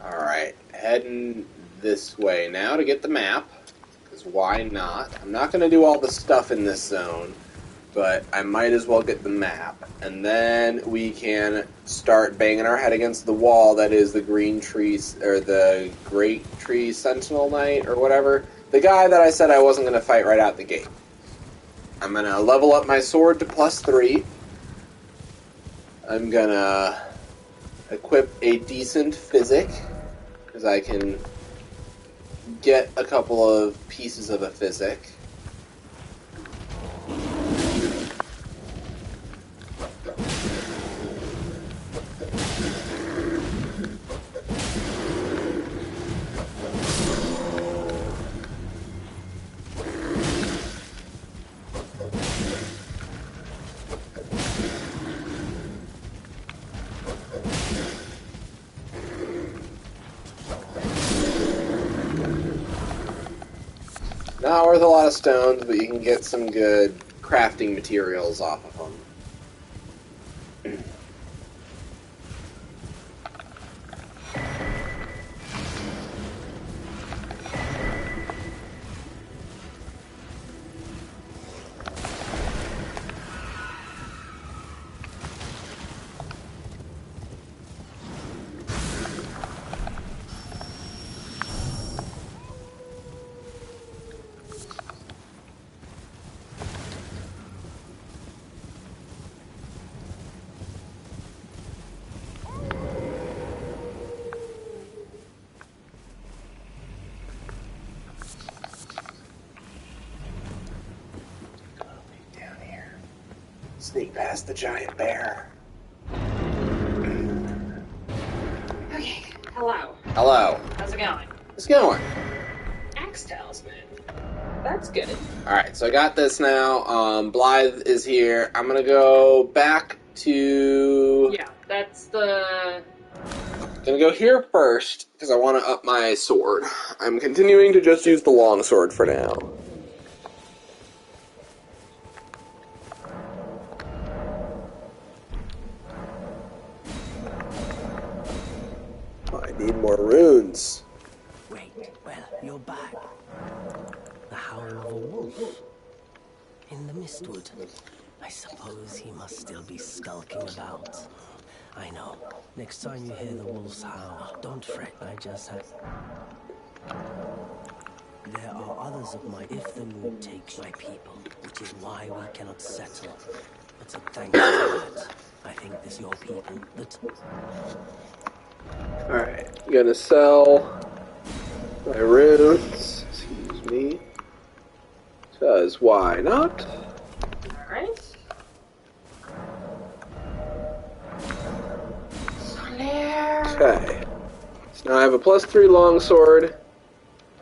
Alright, heading this way now to get the map. Because why not? I'm not going to do all the stuff in this zone, but I might as well get the map. And then we can start banging our head against the wall that is the green tree, or the Great Tree Sentinel Knight, or whatever. The guy that I said I wasn't going to fight right out the gate. I'm going to level up my sword to +3. I'm going to equip a decent physic, because I can get a couple of pieces of a physic. Not worth a lot of stones, but you can get some good crafting materials off of them. Sneak past the giant bear. Okay, hello. Hello. How's it going? It's going. Axe talisman. That's good. Alright, so I got this now. Blythe is here. I'm gonna go back to... Yeah, that's the... Gonna go here first, because I want to up my sword. I'm continuing to just use the long sword for now. I need more runes. Wait, well, you're back. The howl of a wolf. In the mistwood. I suppose he must still be skulking about. I know. Next time you hear the wolf's howl, don't fret, I just had... There are others of my... If the mood takes my people, which is why we cannot settle. But thanks to that, I think this your people that... Alright, I'm gonna sell my runes. Excuse me. Because why not? Alright. So there... Okay. So now I have a +3 longsword.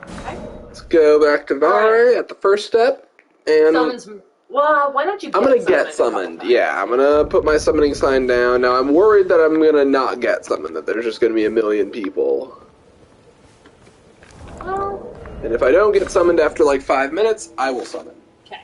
Okay. Let's go back to Vare at the first step. And Summons... Well, why don't you I'm gonna get summoned. Yeah, I'm gonna put my summoning sign down. Now I'm worried that I'm gonna not get summoned, that there's just gonna be a million people. Well... And if I don't get summoned after like 5 minutes, I will summon. Okay.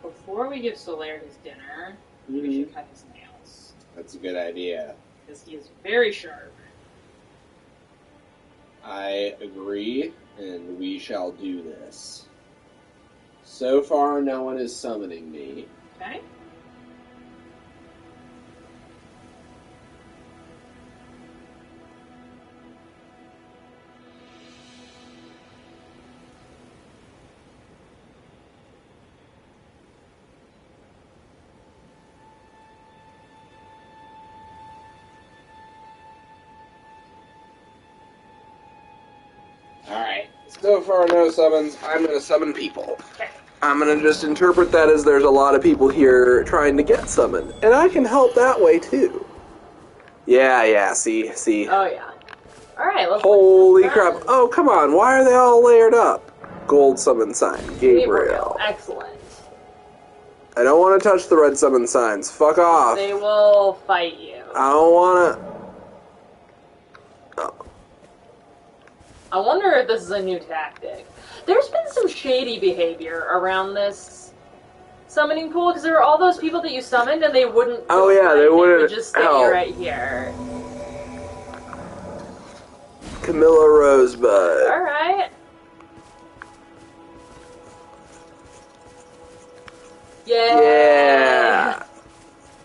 Before we give Solaire his dinner, we should cut his nails. That's a good idea. Because he is very sharp. I agree, and we shall do this. So far, no one is summoning me. Okay. Alright, so far no summons. I'm gonna summon people. Okay. I'm gonna just interpret that as there's a lot of people here trying to get summoned. And I can help that way too. Yeah, see. Oh, yeah. Alright, let's... Holy crap. Oh, come on, why are they all layered up? Gold summon sign, Gabriel. Excellent. I don't want to touch the red summon signs. Fuck off. They will fight you. I don't want to... I wonder if this is a new tactic. There's been some shady behavior around this summoning pool, because there were all those people that you summoned and they wouldn't... Oh yeah, they wouldn't... They would just stay right here. Camilla Rosebud. Alright. Yeah.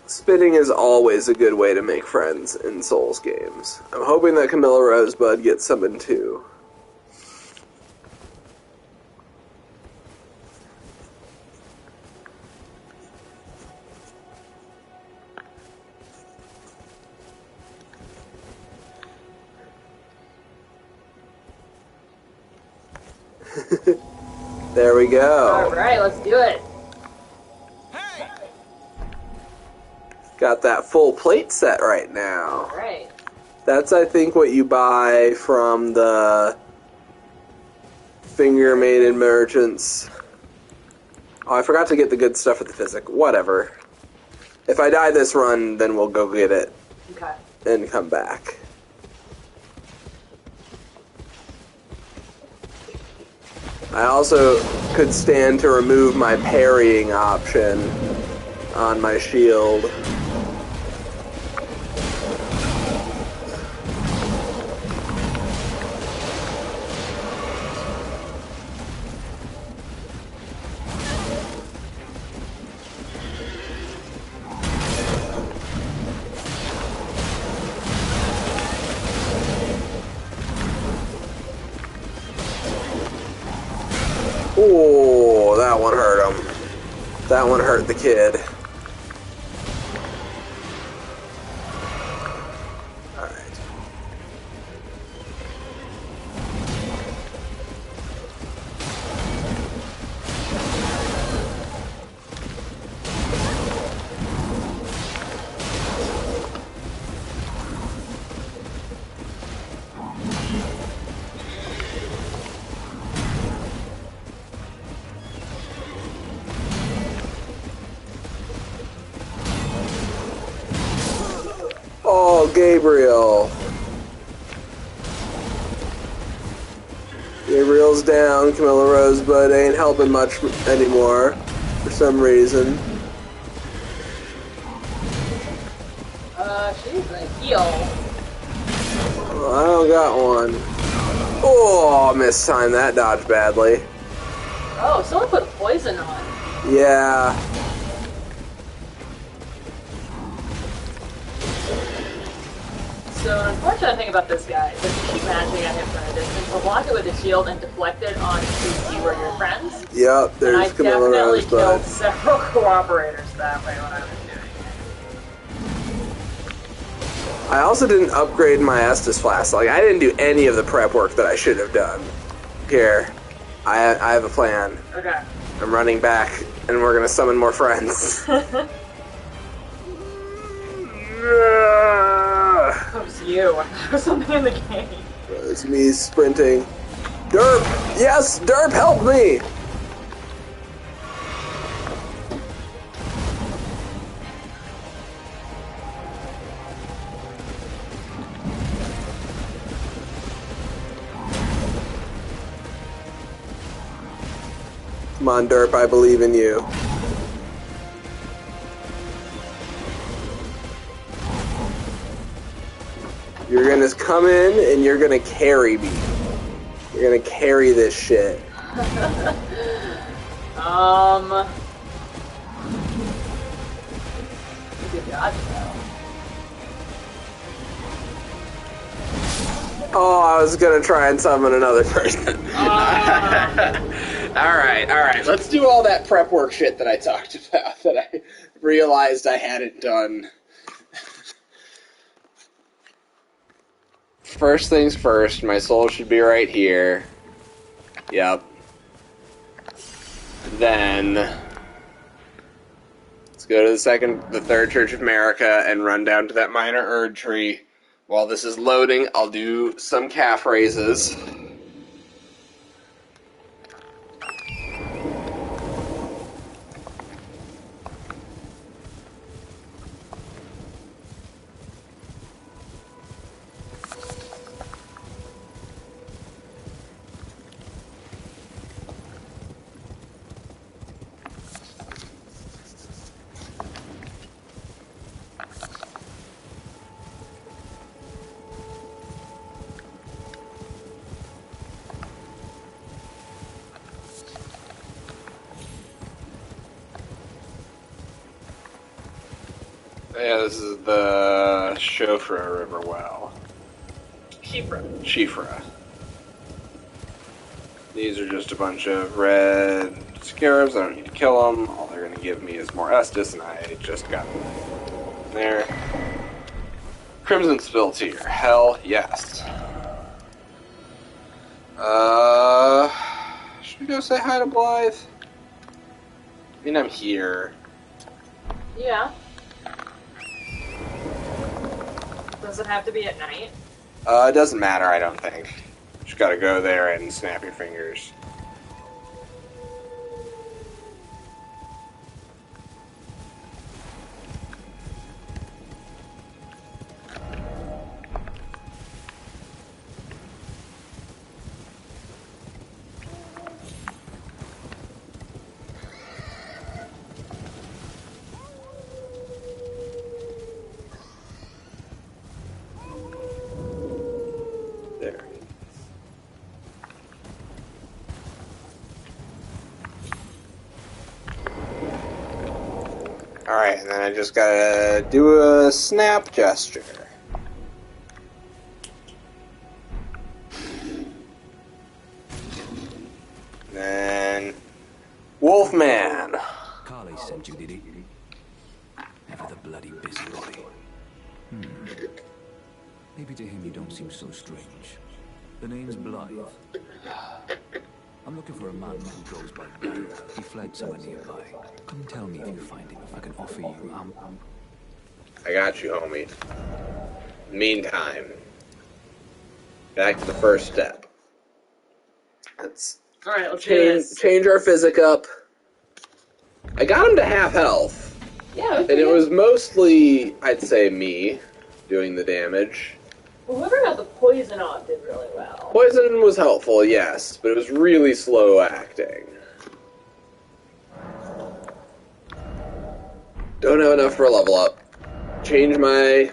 Spinning is always a good way to make friends in Souls games. I'm hoping that Camilla Rosebud gets summoned too. There we go. Alright, let's do it. Got that full plate set right now. Alright. That's, I think, what you buy from the finger-mated merchants. Oh, I forgot to get the good stuff at the physic. Whatever. If I die this run, then we'll go get it. Okay. And come back. I also could stand to remove my parrying option on my shield. Oh, that one hurt him. That one hurt the kid. Alright. Oh, Gabriel. Gabriel's down. Camilla Rosebud ain't helping much anymore for some reason. She's a heal. Oh, I don't got one. Oh, mistimed that dodge badly. Oh, someone put poison on. Yeah. So, an unfortunate thing about this guy is if you keep mashing at him from a distance, he'll block it with his shield and deflect it on you or your friends. Yep, And there's I Camilla definitely Rosebud. killed several cooperators that way when I was doing it. I also didn't upgrade my Estus Flask. Like, I didn't do any of the prep work that I should have done. Here, I have a plan. Okay. I'm running back, and we're gonna summon more friends. That was you. That was something in the game. It's me sprinting. Derp! Yes, Derp, help me! Come on, Derp, I believe in you. You're gonna come in and you're gonna carry me. You're gonna carry this shit. Good God, Oh, I was gonna try and summon another person. Alright, let's do all that prep work shit that I talked about that I realized I hadn't done. First things first, my soul should be right here. Yep. Then let's go to the third Church of America and run down to that minor Erd tree. While this is loading, I'll do some calf raises. Yeah, this is the Shofra River well. Shifra. These are just a bunch of red scarabs. I don't need to kill them. All they're going to give me is more Estus, and I just got them there. Crimson Spill Tear. Hell yes. Should we go say hi to Blythe? I mean, I'm here. Yeah. Does it have to be at night? It doesn't matter, I don't think. Just gotta go there and snap your fingers. There. Alright, and then I just gotta do a snap gesture. Then... Wolfman! Carly sent you, did he? Never the bloody busybody. Maybe to him you don't seem so strange. The name's Blythe. I'm looking for a man who goes by Blythe. He fled somewhere nearby. Come tell me if you find him. I can offer you, I got you, homie. Meantime, back to the first step. Let's Alright, let's do this. change our physic up. I got him to half health. Yeah, And it was mostly, I'd say, me doing the damage. Whoever got the poison off did really well. Poison was helpful, yes, but it was really slow acting. Don't have enough for a level up. Change my...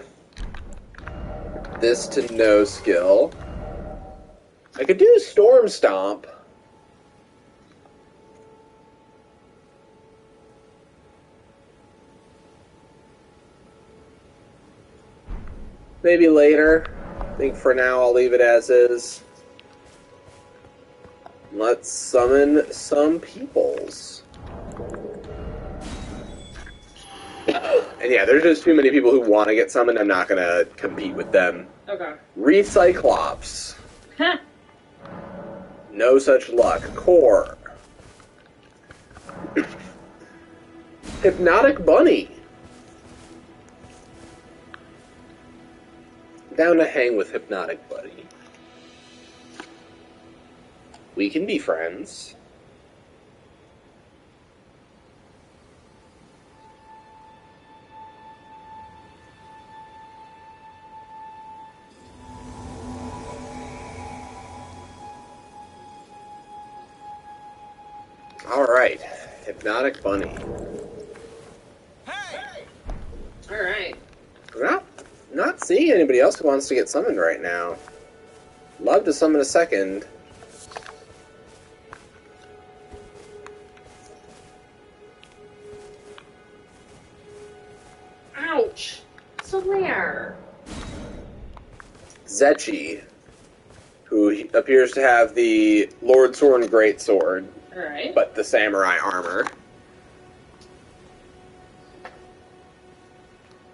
this to no skill. I could do Storm Stomp. Maybe later. I think for now I'll leave it as is. Let's summon some peoples. And yeah, there's just too many people who want to get summoned. I'm not going to compete with them. Okay. Recyclops. No such luck. Core. Hypnotic Bunny. Down to hang with Hypnotic Buddy. We can be friends. Alright. Hypnotic Bunny. Hey! Alright. Not seeing anybody else who wants to get summoned right now. Love to summon a second. Ouch! So there. Zetchi, who appears to have the Lord Sword and Great Sword, Alright. but the samurai armor.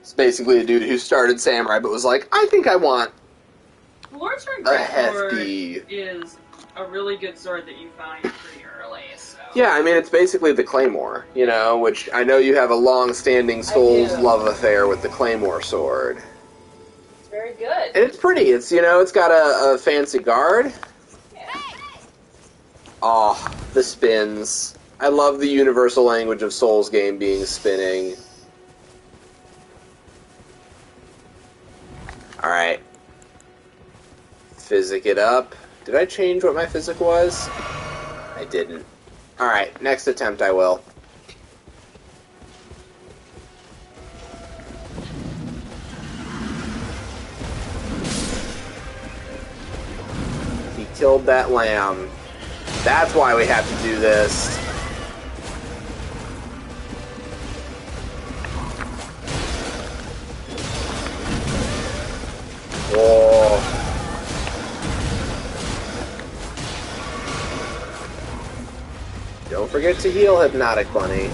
It's basically a dude who started samurai but was like, I think I want Lord's Ring a Greatsword hefty... is a really good sword that you find pretty early, so... Yeah, I mean, it's basically the Claymore, you know, which I know you have a long-standing Souls love affair with the Claymore sword. It's very good. And it's pretty. It's, you know, it's got a fancy guard. Oh, the spins. I love the universal language of Souls game being spinning. Alright. Physic it up. Did I change what my physic was? I didn't. Alright, next attempt I will. He killed that lamb. That's why we have to do this. Whoa. Don't forget to heal, Hypnotic Bunny.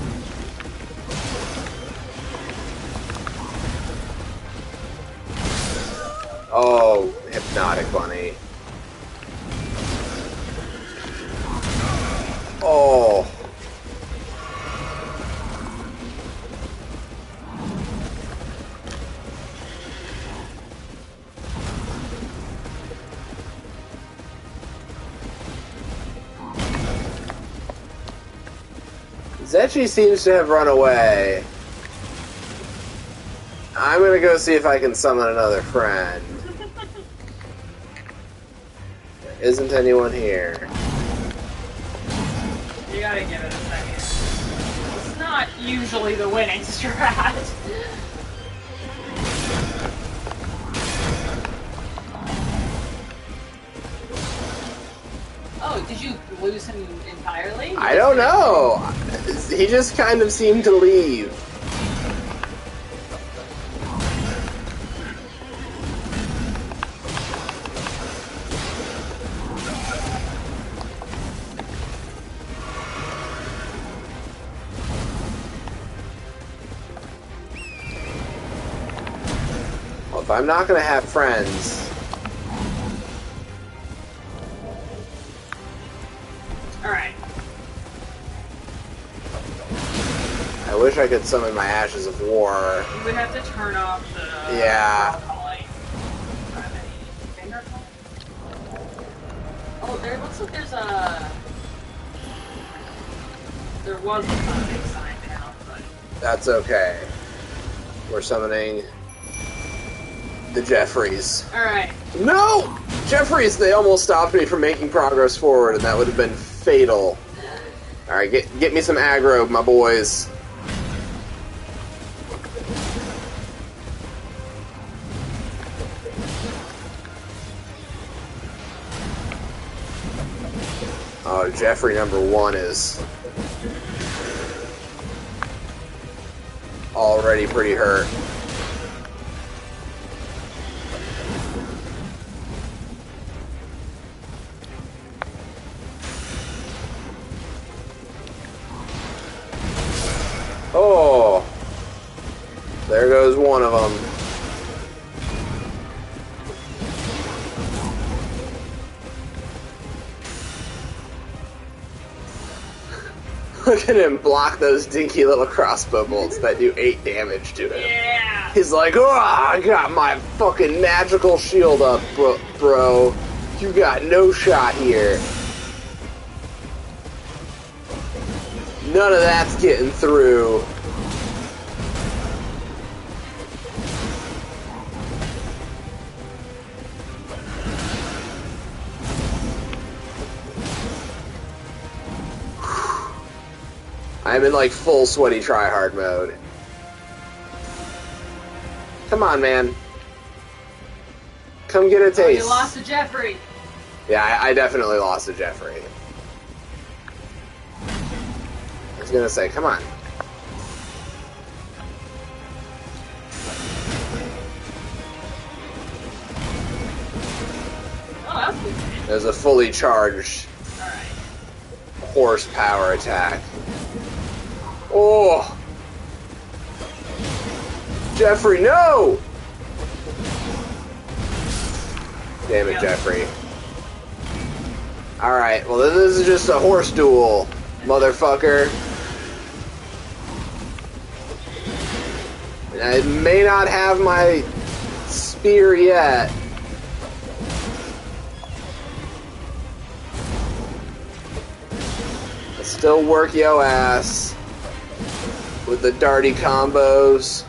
Oh, Hypnotic Bunny. Oh. Zetchi seems to have run away. I'm gonna go see if I can summon another friend. There isn't anyone here. You gotta give it a second. It's not usually the winning strat. Oh, did you lose him entirely? I don't know. He just kind of seemed to leave. Well, if I'm not going to have friends... Alright. I wish I could summon my Ashes of War. You would have to turn off the... Yeah. Oh, there looks like there's a... There was a summoning sign down, but... That's okay. We're summoning... the Jeffries. Alright. No! Jeffries, they almost stopped me from making progress forward, and that would have been fatal. Alright, get me some aggro, my boys. Oh, Jeffrey number 1 is already pretty hurt. Oh, there goes one of them. Look at him block those dinky little crossbow bolts that do 8 damage to him. Yeah! He's like, oh, I got my fucking magical shield up, bro. You got no shot here. None of that's getting through. I'm in like full sweaty tryhard mode. Come on, man. Come get a taste. Oh, you lost to Jeffrey. Yeah, I definitely lost to Jeffrey. I was gonna say, come on. Oh, that was good. There's a fully charged Alright. horsepower attack. Oh! Jeffrey, no! Damn it, Yep. Jeffrey. Alright, well this is just a horse duel, motherfucker. And I may not have my spear yet. I still work yo ass with the darty combos.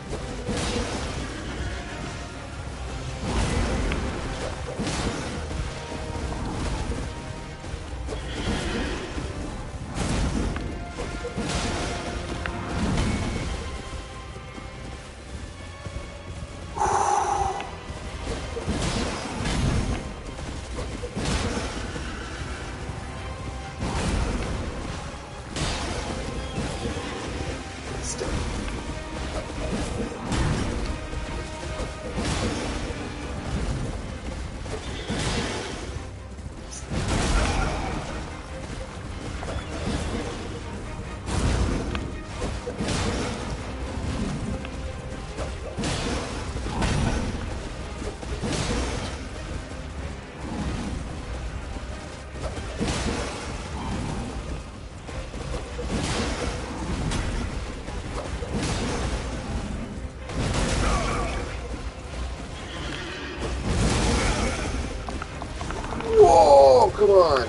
Come on.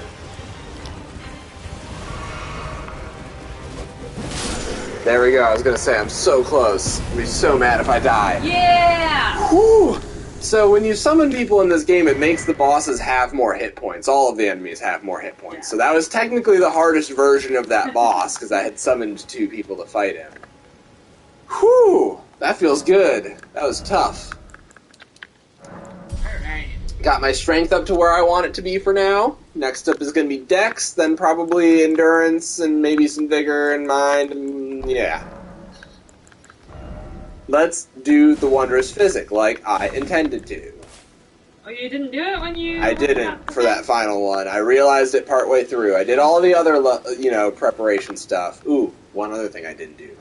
There we go. I was gonna say, I'm so close. I'd be so mad if I die. Yeah! Whew! So when you summon people in this game, it makes the bosses have more hit points. All of the enemies have more hit points. So that was technically the hardest version of that boss, because I had summoned 2 people to fight him. Whew! That feels good. That was tough. Alright. Got my strength up to where I want it to be for now. Next up is going to be Dex, then probably Endurance, and maybe some Vigor and Mind, and yeah. Let's do the Wondrous Physic, like I intended to. Oh, you didn't do it when you... I didn't for that final one. I realized it partway through. I did all the other, preparation stuff. Ooh, one other thing I didn't do.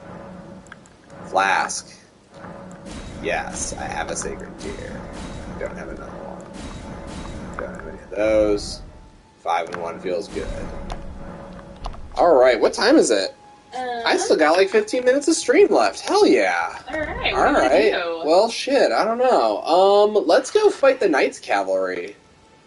Flask. Yes, I have a Sacred Tear. Don't have another one. Don't have any of those. 5 and 1 feels good. Alright, what time is it? I still got like 15 minutes of stream left. Hell yeah. Alright, what Alright. do? Well, shit, I don't know. Let's go fight the Knights Cavalry.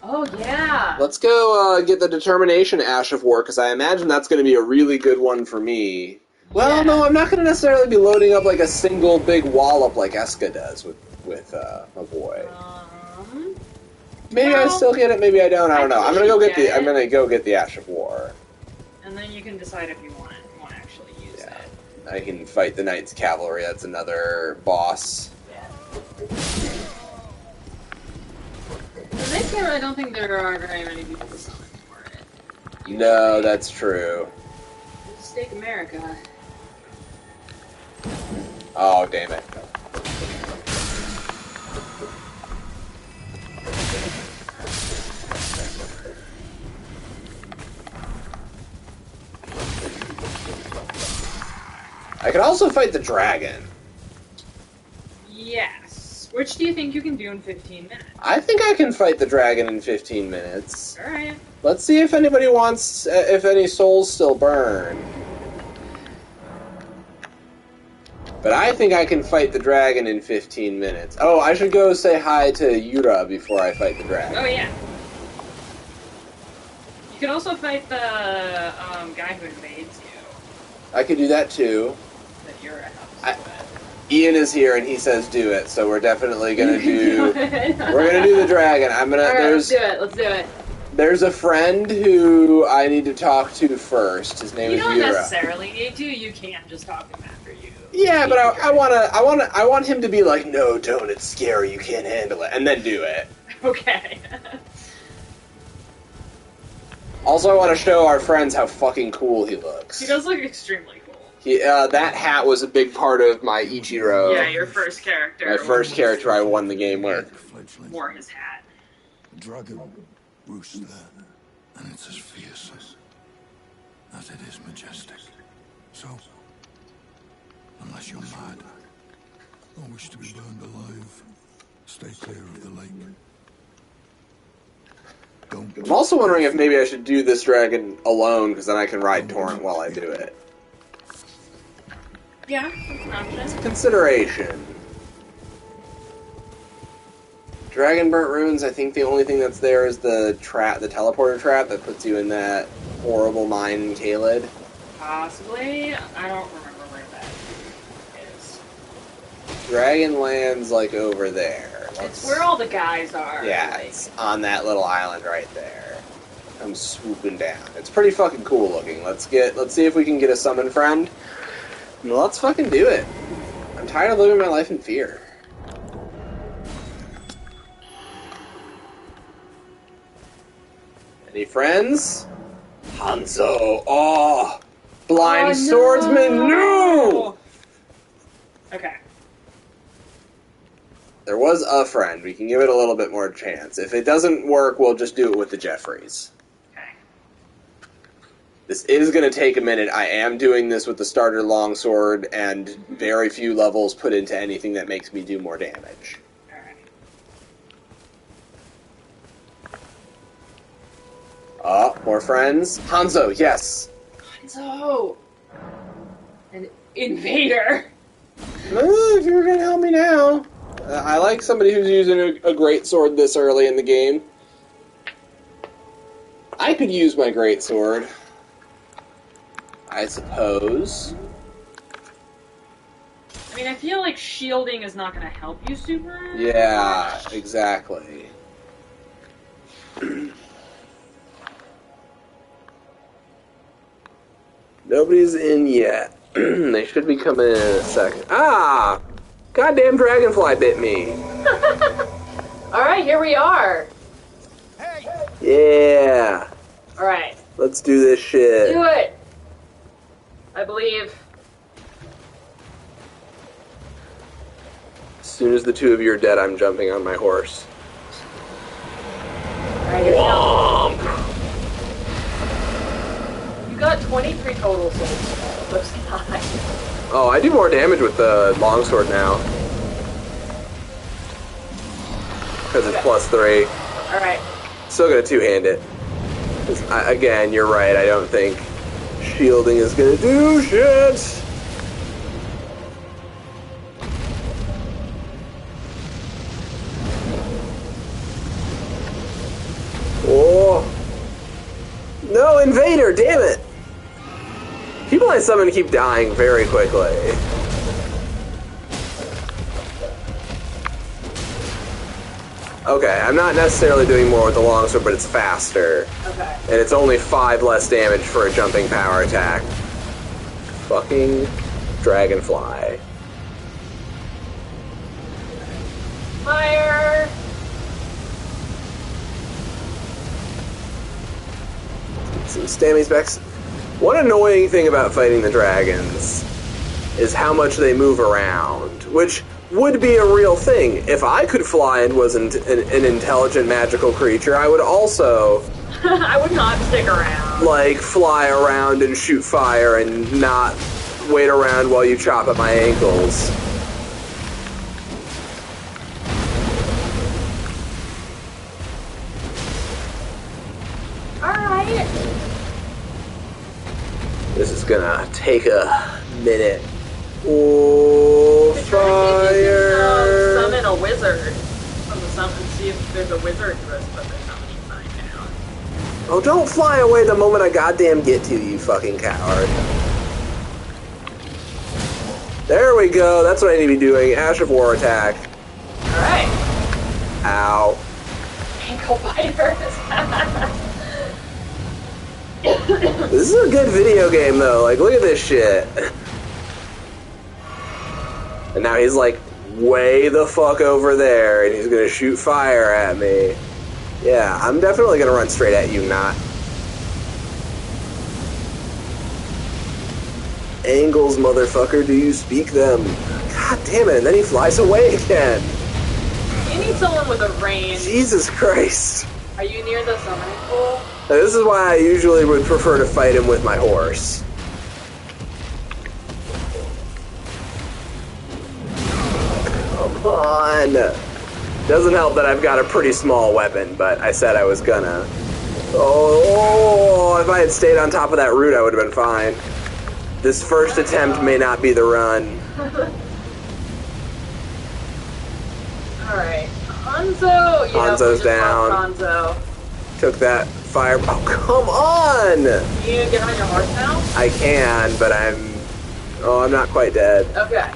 Oh, yeah. Let's go get the Determination Ash of War, because I imagine that's going to be a really good one for me. Well, no, I'm not going to necessarily be loading up like a single big wallop like Eska does with my boy. Maybe I still get it, maybe I don't. I don't know. I'm gonna go get the Ash of War. And then you can decide if you want to actually use it. I can fight the Knights Cavalry. That's another boss. Yeah. The Knights Cavalry, I don't think there are very many people to summon for it. No, that's true. Just take America. Oh, damn it. I could also fight the dragon. Yes. Which do you think you can do in 15 minutes? I think I can fight the dragon in 15 minutes. Alright. Let's see if anybody wants, if any souls still burn. But I think I can fight the dragon in 15 minutes. Oh, I should go say hi to Yura before I fight the dragon. Oh, yeah. You can also fight the guy who invades you. I could do that too. That Yura helps with. Ian is here and he says do it, so we're definitely gonna do. We're gonna do the dragon. I'm gonna. Alright, let's do it. Let's do it. There's a friend who I need to talk to first. His name is Yura. You don't necessarily need to. You can't just talk to him after you. Yeah, but I want him to be like, no, don't. It's scary. You can't handle it, and then do it. Okay. Also, I want to show our friends how fucking cool he looks. He does look extremely cool. That hat was a big part of my Ichiro. Yeah, your first character. My first character I won the game with. Wore his hat. Dragon roosts there, and it's as fierce as it is majestic. So, unless you're mad or wish to be burned alive, stay clear of the lake. I'm also wondering if maybe I should do this dragon alone, because then I can ride Torrent while I do it. Yeah, that's an option. Consideration. Dragon Burnt Ruins, I think the only thing that's there is the teleporter trap that puts you in that horrible mine in Caelid. Possibly. I don't remember where that is. Dragonland's like over there. It's where all the guys are. Yeah, it's on that little island right there. I'm swooping down. It's pretty fucking cool looking. Let's see if we can get a summon friend. And let's fucking do it. I'm tired of living my life in fear. Any friends? Hanzo. Oh, blind swordsman. No. Okay. There was a friend. We can give it a little bit more chance. If it doesn't work, we'll just do it with the Jeffries. Okay. This is going to take a minute. I am doing this with the starter longsword and very few levels put into anything that makes me do more damage. Alright. More friends. Hanzo, yes. Hanzo! An invader! If you're going to help me now. I like somebody who's using a great sword this early in the game. I could use my greatsword, I suppose. I mean, I feel like shielding is not going to help you super. Yeah, exactly. Nobody's in yet. They should be coming in a second. Ah! Goddamn dragonfly bit me. Alright, here we are. Yeah. Alright. Let's do this shit. Do it! I believe. As soon as the two of you are dead, I'm jumping on my horse. Alright, here we go. You got 23 total souls. Looks nice. Oh, I do more damage with the longsword now. Because it's +3. Alright. Still gonna two-hand it. Again, you're right, I don't think shielding is gonna do shit! Oh! No, invader, damn it! People I summon keep dying very quickly. Okay, I'm not necessarily doing more with the longsword, but it's faster. Okay. And it's only 5 less damage for a jumping power attack. Fucking dragonfly. Fire! Some stammy specs. One annoying thing about fighting the dragons is how much they move around, which would be a real thing. If I could fly and wasn't an intelligent magical creature, I would also I would not stick around. like fly around and shoot fire and not wait around while you chop at my ankles. Alright. This is gonna take a minute. Oh, fire! Summon a wizard from the summon. See if there's a wizard for us, but there's summoning sign down. Oh, don't fly away the moment I goddamn get to you, fucking coward. There we go. That's what I need to be doing. Ash of War attack. Alright. Ow. Ankle biters. This is a good video game, though. Like, look at this shit. And now he's, like, way the fuck over there, and he's gonna shoot fire at me. Yeah, I'm definitely gonna run straight at you, not. Angles, motherfucker, do you speak them? God damn it, and then he flies away again. You need someone with a range. Jesus Christ. Are you near the summoning pool? Now, this is why I usually would prefer to fight him with my horse. Come on. Doesn't help that I've got a pretty small weapon, but I said I was gonna. Oh, if I had stayed on top of that root, I would have been fine. This first attempt may not be the run. Alright. Hanzo, Hanzo's down. Hanzo. Took that fire. Oh, come on! Can you get on your horse now? I can, but I'm not quite dead. Okay.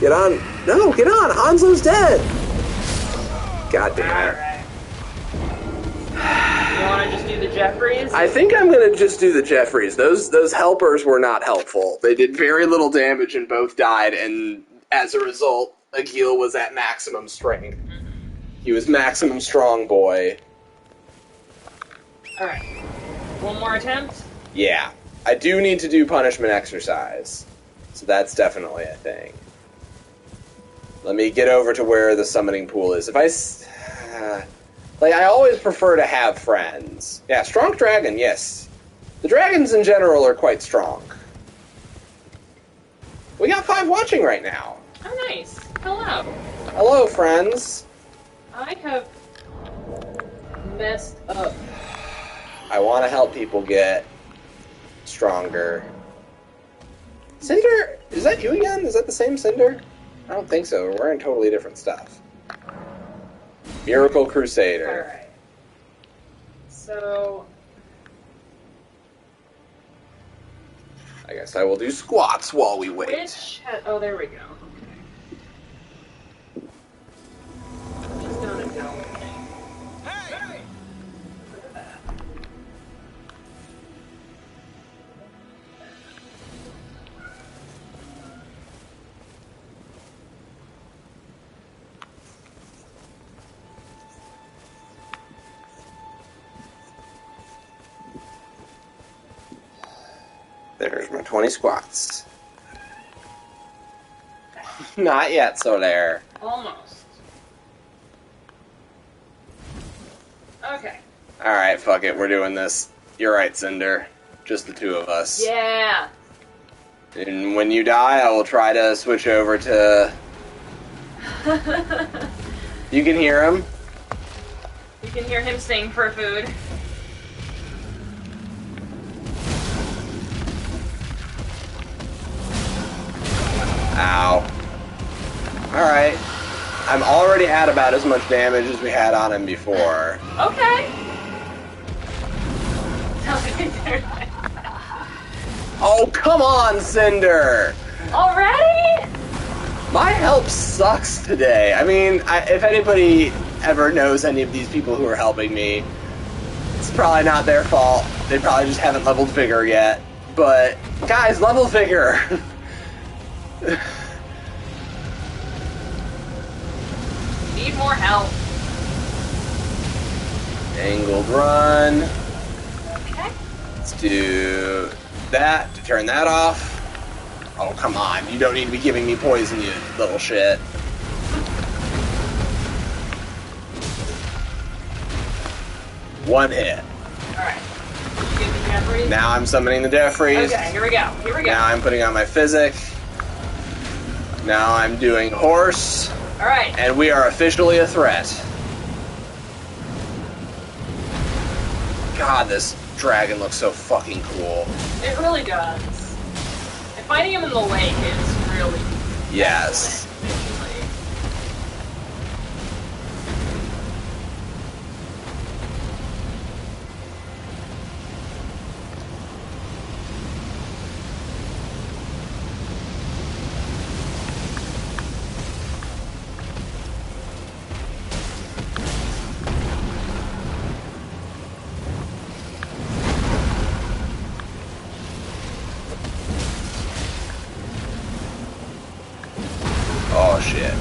Get on. No, get on. Hanzo's dead. God damn it. Alright. You want to just do the Jeffries? I think I'm going to just do the Jeffries. Those helpers were not helpful. They did very little damage and both died, and as a result, Agil was at maximum strength. He was maximum strong boy. Alright. One more attempt? Yeah. I do need to do punishment exercise. So that's definitely a thing. Let me get over to where the summoning pool is. If I... I always prefer to have friends. Yeah, strong dragon, yes. The dragons in general are quite strong. We got 5 watching right now. Oh, nice. Hello. Hello, friends. I have messed up. I want to help people get stronger. Cinder? Is that you again? Is that the same Cinder? I don't think so. We're wearing totally different stuff. Miracle Crusader. Alright. So, I guess I will do squats while we wait. Which... Oh, there we go. Okay. Just doing a go. Hey! There's my 20 squats. Not yet, Solaire. Almost. Okay. Alright, fuck it, we're doing this. You're right, Cinder. Just the two of us. Yeah. And when you die, I will try to switch over to... You can hear him? You can hear him sing for food. Ow. Alright. I'm already at about as much damage as we had on him before. Okay. Oh, come on, Cinder! Already? My help sucks today. I mean, if anybody ever knows any of these people who are helping me, it's probably not their fault. They probably just haven't leveled Vigor yet. But, guys, level Vigor! Need more help. Angled run. Okay. Let's do that to turn that off. Oh, come on. You don't need to be giving me poison, you little shit. One hit. Alright. You get the Death Freeze? Now I'm summoning the Death Freeze. Okay, here we go. Here we go. Now I'm putting on my Physic. Now I'm doing Horse. Alright. And we are officially a threat. God, this dragon looks so fucking cool. It really does. And fighting him in the lake is really... Yes. Visually. Oh shit.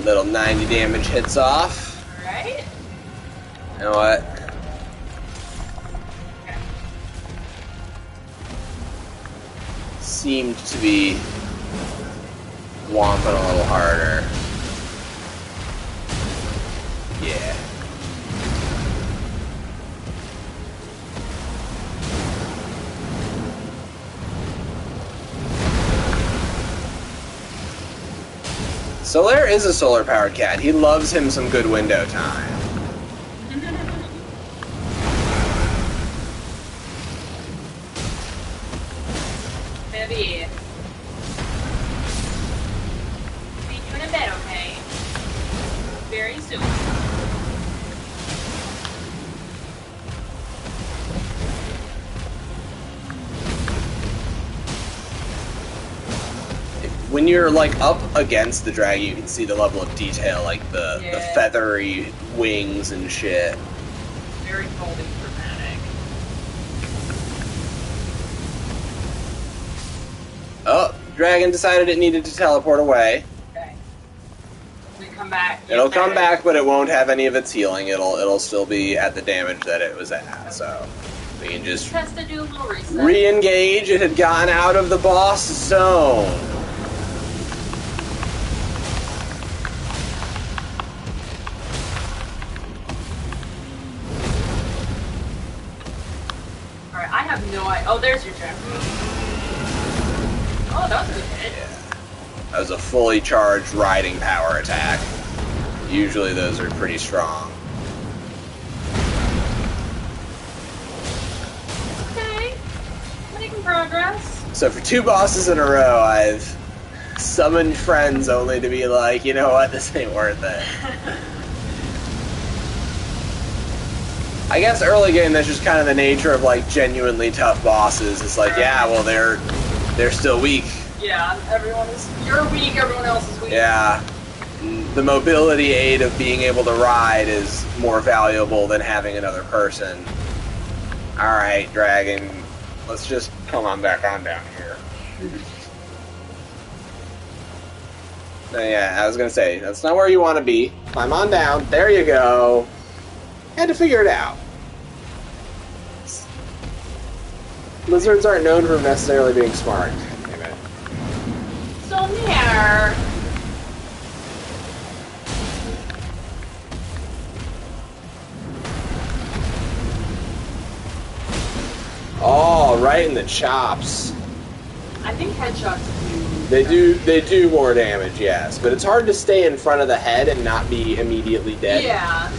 Little 90 damage hits off. Alright. You know what? Okay. Seemed to be whomping a little harder. Yeah. Solaire is a solar-powered cat. He loves him some good window time. Maybe. See you in a bed, okay? Very soon. When you're like up against the dragon, you can see the level of detail, like the feathery wings and shit. Very folding dramatic. Oh, dragon decided it needed to teleport away. Okay. We come back. It'll come back, but it won't have any of its healing. It'll still be at the damage that it was at. So we can just has to do a little reset. re-engage. It had gotten out of the boss zone. Alright, I have no idea. Oh, there's your check. Oh, that was a good hit. Yeah. That was a fully charged riding power attack. Usually those are pretty strong. Okay. Making progress. So for 2 bosses in a row, I've summoned friends only to be like, you know what, this ain't worth it. I guess early game, that's just kind of the nature of like genuinely tough bosses. It's like, yeah, well they're still weak. Yeah, you're weak, everyone else is weak. Yeah. The mobility aid of being able to ride is more valuable than having another person. Alright, dragon. Let's just come on back on down here. Yeah, I was gonna say, that's not where you want to be. Climb on down. There you go. Had to figure it out. Lizards aren't known for necessarily being smart. Damn it. So there. Oh, right in the chops. I think headshots They do more damage, yes, but it's hard to stay in front of the head and not be immediately dead. Yeah.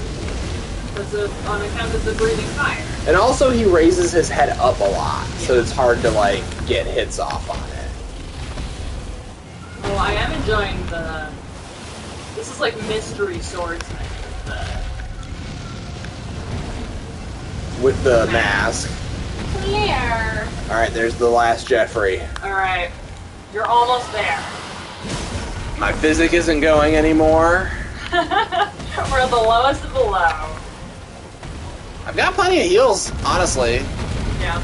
On account of the breathing fire. And also he raises his head up a lot, so it's hard to like get hits off on it. Well, I am enjoying this is like mystery swordsman With the mask. Clear. Alright, there's the last Jeffrey. Alright. You're almost there. My physic isn't going anymore. We're at the lowest of the low. I've got plenty of heals, honestly. Yeah.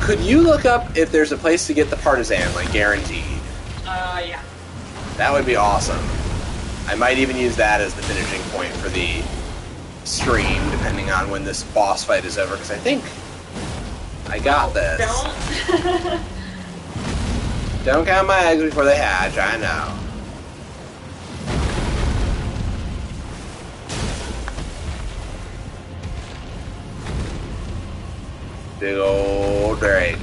Could you look up if there's a place to get the partisan, like guaranteed? Yeah. That would be awesome. I might even use that as the finishing point for the stream, depending on when this boss fight is over, because I think I got this. Don't. Don't count my eggs before they hatch, I know. Big old dragon.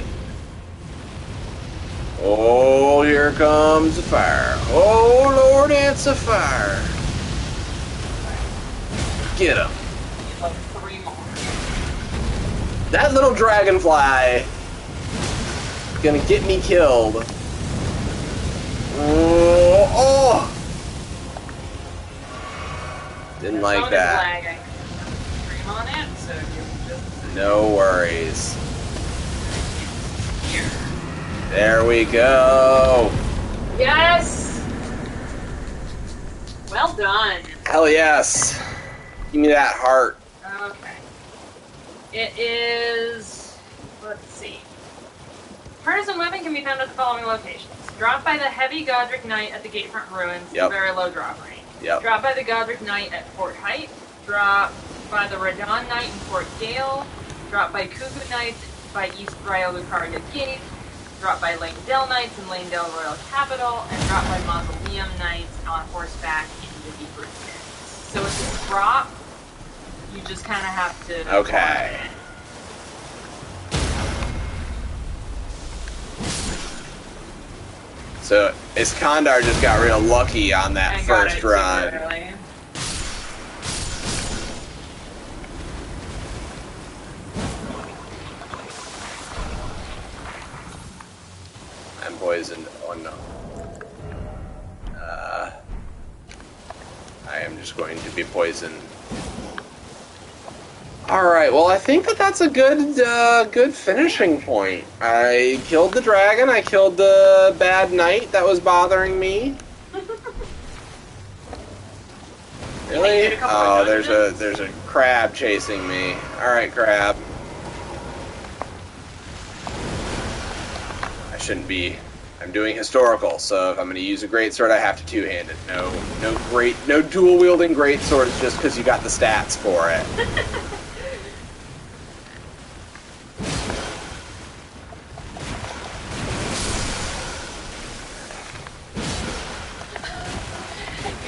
Oh, here comes the fire. Oh, Lord, it's a fire. Get him. Like 3 more. That little dragonfly is gonna get me killed. Oh! Didn't like that. Lagging. Stream on it, so you just... No worries. There we go. Yes! Well done. Hell yes. Give me that heart. Okay. It is... Let's see. Partisan weapon can be found at the following locations. Drop by the Heavy Godric Knight at the Gatefront Ruins, very low drop range. Yep. Drop by the Godric Knight at Fort Height. Drop by the Radon Knight in Fort Gale. Drop by Cuckoo Knights by East Raya-Lucaria Gate. Drop by Langdale Knights in Langdale Royal Capital. And drop by Mausoleum Knights on horseback in the Deep Root Pits. So it's a drop. You just kind of have to... Okay. So Iskandar just got real lucky on that first run. I'm poisoned. Oh no. I am just going to be poisoned. Alright, well I think that's a good finishing point. I killed the dragon, I killed the bad knight that was bothering me. Really? Oh, there's a crab chasing me. Alright, crab. I shouldn't be. I'm doing historical, so if I'm gonna use a greatsword I have to two-hand it. No dual wielding greatswords just because you got the stats for it.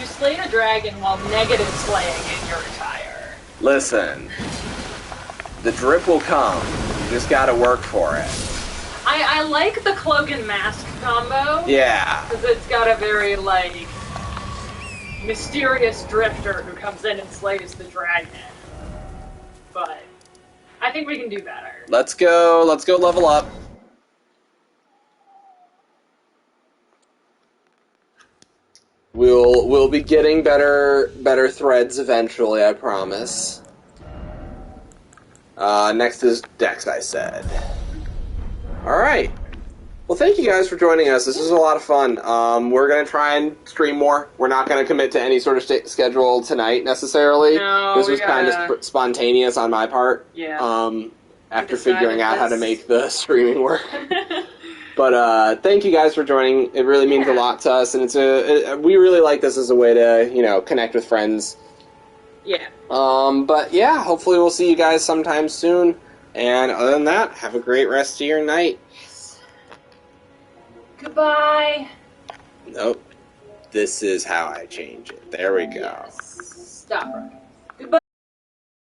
Slay a dragon while negative slaying and you retire. Listen, the drip will come. You just gotta work for it. I like the cloak and mask combo. Yeah. Because it's got a very, like, mysterious drifter who comes in and slays the dragon. But I think we can do better. Let's go level up. We'll be getting better threads eventually, I promise. Next is Dex, I said. Alright. Well, thank you guys for joining us. This was a lot of fun. We're going to try and stream more. We're not going to commit to any sort of schedule tonight, necessarily. No, this was kind of spontaneous on my part. Yeah. After figuring out how to make the streaming work. But thank you guys for joining. It really means a lot to us, and we really like this as a way to, connect with friends. Yeah. But yeah, hopefully we'll see you guys sometime soon. And other than that, have a great rest of your night. Yes. Goodbye. Nope. This is how I change it. There we go. Yes. Stop.